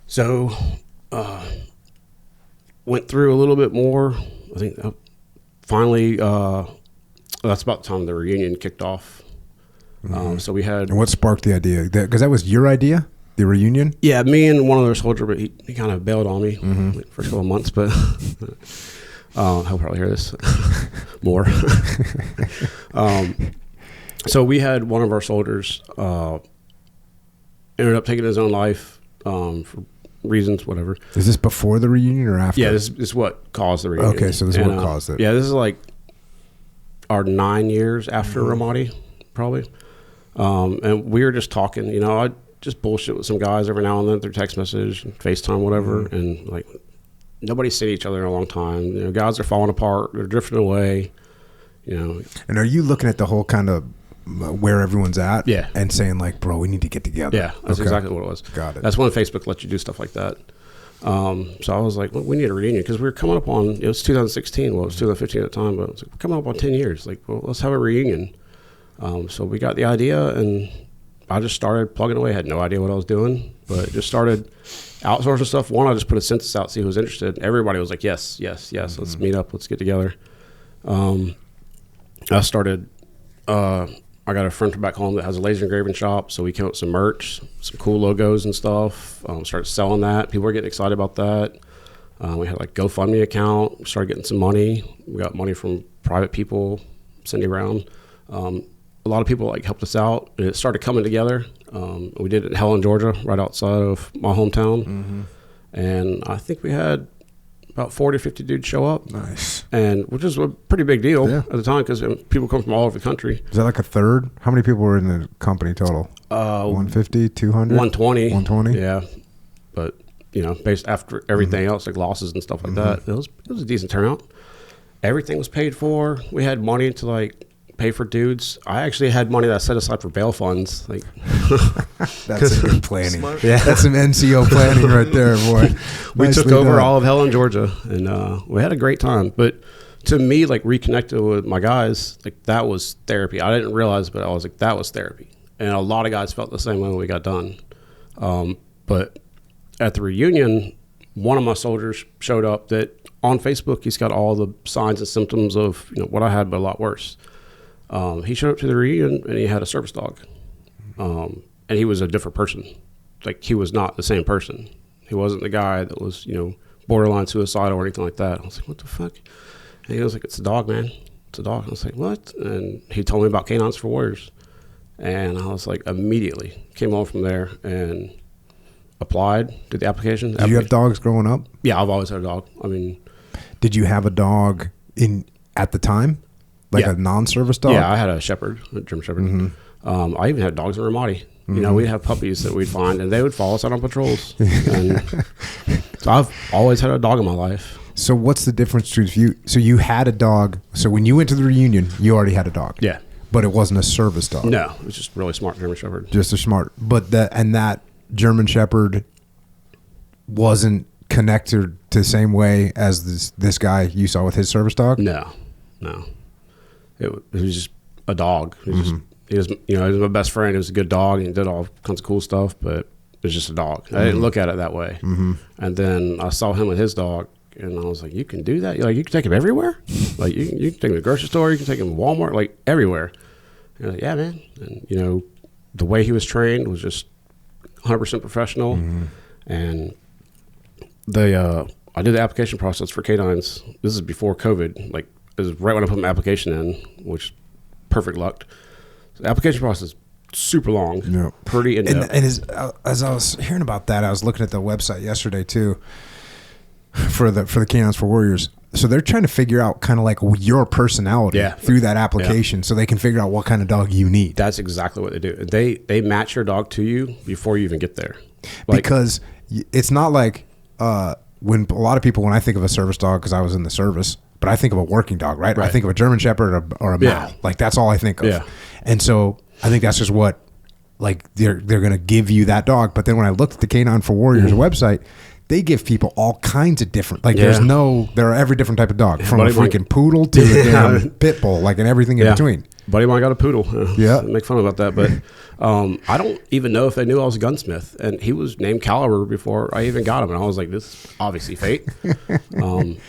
So went through a little bit more. I think finally, that's about the time the reunion kicked off. So we had. And what sparked the idea? Because that was your idea, the reunion? Yeah, me and one other soldier, but he kind of bailed on me for a couple of months. But he'll probably hear this more. So we had one of our soldiers ended up taking his own life for reasons, whatever. Is this before the reunion or after? Yeah, this is what caused the reunion. Okay, so this is what caused it. Yeah, this is like our 9 years after Ramadi, probably. And we were just talking, I just bullshit with some guys every now and then through text message, FaceTime, whatever. And like, nobody's seen each other in a long time. Guys are falling apart. They're drifting away, And are you looking at the whole kind of where everyone's at? Yeah. And saying like, bro, we need to get together. Yeah, that's exactly what it was. Got it. That's when Facebook lets you do stuff like that. So I was like, well, we need a reunion because we were coming up on, it was 2016. Well, it was 2015 at the time, but it was like, we're coming up on 10 years. Like, well, let's have a reunion. So we got the idea and I just started plugging away. I had no idea what I was doing, but just started outsourcing stuff. One, I just put a census out, see who was interested. Everybody was like, yes, let's meet up, let's get together. I started, I got a friend from back home that has a laser engraving shop, so we came up with some merch, some cool logos and stuff. Started selling that. People were getting excited about that. We had like GoFundMe account. Started getting some money. We got money from private people, Cindy Brown. A lot of people like helped us out. And it started coming together. We did it in Helen, Georgia, right outside of my hometown. And I think we had about 40 or 50 dudes show up. Nice. And which is a pretty big deal at the time because people come from all over the country. Is that like a third? How many people were in the company total? 150, 200? 120. 120? Yeah. But, based after everything else, like losses and stuff like that, it was a decent turnout. Everything was paid for. We had money to like pay for dudes. I actually had money that I set aside for bail funds. Like that's some good planning. Yeah, that's some NCO planning right there, boy. We took over all of Helen, Georgia, and we had a great time. But to me, like reconnecting with my guys, like that was therapy. I didn't realize, but I was like, that was therapy. And a lot of guys felt the same way when we got done. But at the reunion, one of my soldiers showed up that on Facebook, he's got all the signs and symptoms of what I had, but a lot worse. He showed up to the reunion and he had a service dog. And he was a different person. Like he was not the same person. He wasn't the guy that was, borderline suicidal or anything like that. I was like, what the fuck? And he was like, it's a dog, man. It's a dog. I was like, what? And he told me about Canines for Warriors. And I was like, immediately came on from there and applied, did the application. Did you have dogs growing up? Yeah, I've always had a dog. I mean, did you have a dog at the time? Like a non-service dog? Yeah, I had a shepherd, a German shepherd. I even had dogs in Ramadi. We'd have puppies that we'd find, and they would follow us out on patrols. And so I've always had a dog in my life. So what's the difference between so you had a dog, so when you went to the reunion, you already had a dog? Yeah. But it wasn't a service dog? No, it was just really smart German shepherd. Just a smart. But that German shepherd wasn't connected to the same way as this guy you saw with his service dog? No. It was just a dog. He was my best friend. He was a good dog and he did all kinds of cool stuff, but it was just a dog. I didn't look at it that way. And then I saw him with his dog and I was like, you can do that? Like, you can take him everywhere? Like, you can take him to the grocery store, you can take him to Walmart, like everywhere. And I was like, yeah, man. And, the way he was trained was just 100% professional. And I did the application process for Canines. This is before COVID. Like, it was right when I put my application in, which perfect luck. So the application process super long, pretty in depth. And as I was hearing about that, I was looking at the website yesterday too for the Canines for Warriors. So they're trying to figure out kind of like your personality through that application, so they can figure out what kind of dog you need. That's exactly what they do. They match your dog to you before you even get there. Because it's not like when a lot of people, when I think of a service dog, because I was in the service, but I think of a working dog, right? I think of a German Shepherd or a Mal. Like that's all I think of. Yeah. And so I think that's just what, like they're going to give you that dog. But then when I looked at the Canine for Warriors website, they give people all kinds of different, like there are every different type of dog, from a freaking poodle to a damn pit bull, like, and everything in between. Buddy of mine got a poodle. Make fun about that, but I don't even know if they knew I was a gunsmith, and he was named Caliber before I even got him, and I was like, this is obviously fate. Backing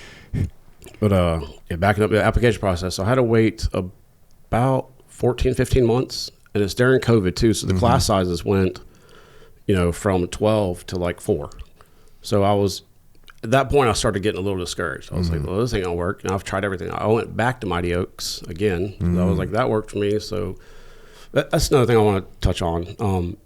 up the application process, so I had to wait about 14, 15 months, and it's during COVID too, so the class sizes went, from 12 to like 4. So I was, at that point, I started getting a little discouraged. I was like, well, this ain't gonna work. Now I've tried everything. I went back to Mighty Oaks again. I was like, that worked for me. So that's another thing I want to touch on.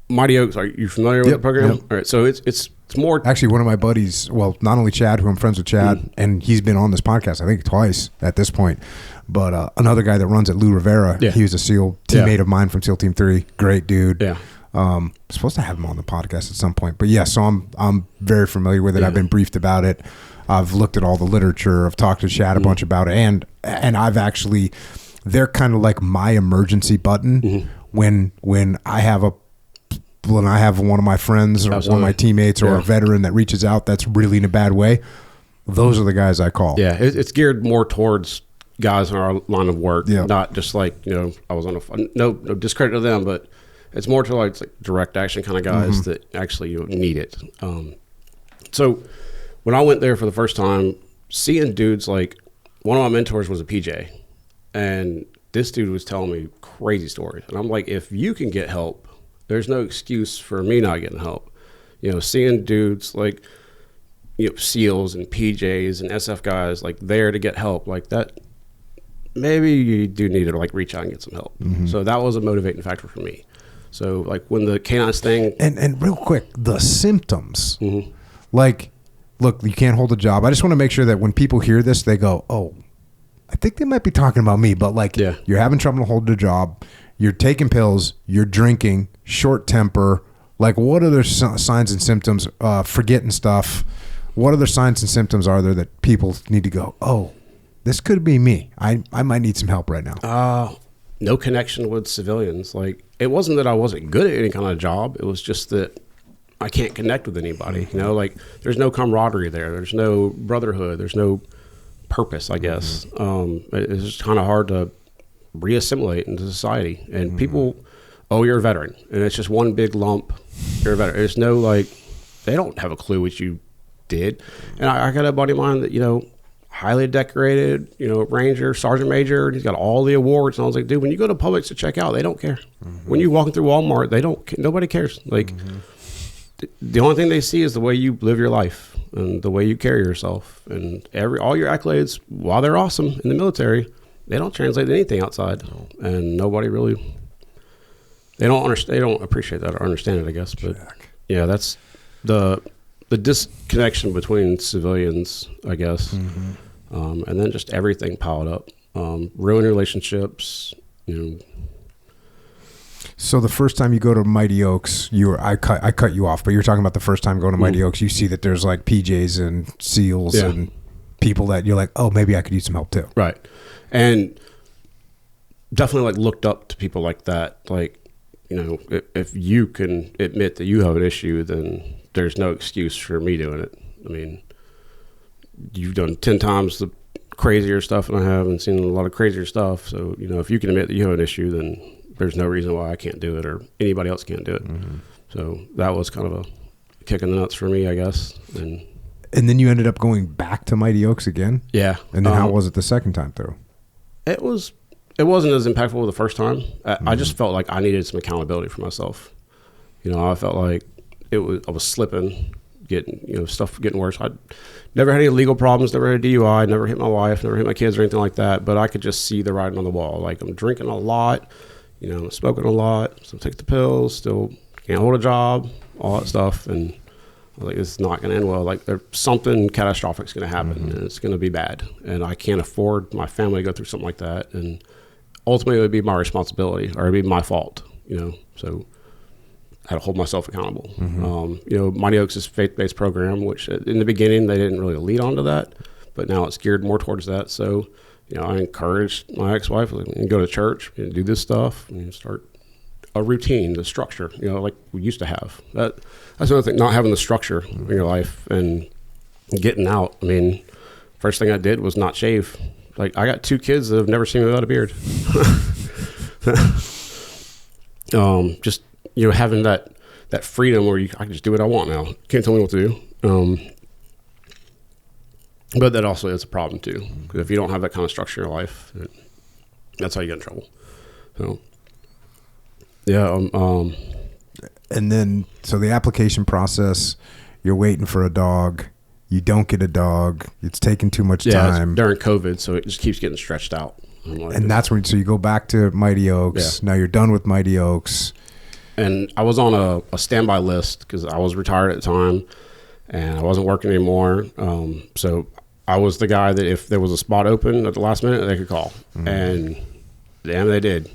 Mighty Oaks, are you familiar with the program? Yep. All right, so it's more. Actually, one of my buddies, well, not only Chad, who I'm friends with Chad, and he's been on this podcast, I think twice at this point, but another guy that runs at Lou Rivera, he was a SEAL teammate of mine from SEAL Team 3. Great dude. Yeah. Supposed to have him on the podcast at some point, but so I'm very familiar with it. I've been briefed about it. I've looked at all the literature. I've talked to Chad a bunch about it, and I've actually, they're kind of like my emergency button when I have one of my friends or one of my teammates or a veteran that reaches out that's really in a bad way. Those are the guys I call. Yeah, it's geared more towards guys in our line of work, not just like I was on no discredit to them, but it's more to like direct action kind of guys that actually need it. So when I went there for the first time, seeing dudes like, one of my mentors was a PJ, and this dude was telling me crazy stories. And I'm like, if you can get help, there's no excuse for me not getting help. Seeing dudes like, SEALs and PJs and SF guys like there to get help like that, maybe you do need to like reach out and get some help. So that was a motivating factor for me. So like when the Canines thing, and real quick, the symptoms, like, look, you can't hold a job. I just want to make sure that when people hear this, they go, oh, I think they might be talking about me, but like you're having trouble holding a job, you're taking pills, you're drinking, short temper. Like, what other signs and symptoms, forgetting stuff? What other signs and symptoms are there that people need to go, oh, this could be me. I might need some help right now. No connection with civilians. Like, it wasn't that I wasn't good at any kind of job. It was just that I can't connect with anybody. Like, there's no camaraderie there. There's no brotherhood. There's no purpose, I guess. It's just kind of hard to reassimilate into society. And people, oh, you're a veteran. And it's just one big lump. You're a veteran. There's no, like, they don't have a clue what you did. And I got a buddy of mine that, highly decorated, Ranger, Sergeant Major, and he's got all the awards. And I was like, dude, when you go to Publix to check out, they don't care. When you're walking through Walmart, nobody cares. Like, the only thing they see is the way you live your life and the way you carry yourself, and all your accolades, while they're awesome in the military, they don't translate to anything outside. And nobody really, they don't understand, they don't appreciate that or understand it, I guess. But yeah, that's the disconnection between civilians, I guess. And then just everything piled up, ruined relationships, So the first time you go to Mighty Oaks, I cut you off, but you're talking about the first time going to Mighty Oaks, you see that there's like PJs and SEALs and people that you're like, oh, maybe I could use some help too. Right. And definitely like looked up to people like that. Like, if you can admit that you have an issue, then there's no excuse for me doing it. I mean, you've done 10 times the crazier stuff than I have and seen a lot of crazier stuff. So, if you can admit that you have an issue, then there's no reason why I can't do it or anybody else can't do it. So that was kind of a kick in the nuts for me, I guess. And then you ended up going back to Mighty Oaks again? Yeah. And then how was it the second time through? It wasn't as impactful the first time. I just felt like I needed some accountability for myself. I felt like I was slipping, getting, stuff getting worse. I never had any legal problems, never had a DUI, never hit my wife, never hit my kids or anything like that. But I could just see the writing on the wall. Like, I'm drinking a lot, smoking a lot, still take the pills, still can't hold a job, all that stuff. And I was like, it's not going to end well. Like, there's something catastrophic is going to happen, and it's going to be bad. And I can't afford my family to go through something like that. And ultimately, it would be my responsibility, or it would be my fault, So I had to hold myself accountable. Mighty Oaks is a faith-based program, which in the beginning, they didn't really lead onto that, but now it's geared more towards that. So, I encouraged my ex-wife, go to church and do this stuff and start a routine, the structure, like we used to have. That's another thing, not having the structure in your life and getting out. I mean, first thing I did was not shave. Like, I got 2 kids that have never seen me without a beard. Just, having that freedom where I can just do what I want now. Can't tell me what to do. But that also is a problem too, because if you don't have that kind of structure in your life, that's how you get in trouble. So, yeah. And then, so the application process, you're waiting for a dog. You don't get a dog. It's taking too much time. It's during COVID, so it just keeps getting stretched out. And that's when, so you go back to Mighty Oaks. Yeah. Now you're done with Mighty Oaks. And I was on a standby list because I was retired at the time and I wasn't working anymore. So I was the guy that if there was a spot open at the last minute, they could call. And damn, they did.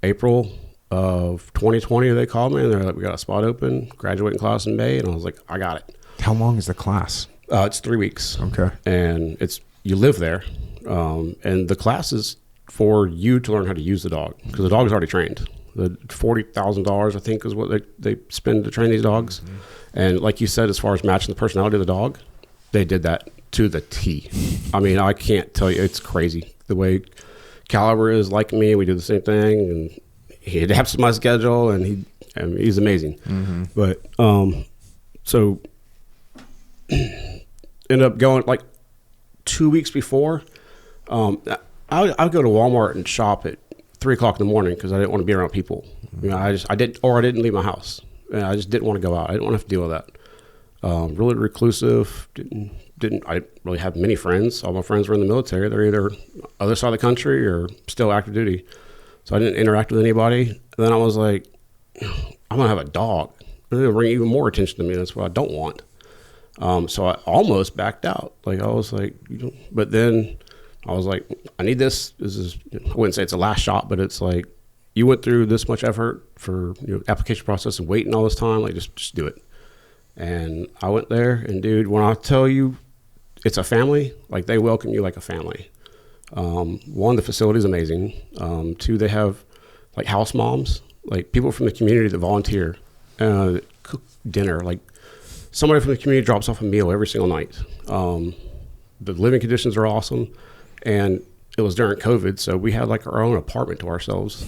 April of 2020, they called me and they're like, we got a spot open, graduating class in May. And I was like, I got it. How long is the class? It's 3 weeks. Okay. And you live there. And the class is for you to learn how to use the dog because the dog is already trained. The $40,000, I think, is what they spend to train these dogs. And like you said, as far as matching the personality of the dog, they did that to the T. I mean, I can't tell you. It's crazy. The way Caliber is like me, we do the same thing. And he adapts to my schedule, and he's amazing. But so ended up going like 2 weeks before. I would go to Walmart and shop at 3 o'clock in the morning because I didn't want to be around people. I didn't leave my house. And I just didn't want to go out. I didn't want to have to deal with that. Really reclusive. I didn't really have many friends. All my friends were in the military. They're either other side of the country or still active duty. So I didn't interact with anybody. And then I was like, I'm going to have a dog. It'll bring even more attention to me. That's what I don't want. So I almost backed out. Like, I was like, but then I was like, I need this. This is, I wouldn't say it's a last shot, but it's like, you went through this much effort for application process and waiting all this time. Like, just do it. And I went there, and dude, when I tell you it's a family, like, they welcome you like a family. One, the facility is amazing. 2, they have like house moms, like people from the community that volunteer, cook dinner. Like, somebody from the community drops off a meal every single night. The living conditions are awesome. And it was during COVID, so we had like our own apartment to ourselves,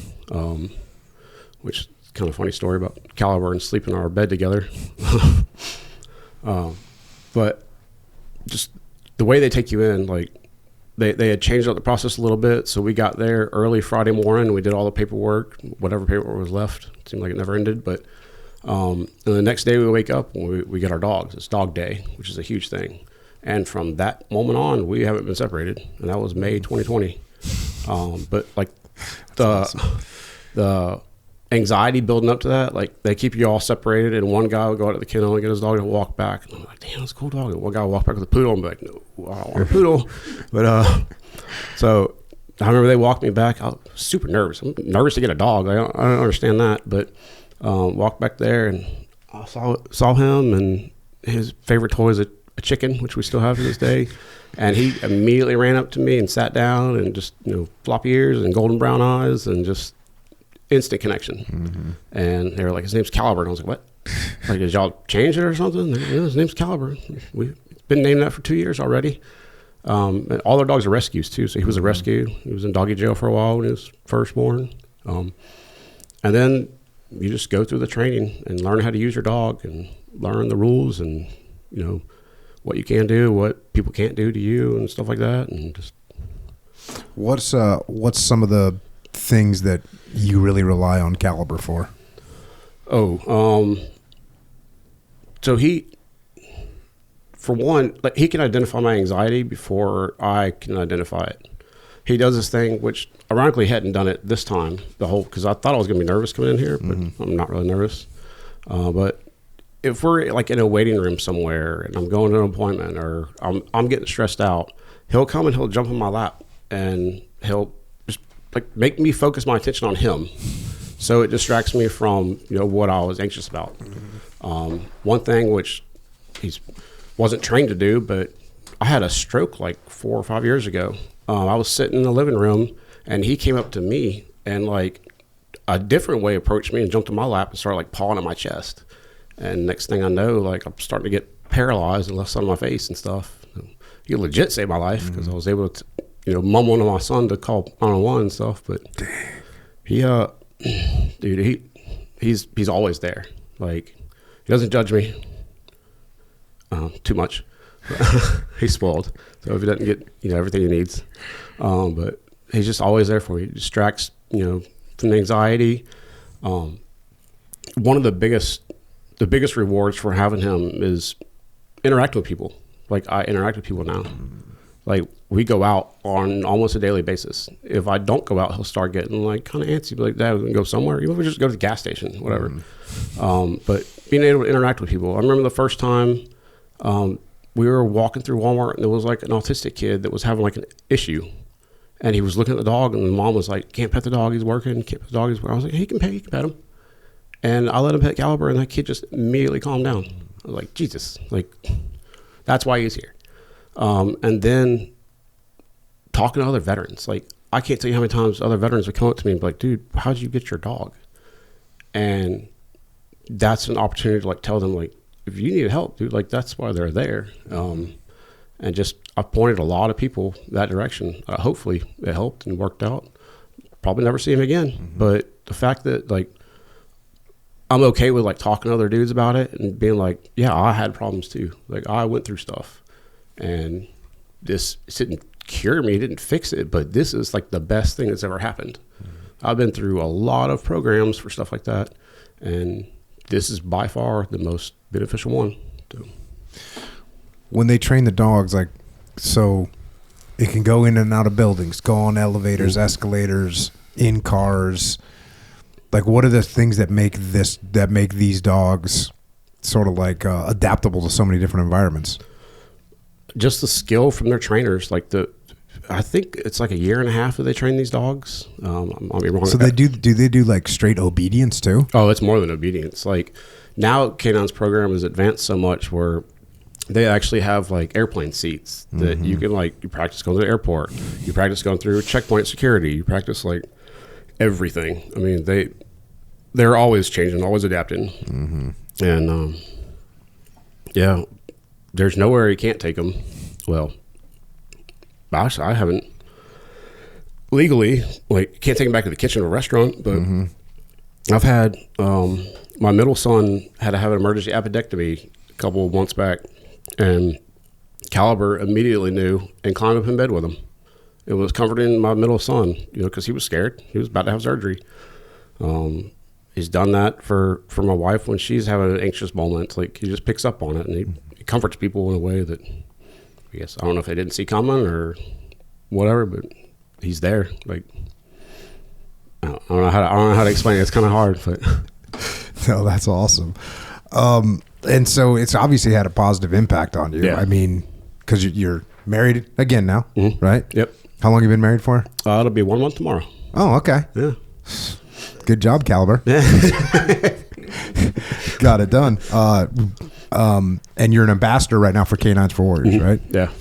which is kind of a funny story about Caliber and sleeping in our bed together. But just the way they take you in, like they had changed up the process a little bit. So we got there early Friday morning. We did all the paperwork, whatever paperwork was left. It seemed like it never ended. But and the next day we wake up and we get our dogs. It's dog day, which is a huge thing. And from that moment on, we haven't been separated. And that was May 2020. But like the anxiety building up to that, like they keep you all separated, and one guy would go out to the kennel and get his dog and walk back. And I'm like, damn, that's a cool dog. And one guy would walk back with a poodle and be like, no, I don't want a poodle. But so I remember they walked me back. I was super nervous. I'm nervous to get a dog. I don't understand that. But walked back there, and I saw him, and his favorite toy is a chicken, which we still have to this day. And he immediately ran up to me and sat down, and just, floppy ears and golden brown eyes, and just instant connection. Mm-hmm. And they were like, his name's Caliber. And I was like, what? Like, did y'all change it or something? Yeah, his name's Caliber. We've been named that for 2 years already. And all their dogs are rescues too. So he was a rescue. He was in doggy jail for a while when he was first born. And then you just go through the training and learn how to use your dog and learn the rules and, what you can do, what people can't do to you and stuff like that. And just what's some of the things that you really rely on Caliber for? So he, for one, like, he can identify my anxiety before I can identify it. He does this thing, which ironically hadn't done it this time, because I thought I was going to be nervous coming in here, but I'm not really nervous. But if we're like in a waiting room somewhere and I'm going to an appointment or I'm getting stressed out, he'll come and he'll jump in my lap and he'll just like make me focus my attention on him. So it distracts me from, what I was anxious about. One thing which he wasn't trained to do, but I had a stroke like 4 or 5 years ago. I was sitting in the living room and he came up to me and like a different way approached me and jumped in my lap and started like pawing at my chest. And next thing I know, like I'm starting to get paralyzed and left side of my face and stuff. He legit saved my life because I was able to, mumble to my son to call 911 and stuff. But he, dude, he's always there. Like he doesn't judge me too much. He's spoiled, so if he doesn't get everything he needs, but he's just always there for you. He distracts from anxiety. One of the biggest rewards for having him is interacting with people. Like I interact with people now. Like we go out on almost a daily basis. If I don't go out, he'll start getting like kind of antsy. Be like, Dad, we can go somewhere. Even if we just go to the gas station, whatever. But being able to interact with people. I remember the first time we were walking through Walmart and there was like an autistic kid that was having like an issue. And he was looking at the dog and the mom was like, can't pet the dog, he's working. Can't pet the dog, he's working. I was like, hey, you can pet him. And I let him pet Caliber and that kid just immediately calmed down. I was like, Jesus, like that's why he's here. And then talking to other veterans, like I can't tell you how many times other veterans would come up to me and be like, dude, how'd you get your dog? And that's an opportunity to like tell them like, if you need help, dude, like that's why they're there. And just I pointed a lot of people that direction. Hopefully it helped and worked out. Probably never see him again. But the fact that like I'm okay with like talking to other dudes about it and being like, yeah, I had problems too. Like I went through stuff and this didn't cure me, didn't fix it, but this is like the best thing that's ever happened. I've been through a lot of programs for stuff like that. And this is by far the most beneficial one. So. When they train the dogs, like, so it can go in and out of buildings, go on elevators, escalators, in cars. Like, what are the things that make these dogs sort of like adaptable to so many different environments? Just the skill from their trainers. Like I think it's like 1.5 years that they train these dogs. I'll be wrong. So they do like straight obedience too? Oh, it's more than obedience. Like now Canines program is advanced so much where they actually have like airplane seats that you can like, you practice going to the airport, you practice going through checkpoint security, you practice like everything. I mean, they're always changing, always adapting. And yeah, there's nowhere you can't take them. Well, gosh, I haven't legally, like, can't take them back to the kitchen or restaurant, but I've had, my middle son had to have an emergency appendectomy a couple of months back, and Caliber immediately knew and climbed up in bed with him. It was comforting my middle son, because he was scared. He was about to have surgery. He's done that for my wife when she's having an anxious moment. Like, he just picks up on it, and he comforts people in a way that, I guess, I don't know if they didn't see coming or whatever, but he's there. Like, I don't know how to explain it. It's kind of hard, but no, that's awesome. And so it's obviously had a positive impact on you. Yeah. I mean, because you're married again now, right? Yep. How long have you been married for? It'll be 1 month tomorrow. Oh, okay. Yeah. Good job, Caliber. Yeah. Got it done. And you're an ambassador right now for Canines for Warriors, right? Yeah.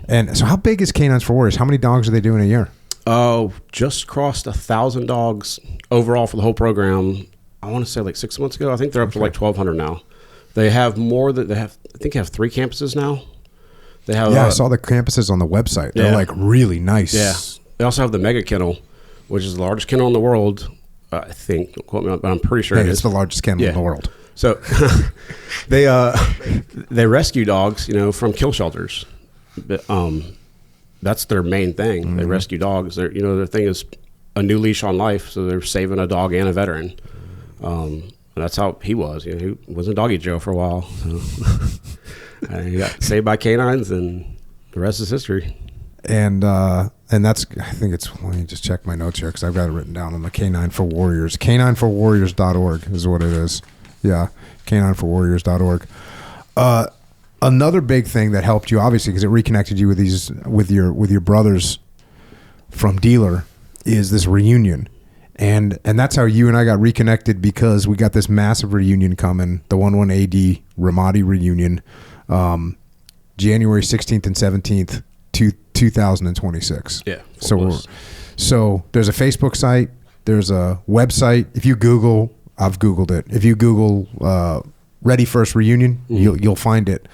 And so how big is Canines for Warriors? How many dogs are they doing a year? Oh, just crossed 1,000 dogs overall for the whole program. I want to say like 6 months ago. I think they're up to like 1,200 now. They have more than I think they have 3 campuses now. They have. Yeah, I saw the campuses on the website. They're like really nice. Yeah. They also have the Mega Kennel, which is the largest kennel in the world. I think. Don't quote me, but I'm pretty sure it's the largest kennel in the world. So they rescue dogs, from kill shelters. But, that's their main thing. They rescue dogs. Their thing is a new leash on life. So they're saving a dog and a veteran. And that's how he was. He was in doggy jail for a while. So. And he got saved by Canines, and the rest is history. And that's, I think it's, let me just check my notes here because I've got it written down on the Canine for Warriors. Canineforwarriors.org is what it is. Yeah, canineforwarriors.org. Another big thing that helped you, obviously, because it reconnected you with your brothers from Dealer, is this reunion. And that's how you and I got reconnected, because we got this massive reunion coming, the 11 AD Ramadi reunion, January 16th and 17th, 2026. Yeah. So there's a Facebook site, there's a website. If you Google, I've Googled it. If you Google Ready First Reunion, you'll find it.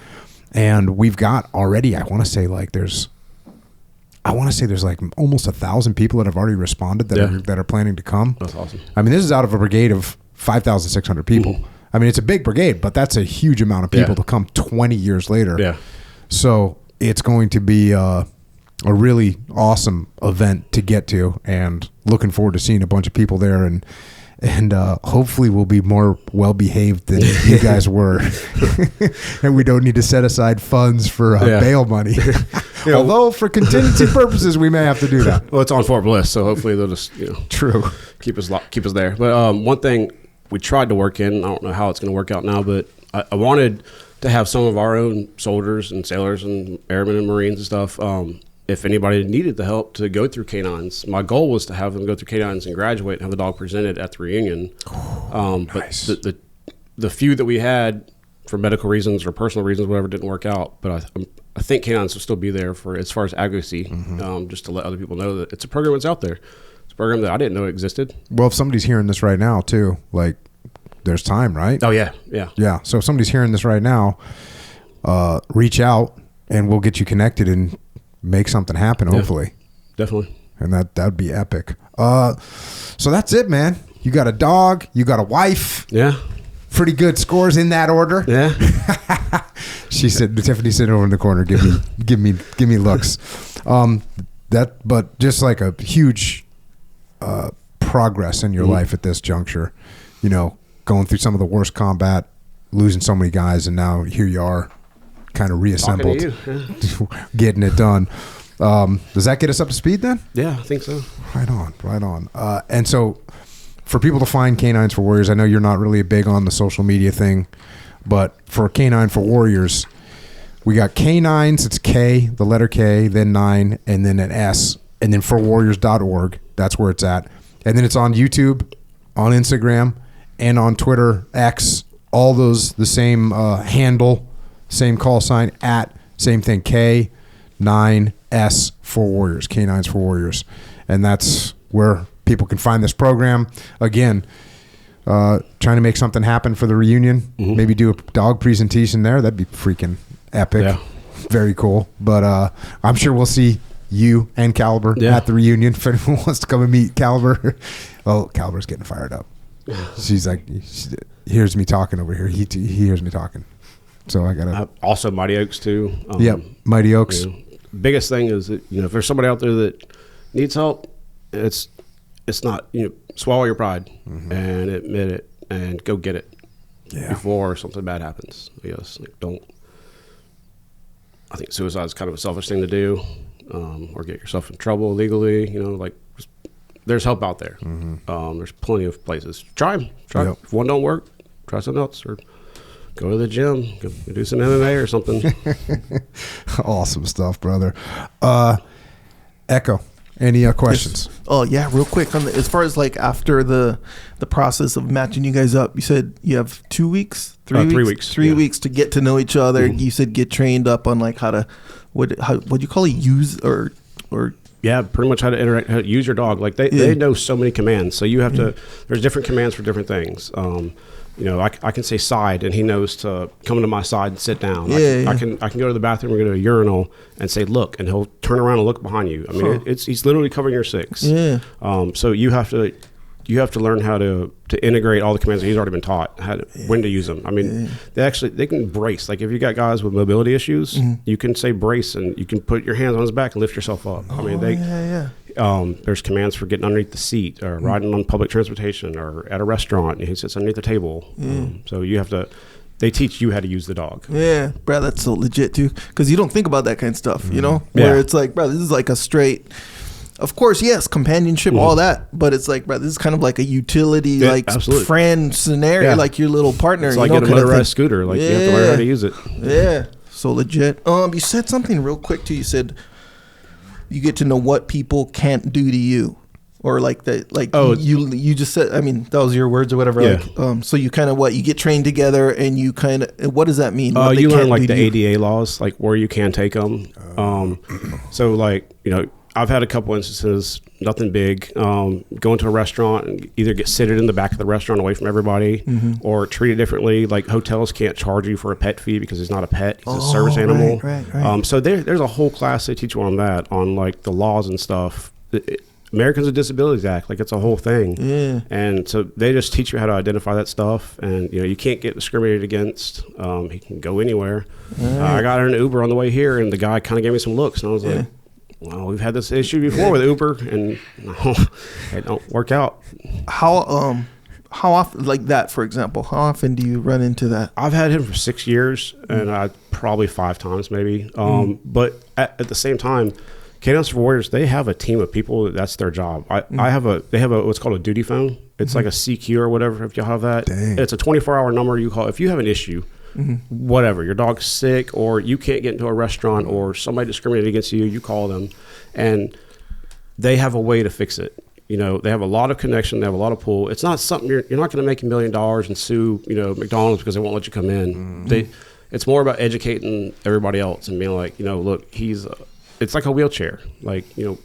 And we've got already, I want to say there's like almost 1,000 people that have already responded that are planning to come. That's awesome. I mean, this is out of a brigade of 5,600 people. I mean, it's a big brigade, but that's a huge amount of people to come 20 years later. Yeah. So it's going to be a really awesome event to get to, and looking forward to seeing a bunch of people there, and hopefully we'll be more well behaved than you guys were, and we don't need to set aside funds for bail money. Although for contingency purposes we may have to do that. Well, it's on Fort Bliss, so hopefully they'll just True keep us there. But one thing we tried to work in, I don't know how it's going to work out now, but I wanted to have some of our own soldiers and sailors and airmen and Marines and stuff. If anybody needed the help to go through Canines, my goal was to have them go through Canines and graduate and have the dog presented at the reunion. Nice. But the few that we had, for medical reasons or personal reasons, whatever, didn't work out. But I think Canines will still be there for as far as advocacy, just to let other people know that it's a program that's out there. It's a program that I didn't know existed. Well, if somebody's hearing this right now too, there's time, right? Oh yeah. So if somebody's hearing this right now, reach out and we'll get you connected and make something happen, hopefully. Definitely. And that'd be epic. So that's it, man. You got a dog, you got a wife. Yeah. Pretty good scores in that order. Yeah. Tiffany sitting over in the corner, give me looks. But just like a huge progress in your life at this juncture, going through some of the worst combat, losing so many guys, and now here you are, kind of reassembled, getting it done. Does that get us up to speed then? Yeah, I think so. Right on. And so for people to find Canines for Warriors, I know you're not really big on the social media thing, but for Canine for Warriors, we got Canines, it's K, the letter K, then 9, and then an S, and then forwarriors.org. That's where it's at. And then it's on YouTube, on Instagram, and on Twitter, X, all those the same handle, same call sign, at, same thing, K9S for Warriors, Canines for Warriors. And that's where people can find this program. Again, trying to make something happen for the reunion. Maybe do a dog presentation there. That'd be freaking epic. Yeah. Very cool. But I'm sure we'll see you and Caliber at the reunion. If anyone wants to come and meet Caliber. Oh, Caliber's getting fired up. She's like, she hears me talking over here. He hears me talking. So I gotta also Mighty Oaks too. Mighty Oaks. Biggest thing is that if there's somebody out there that needs help, it's not swallow your pride and admit it and go get it before something bad happens. Don't. I think suicide is kind of a selfish thing to do, or get yourself in trouble legally. There's help out there. There's plenty of places. Try them. Yep. If one don't work, try something else, or go to the gym, go do some MMA or something. Awesome stuff, brother. Echo, any questions? Yes. Oh yeah, real quick. As far as after the process of matching you guys up, you said you have 2 weeks, 3 weeks, 3 weeks to get to know each other. You said get trained up on how to what you call it, use or yeah, pretty much how to interact, how to use your dog. They know so many commands, so you have to. There's different commands for different things. I can say side, and he knows to come to my side and sit down. I can go to the bathroom or go to a urinal and say look, and he'll turn around and look behind you. I mean, he's literally covering your 6. Yeah. So you have to learn how to integrate all the commands that he's already been taught, when to use them. I mean, they can brace. If you got guys with mobility issues, you can say brace, and you can put your hands on his back and lift yourself up. There's commands for getting underneath the seat, or riding on public transportation, or at a restaurant, and he sits underneath the table. So you have to. They teach you how to use the dog. Yeah, bro, that's so legit too, because you don't think about that kind of stuff, where it's bro, this is a straight of course, yes, companionship, all that, but it's like, bro, this is kind of like a utility, like friend scenario, like your little partner. It's like a motorized scooter, like you have to learn how to use it. Yeah, so legit. You said something real quick too. You said you get to know what people can't do to you. Or like that, like you just said. I mean, that was your words or whatever. Yeah. Like, so you kind of you get trained together, and you kind of what does that mean? You learn like the ADA laws, like where you can take them. So like I've had a couple instances, nothing big. Go into a restaurant and either get seated in the back of the restaurant away from everybody, or treated differently. Like hotels can't charge you for a pet fee because he's not a pet; he's a service animal. Right. So there's a whole class they teach you on that, on like the laws and stuff. Americans with Disabilities Act, like it's a whole thing. Yeah. And so they just teach you how to identify that stuff, and you can't get discriminated against. He can go anywhere. Right. I got in an Uber on the way here, and the guy kind of gave me some looks, and I was like, well, we've had this issue before with Uber, and it don't work out. How often, like that, for example, how often do you run into that? I've had him for 6 years, and probably 5 times maybe. But at the same time, Canines for Warriors, they have a team of people. That's their job. They have what's called a duty phone. It's like a CQ or whatever. If y'all have that, it's a 24-hour number you call if you have an issue. Whatever, your dog's sick, or you can't get into a restaurant, or somebody discriminated against you. You call them, and they have a way to fix it. They have a lot of connection. They have a lot of pull. It's not something you're not going to make $1 million and sue McDonald's because they won't let you come in. It's more about educating everybody else and being like, look, it's like a wheelchair. Like, you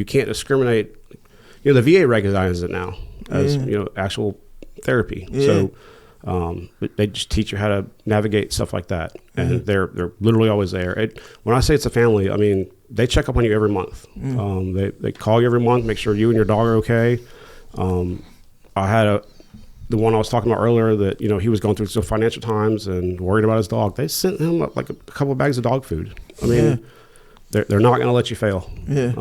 can't discriminate. The VA recognizes it now as, actual therapy. Yeah. So they just teach you how to navigate stuff like that. And they're literally always there. When I say it's a family, I mean, they check up on you every month. They call you every month, make sure you and your dog are okay. I had the one I was talking about earlier that, he was going through some financial times and worried about his dog. They sent him like a couple of bags of dog food. I mean, they're not going to let you fail. Yeah.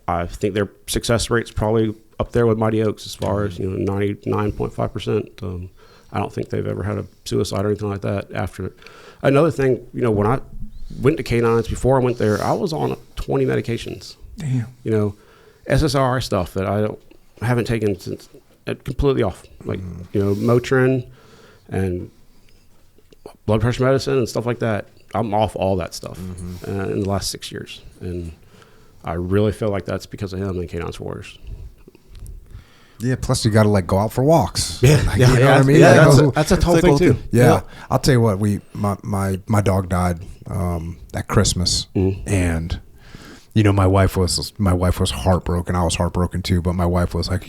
I think their success rate's probably up there with Mighty Oaks as far as 99.5%. I don't think they've ever had a suicide or anything like that after it. Another thing, when I went to Canines, before I went there, I was on 20 medications. Damn. SSRI stuff that I haven't taken since, completely off. Like Motrin and blood pressure medicine and stuff like that. I'm off all that stuff in the last 6 years, and I really feel like that's because of him and Canines Warriors. Yeah, plus you got to go out for walks. Yeah, you know what I mean? Yeah, that's a total thing too. Yeah, I'll tell you what. My dog died at Christmas, and my wife was heartbroken. I was heartbroken too, but my wife was like,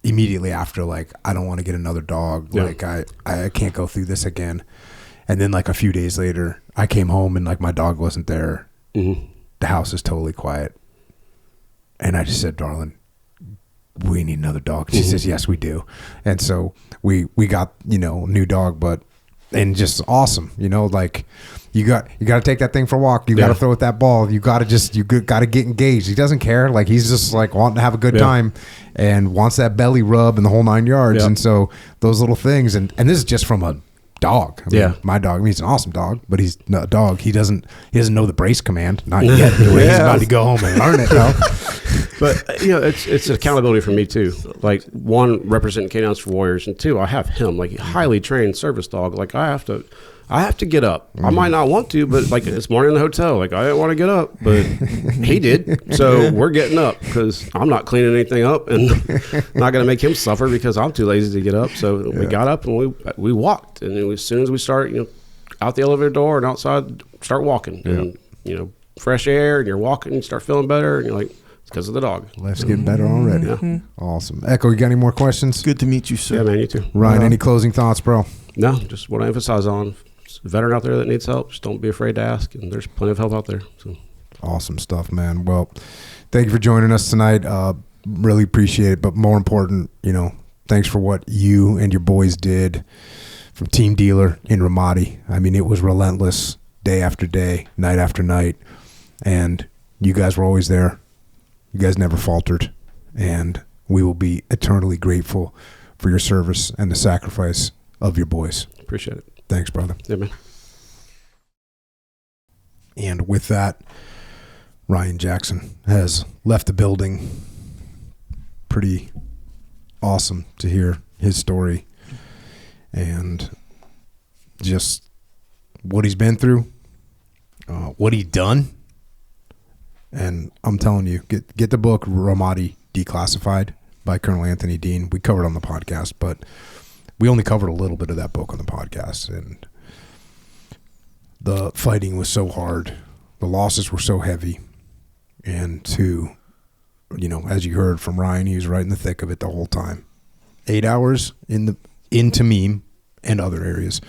immediately after, like, I don't want to get another dog. Yeah. Like I can't go through this again. And then a few days later, I came home and my dog wasn't there. The house is totally quiet. And I just said, darling, we need another dog. She says, yes, we do. And so we got, a new dog, and just awesome, you got to take that thing for a walk. You got to throw it that ball. You got to get engaged. He doesn't care. He's just wanting to have a good time and wants that belly rub and the whole 9 yards. And so those little things, and this is just from a dog. My dog. He's an awesome dog, but he's not a dog. He doesn't know the brace command. Not yet. He's about to go home and learn it though. But it's accountability for me too. Like, one, representing Canines for Warriors, and two, I have him, highly trained service dog. I have to get up. I might not want to, but this morning in the hotel, I didn't want to get up, but he did. So we're getting up because I'm not cleaning anything up, and not going to make him suffer because I'm too lazy to get up. So we got up and we walked, and as soon as we start, out the elevator door and outside, start walking, and fresh air, and you're walking, and you start feeling better, and you're like, it's because of the dog. Life's getting better already. Yeah. Awesome. Echo, you got any more questions? Good to meet you, sir. Yeah, man, you too. Ryan, any closing thoughts, bro? No, just what I emphasize on. A veteran out there that needs help, just don't be afraid to ask, and there's plenty of help out there. So awesome stuff, man. Well, thank you for joining us tonight. Really appreciate it, but more important, thanks for what you and your boys did from Team Dealer in Ramadi. I mean, it was relentless, day after day, night after night, and you guys were always there. You guys never faltered, and we will be eternally grateful for your service and the sacrifice of your boys. Appreciate it. Thanks, brother. Yeah, man. And with that, Ryan Jackson has left the building. Pretty awesome to hear his story and just what he's been through, what he's done. And I'm telling you, get the book Ramadi Declassified by Colonel Anthony Dean. We covered on the podcast, but we only covered a little bit of that book on the podcast. And the fighting was so hard. The losses were so heavy. And as you heard from Ryan, he was right in the thick of it the whole time. 8 hours in Taʻmīm and other areas.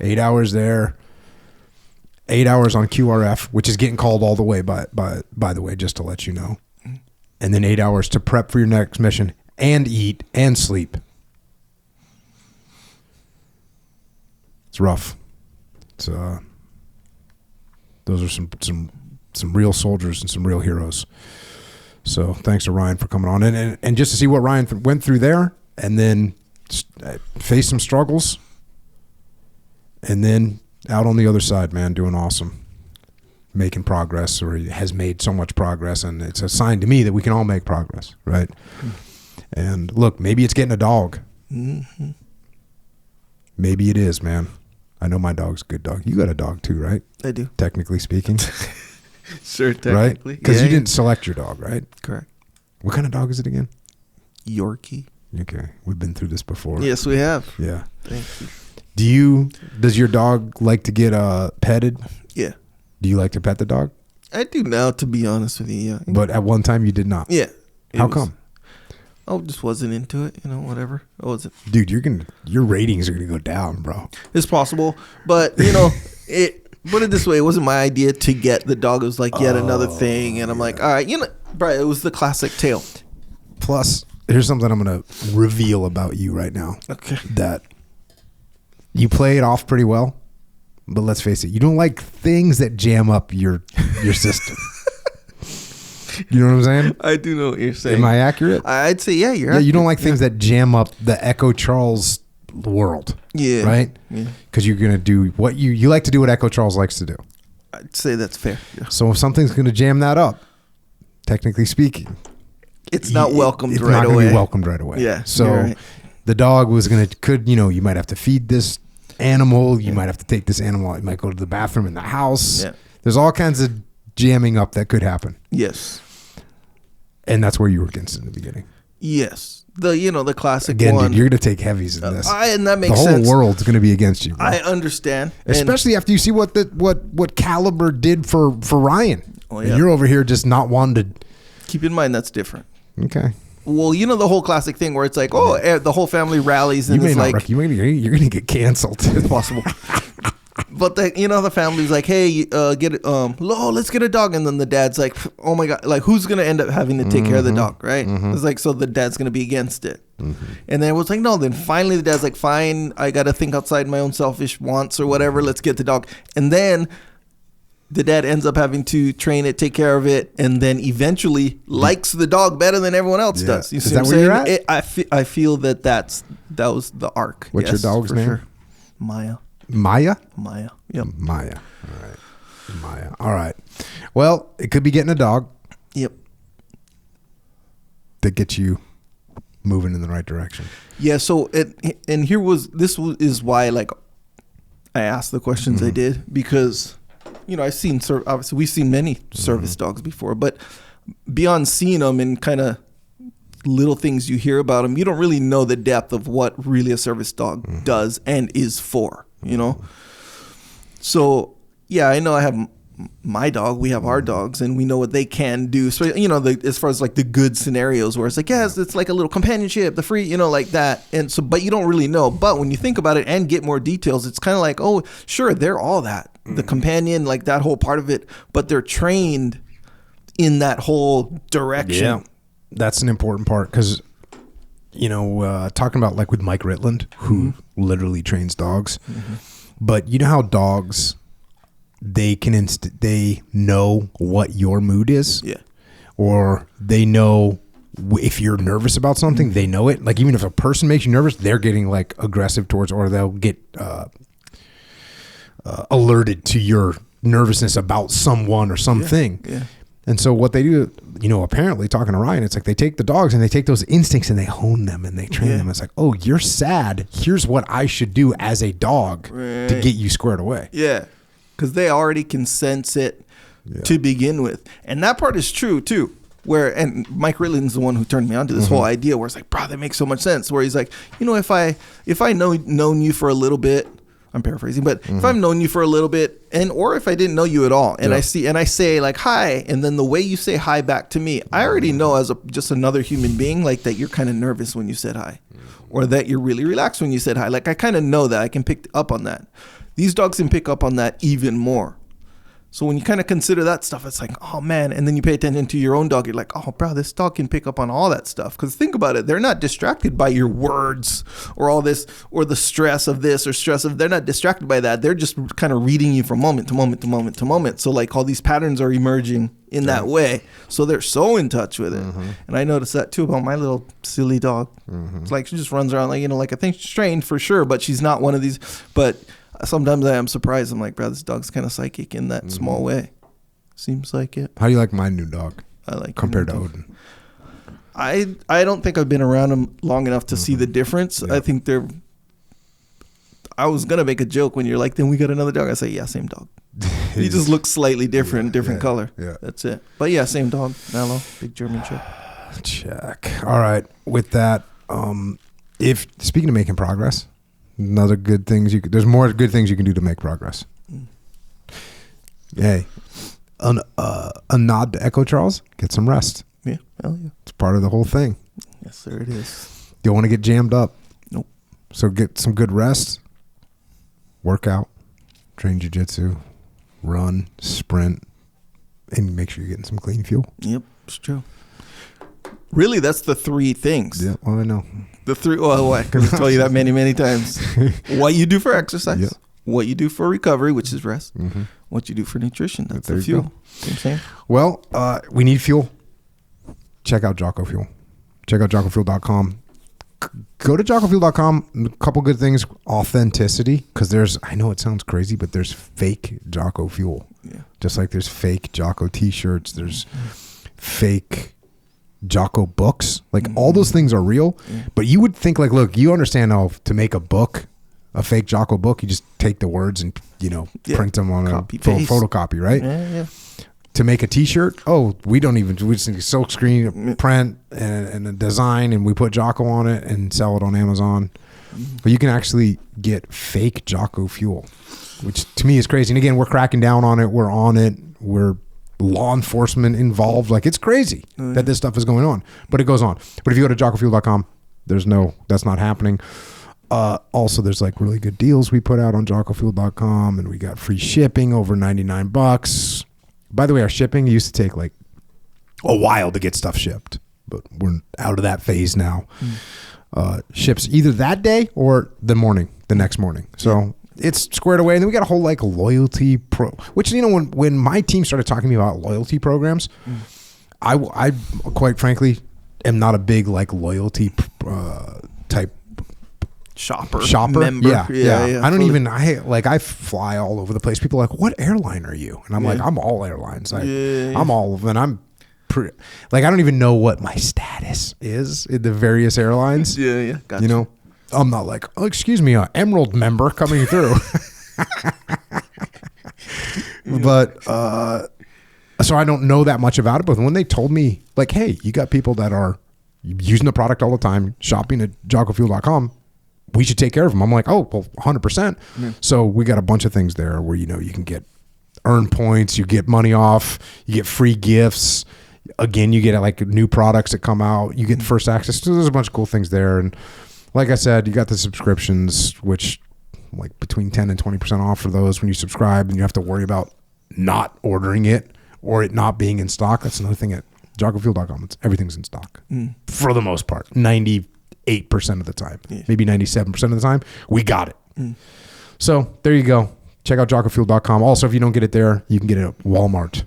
8 hours there. 8 hours on QRF, which is getting called all the way, by the way, just to let you know. And then 8 hours to prep for your next mission and eat and sleep. It's rough. It's those are some real soldiers and some real heroes. So thanks to Ryan for coming on and just to see what Ryan went through there, and then face some struggles, and then out on the other side, man, doing awesome, making progress, or he has made so much progress, and it's a sign to me that we can all make progress, right? And look, maybe it's getting a dog. Mm-hmm. Maybe it is, man. I know my dog's a good dog. You got a dog too, right? I do. Technically speaking. Sure, technically. Right? Because you didn't select your dog, right? Correct. What kind of dog is it again? Yorkie. Okay. We've been through this before. Yes, we have. Yeah. Thank you. Does your dog like to get petted? Yeah. Do you like to pet the dog? I do now, to be honest with you, yeah. But at one time you did not? Yeah. How come? I just wasn't into it, whatever. I wasn't. Dude, your ratings are going to go down, bro. It's possible, but, put it this way, it wasn't my idea to get the dog. It was like yet another thing, and I'm like, all right, bro, it was the classic tale. Plus, here's something I'm going to reveal about you right now. Okay. That you play it off pretty well, but let's face it, you don't like things that jam up your system. You know what I'm saying? I do know what you're saying. Am I accurate? I'd say, yeah, you're accurate. Yeah, you don't like things that jam up the Echo Charles world. Yeah. Right? Yeah. Because you're going to do what you like to do what Echo Charles likes to do. I'd say that's fair. Yeah. So if something's going to jam that up, technically speaking, it's not welcomed it's right not away. It's not going to be welcomed right away. Yeah. So right. The dog you might have to feed this animal. You might have to take this animal. You might go to the bathroom in the house. Yeah. There's all kinds of jamming up that could happen. Yes. And that's where you were against in the beginning. Yes. The classic Again, one. Dude, you're going to take heavies in this. And that makes sense. The whole sense. world's going to be against you, bro. I understand. Especially after you see what Caliber did for Ryan. Oh, yeah. And you're over here just not wanting to. Keep in mind, that's different. Okay. Well, the whole classic thing where it's like, the whole family rallies and it's like... you're going to get canceled. It's possible. But the family's like, hey, let's get a dog, and then the dad's like, oh my god, like who's gonna end up having to take care of the dog, right? Mm-hmm. It's like, so the dad's gonna be against it, and then it was like, no. Then finally the dad's like, fine, I gotta think outside my own selfish wants or whatever. Let's get the dog, and then the dad ends up having to train it, take care of it, and then eventually likes the dog better than everyone else does. You see what I'm saying? You're at? I feel that was the arc. What's your dog's name? Sure. Maya. Maya? Maya. Yep. Maya. All right. Maya. All right. Well, it could be getting a dog. Yep. That gets you moving in the right direction. Yeah. So is why I asked the questions I did, because I've seen obviously we've seen many service dogs before, but beyond seeing them and kind of little things you hear about them, you don't really know the depth of what really a service dog does and is for. So yeah, I know I have my dog, we have our dogs, and we know what they can do. So as far as like the good scenarios where it's like, yes, it's like a little companionship, the free, like that. And so, but you don't really know. But when you think about it and get more details, it's kind of like, oh, sure, they're all that, the companion, like that whole part of it, but they're trained in that whole direction. Yeah, that's an important part, because talking about like with Mike Ritland, who literally trains dogs, but you know how dogs, they can they know what your mood is, or they know if you're nervous about something, they know it. Like even if a person makes you nervous, they're getting like aggressive towards, or they'll get alerted to your nervousness about someone or something. And so what they do, apparently talking to Ryan, it's like they take the dogs and they take those instincts and they hone them and they train them. It's like, oh, you're sad. Here's what I should do as a dog to get you squared away. Yeah, because they already can sense it to begin with. And that part is true, too. And Mike Ritland's the one who turned me on to this whole idea where it's like, bro, that makes so much sense. Where he's like, if I known you for a little bit, I'm paraphrasing, but if I've known you for a little bit, or if I didn't know you at all, and I say like hi, and then the way you say hi back to me, I already know as just another human being, like that you're kind of nervous when you said hi, or that you're really relaxed when you said hi. Like I kind of know that. I can pick up on that. These dogs can pick up on that even more. So when you kind of consider that stuff, it's like, oh man, and then you pay attention to your own dog. You're like, oh bro, this dog can pick up on all that stuff. Because think about it, they're not distracted by your words or all this, or the stress of this or stress of. They're not distracted by that. They're just kind of reading you from moment to moment to moment to moment. So like all these patterns are emerging in that way. So they're so in touch with it. And I noticed that too about my little silly dog. It's like she just runs around like I think she's trained for sure, but she's not one of these. But sometimes I am surprised. I'm like, bro, this dog's kind of psychic in that small way. Seems like it. How do you like my new dog? I like compared to Odin. I don't think I've been around him long enough to see the difference. I think I was gonna make a joke when you're like, then we got another dog. I say, yeah, same dog. He just looks slightly different, different color. Yeah, that's it. But yeah, same dog. Mallow, big German Shepherd. Check. All right. With that, if speaking of making progress. Another good things there's more good things you can do to make progress. Hey, a nod to Echo Charles. Get some rest. Yeah, hell yeah. It's part of the whole thing. Yes, sir, it is. You don't want to get jammed up. Nope. So get some good rest. Work out, train jiu-jitsu, run, sprint, and make sure you're getting some clean fuel. Yep, it's true. Really, that's the three things. Yeah, well, I know. The three, well, I can tell you that many times. What you do for exercise, what you do for recovery, which is rest, what you do for nutrition, that's the fuel. You know what I'm saying? Well, we need fuel. Check out Jocko Fuel. Check out jockofuel.com. Go to jockofuel.com. A couple good things. Authenticity, because I know it sounds crazy, but there's fake Jocko Fuel. Yeah. Just like there's fake Jocko t-shirts, there's fake Jocko books. Like all those things are real, but you would think like, look, you understand how to make a book, a fake Jocko book, you just take the words and print them on a photocopy, right? Yeah. To make a t-shirt, we just need a silk screen, print and a design, and we put Jocko on it and sell it on Amazon. But you can actually get fake Jocko Fuel, which to me is crazy. And again, we're cracking down on it. We're on it. We're law enforcement involved. Like it's crazy that this stuff is going on, but it goes on. But if you go to jockofuel.com, that's not happening. Also, there's like really good deals we put out on jockofuel.com, and we got free shipping over $99. By the way, our shipping used to take like a while to get stuff shipped, but we're out of that phase now. Ships either that day or the next morning. So it's squared away. And then we got a whole like loyalty which, when my team started talking to me about loyalty programs, I quite frankly am not a big like loyalty type shopper member. Yeah. I fly all over the place. People are like, what airline are you? And I'm like, I'm all airlines. I'm all of them. I'm pretty, like, I don't even know what my status is in the various airlines. Gotcha. I'm not like, oh, excuse me, Emerald member coming through. But so I don't know that much about it. But when they told me like, hey, you got people that are using the product all the time, shopping at jockofuel.com, we should take care of them. I'm like, oh, well, 100%. So we got a bunch of things there where, you can earn points, you get money off, you get free gifts. Again, you get like new products that come out, you get first access. So there's a bunch of cool things there. And like I said, you got the subscriptions, which like between 10 and 20% off for those when you subscribe, and you have to worry about not ordering it or it not being in stock. That's another thing at jockofuel.com. Everything's in stock for the most part. 98% of the time, maybe 97% of the time, we got it. So there you go. Check out jockofuel.com. Also, if you don't get it there, you can get it at Walmart.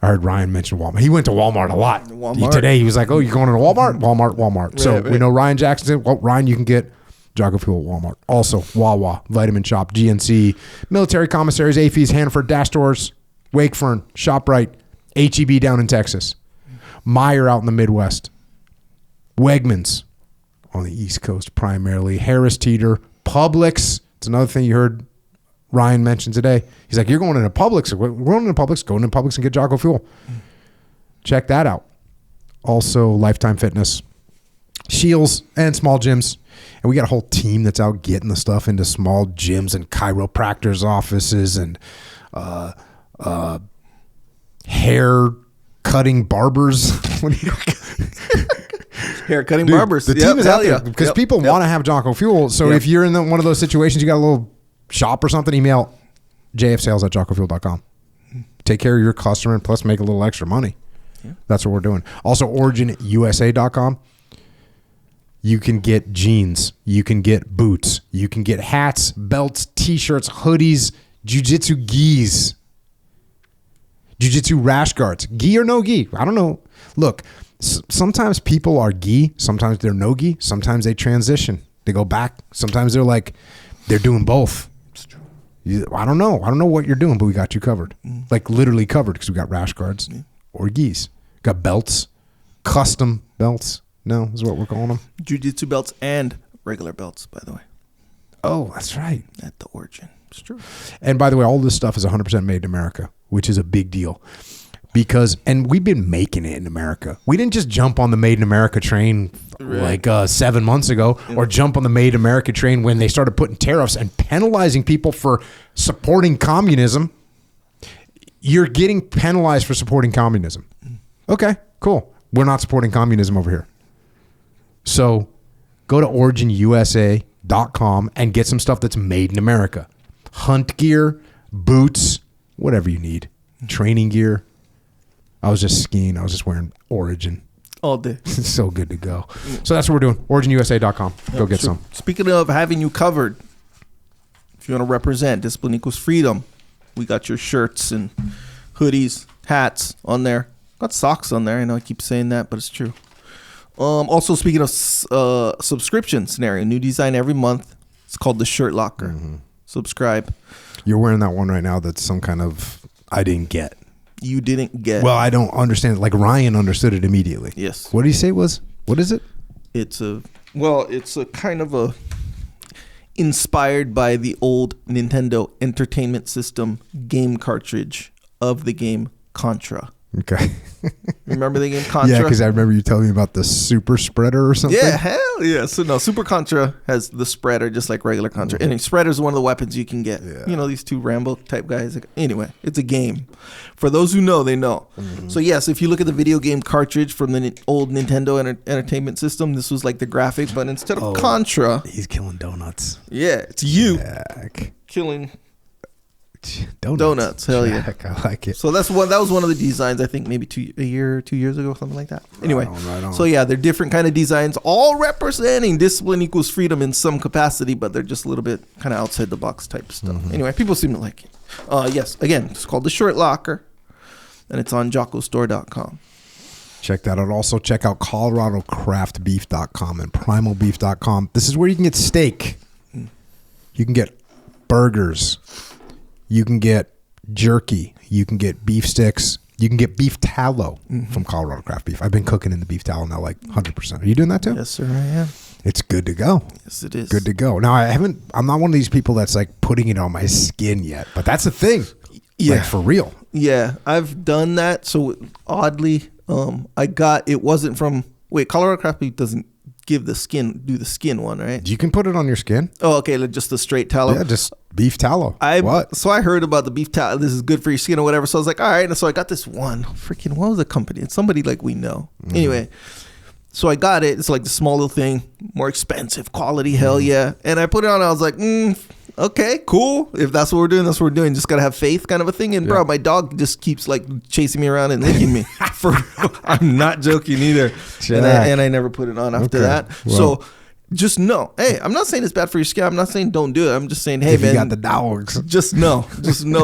I heard Ryan mention Walmart. He went to Walmart a lot. Today he was like, oh, you're going to Walmart? Walmart. Right, so we know Ryan Jackson said, well, Ryan, you can get Jocko Fuel at Walmart. Also, Wawa, Vitamin Shop, GNC, military commissaries, AFES, Hanford, Dash Stores, Wakefern, ShopRite, H-E-B down in Texas. Meijer out in the Midwest. Wegmans on the East Coast primarily. Harris Teeter. Publix. It's another thing you heard Ryan mention today. He's like, you're going into Publix. We're going into Publix. Go into Publix and get Jocko Fuel. Check that out. Also, Lifetime Fitness. Shields and small gyms. And we got a whole team that's out getting the stuff into small gyms and chiropractors' offices and hair cutting barbers. Hair cutting barbers. The team is out there because people want to have Jocko Fuel. So if you're in one of those situations, you got a little shop or something, email jfsales@jockofuel.com. Take care of your customer and plus make a little extra money. Yeah. That's what we're doing. Also, originusa.com. You can get jeans. You can get boots. You can get hats, belts, T-shirts, hoodies, jiu-jitsu gis, jiu-jitsu rash guards. Gi or no gi? I don't know. Look, sometimes people are gi. Sometimes they're no gi. Sometimes they transition. They go back. Sometimes they're doing both. It's true. I don't know. I don't know what you're doing, but we got you covered. Like literally covered because we got rash guards or gis. Got belts, custom belts. No, is what we're calling them. Jiu-jitsu belts and regular belts, by the way. Oh, that's right. At the origin. It's true. And by the way, all this stuff is 100% made in America, which is a big deal. And we've been making it in America. We didn't just jump on the Made in America train like 7 months ago or jump on the Made in America train when they started putting tariffs and penalizing people for supporting communism. You're getting penalized for supporting communism. Okay, cool. We're not supporting communism over here. So go to originusa.com and get some stuff that's made in America. Hunt gear, boots, whatever you need. Training gear. I was just skiing. I was just wearing Origin. All day. It's so good to go. So that's what we're doing. Originusa.com. Go get some. Speaking of having you covered, if you want to represent Discipline Equals Freedom, we got your shirts and hoodies, hats on there. Got socks on there. I know I keep saying that, but it's true. Also, speaking of subscription scenario, new design every month. It's called the Shirt Locker. Mm-hmm. Subscribe. You're wearing that one right now that's some kind of I didn't get. You didn't get. Well, I don't understand it. Like Ryan understood it immediately. Yes. What did he say was? What is it? It's a kind of a inspired by the old Nintendo Entertainment System game cartridge of the game Contra. Okay. Remember the game Contra? Yeah, because I remember you telling me about the super spreader or something. Yeah, hell yeah. So no, Super Contra has the spreader just like regular Contra. Mm-hmm. And spreader is one of the weapons you can get. Yeah. You know, these two Rambo type guys. Anyway, it's a game. For those who know, they know. Mm-hmm. So yes, if you look at the video game cartridge from the old Nintendo Entertainment System, this was like the graphic, but instead of Contra. He's killing donuts. Yeah, it's you killing Donuts, hell yeah! I like it. So that was one of the designs. I think maybe 2 years ago, something like that. Anyway, right on. So yeah, they're different kind of designs, all representing discipline equals freedom in some capacity, but they're just a little bit kind of outside the box type stuff. Mm-hmm. Anyway, people seem to like it. Yes, again, it's called the Shirt Locker, and it's on JockoStore.com. Check that out. Also, check out ColoradoCraftBeef.com and PrimalBeef.com. This is where you can get steak. You can get burgers. You can get jerky. You can get beef sticks. You can get beef tallow from Colorado Craft Beef. I've been cooking in the beef tallow now like 100%. Are you doing that too? Yes, sir, I am. It's good to go. Yes, it is. Good to go. Now, I'm not one of these people that's like putting it on my skin yet, but that's the thing. Yeah. Like for real. Yeah, I've done that. So oddly, it wasn't from, Colorado Craft Beef doesn't do the skin one, right? You can put it on your skin. Oh, okay, like just the straight tallow. Yeah, just beef tallow. So I heard about the beef tallow. This is good for your skin or whatever. So I was like, all right. And so I got this one. Freaking, what was the company? It's somebody like we know. Anyway, so I got it. It's like the small little thing, more expensive quality. Hell yeah! And I put it on. I was like, okay, cool. If that's what we're doing, that's what we're doing. Just gotta have faith, kind of a thing. And bro, my dog just keeps like chasing me around and licking me. I'm not joking either. And I never put it on after that. Well, so just know, hey, I'm not saying it's bad for your skin. I'm not saying don't do it. I'm just saying, hey, man, you got the dogs. Just know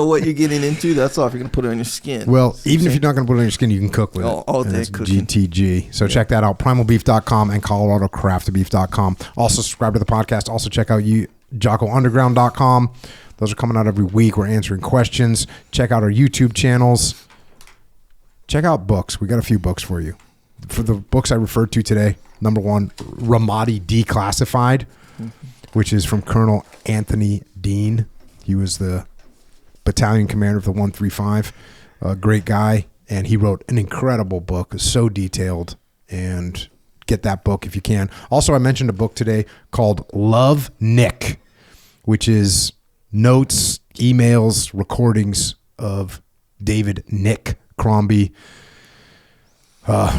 what you're getting into. That's all. If you're gonna put it on your skin. Well, even if you're not gonna put it on your skin, you can cook with it. All day cooking. GTG. So check that out. PrimalBeef.com and ColoradoCraftBeef.com. Also subscribe to the podcast. Also check out JockoUnderground.com. Those are coming out every week. We're answering questions. Check out our YouTube channels. check out books. We got a few books for you. For the books I referred to today, number 1, Ramadi Declassified, which is from Colonel Anthony Dean. He was the battalion commander of the 135. A great guy, and he wrote an incredible book, so detailed, and get that book if you can. Also, I mentioned a book today called Love Nick, which is notes, emails, recordings of David Nick Crombie.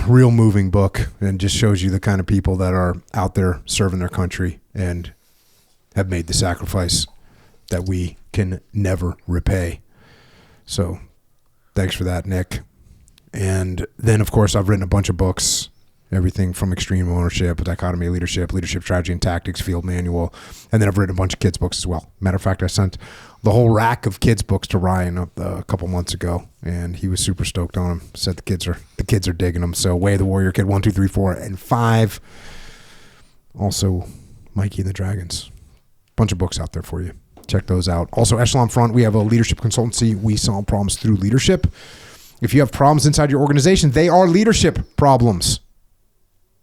Real moving book, and just shows you the kind of people that are out there serving their country and have made the sacrifice that we can never repay. So thanks for that, Nick. And then, of course, I've written a bunch of books, everything from Extreme Ownership, Dichotomy of Leadership, Leadership Strategy and Tactics, Field Manual. And then I've written a bunch of kids' books as well. Matter of fact, I sent the whole rack of kids' books to Ryan a couple months ago, and he was super stoked on them. Said the kids are digging them. So Way of the Warrior Kid 1, 2, 3, 4, and 5. Also, Mikey and the Dragons. Bunch of books out there for you. Check those out. Also, Echelon Front, we have a leadership consultancy. We solve problems through leadership. If you have problems inside your organization, they are leadership problems.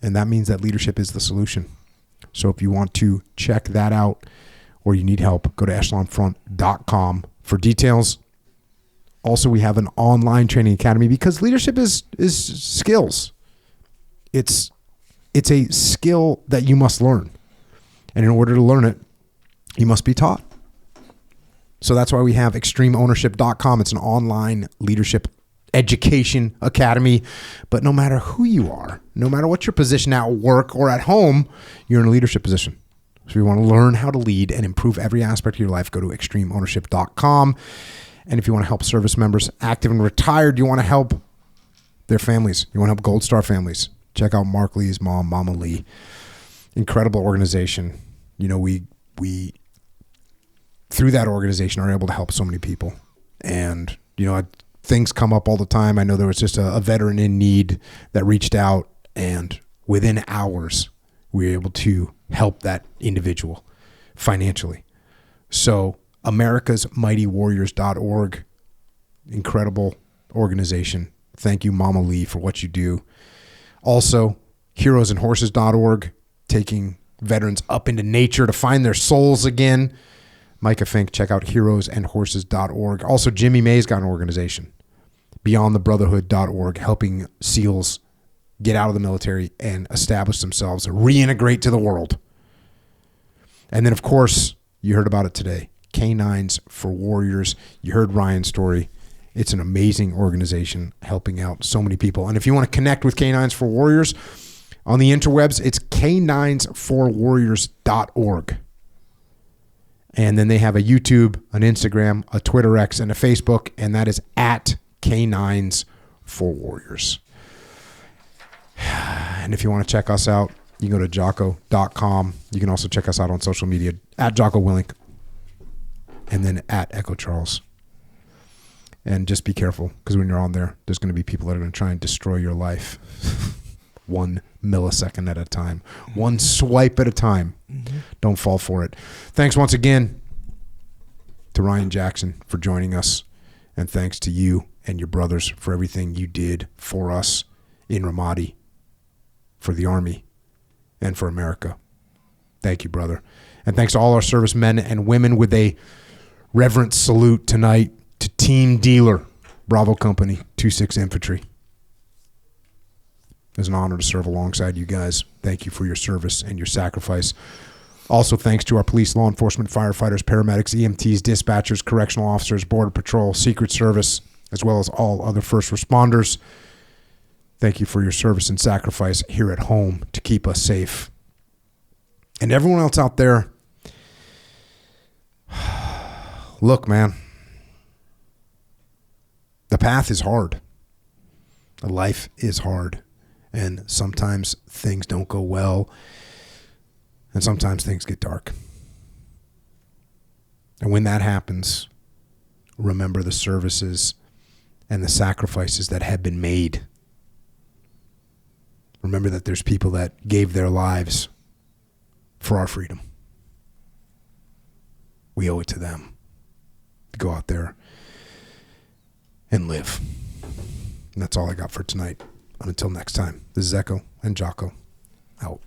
And that means that leadership is the solution. So if you want to check that out or you need help, go to echelonfront.com for details. Also, we have an online training academy because leadership is skills. It's a skill that you must learn. And in order to learn it, you must be taught. So that's why we have extremeownership.com. It's an online leadership education academy. But no matter who you are, no matter what your position at work or at home, you're in a leadership position. So if you want to learn how to lead and improve every aspect of your life, go to extremeownership.com. And if you want to help service members, active and retired, you want to help their families, you want to help Gold Star families, check out Mark Lee's mom, Mama Lee. Incredible organization. You know, we through that organization are able to help so many people. And, you know, things come up all the time. I know there was just a veteran in need that reached out, and within hours, we were able to help that individual financially. So americasmightywarriors.org, incredible organization. Thank you, Mama Lee, for what you do. Also, heroesandhorses.org, taking veterans up into nature to find their souls again. Micah Fink, check out heroesandhorses.org. Also, Jimmy May's got an organization, beyondthebrotherhood.org, helping SEALs get out of the military and establish themselves, reintegrate to the world. And then, of course, you heard about it today, Canines for Warriors. You heard Ryan's story. It's an amazing organization helping out so many people. And if you want to connect with Canines for Warriors on the interwebs, it's caninesforwarriors.org. And then they have a YouTube, an Instagram, a Twitter X, and a Facebook, and that is at Canines for Warriors. And if you want to check us out, you can go to jocko.com. You can also check us out on social media at Jocko Willink and then at Echo Charles. And just be careful, because when you're on there, there's going to be people that are going to try and destroy your life 1 millisecond at a time, one swipe at a time. Mm-hmm. Don't fall for it. Thanks once again to Ryan Jackson for joining us. And thanks to you and your brothers for everything you did for us in Ramadi, for the Army, and for America. Thank you, brother. And thanks to all our servicemen and women with a reverent salute tonight to Team Dealer, Bravo Company, 26 Infantry. It's an honor to serve alongside you guys. Thank you for your service and your sacrifice. Also, thanks to our police, law enforcement, firefighters, paramedics, EMTs, dispatchers, correctional officers, Border Patrol, Secret Service, as well as all other first responders. Thank you for your service and sacrifice here at home to keep us safe. And everyone else out there, look, man, the path is hard. Life is hard. And sometimes things don't go well. And sometimes things get dark. And when that happens, remember the services and the sacrifices that have been made. Remember that there's people that gave their lives for our freedom. We owe it to them to go out there and live. And that's all I got for tonight. And until next time, this is Echo and Jocko out.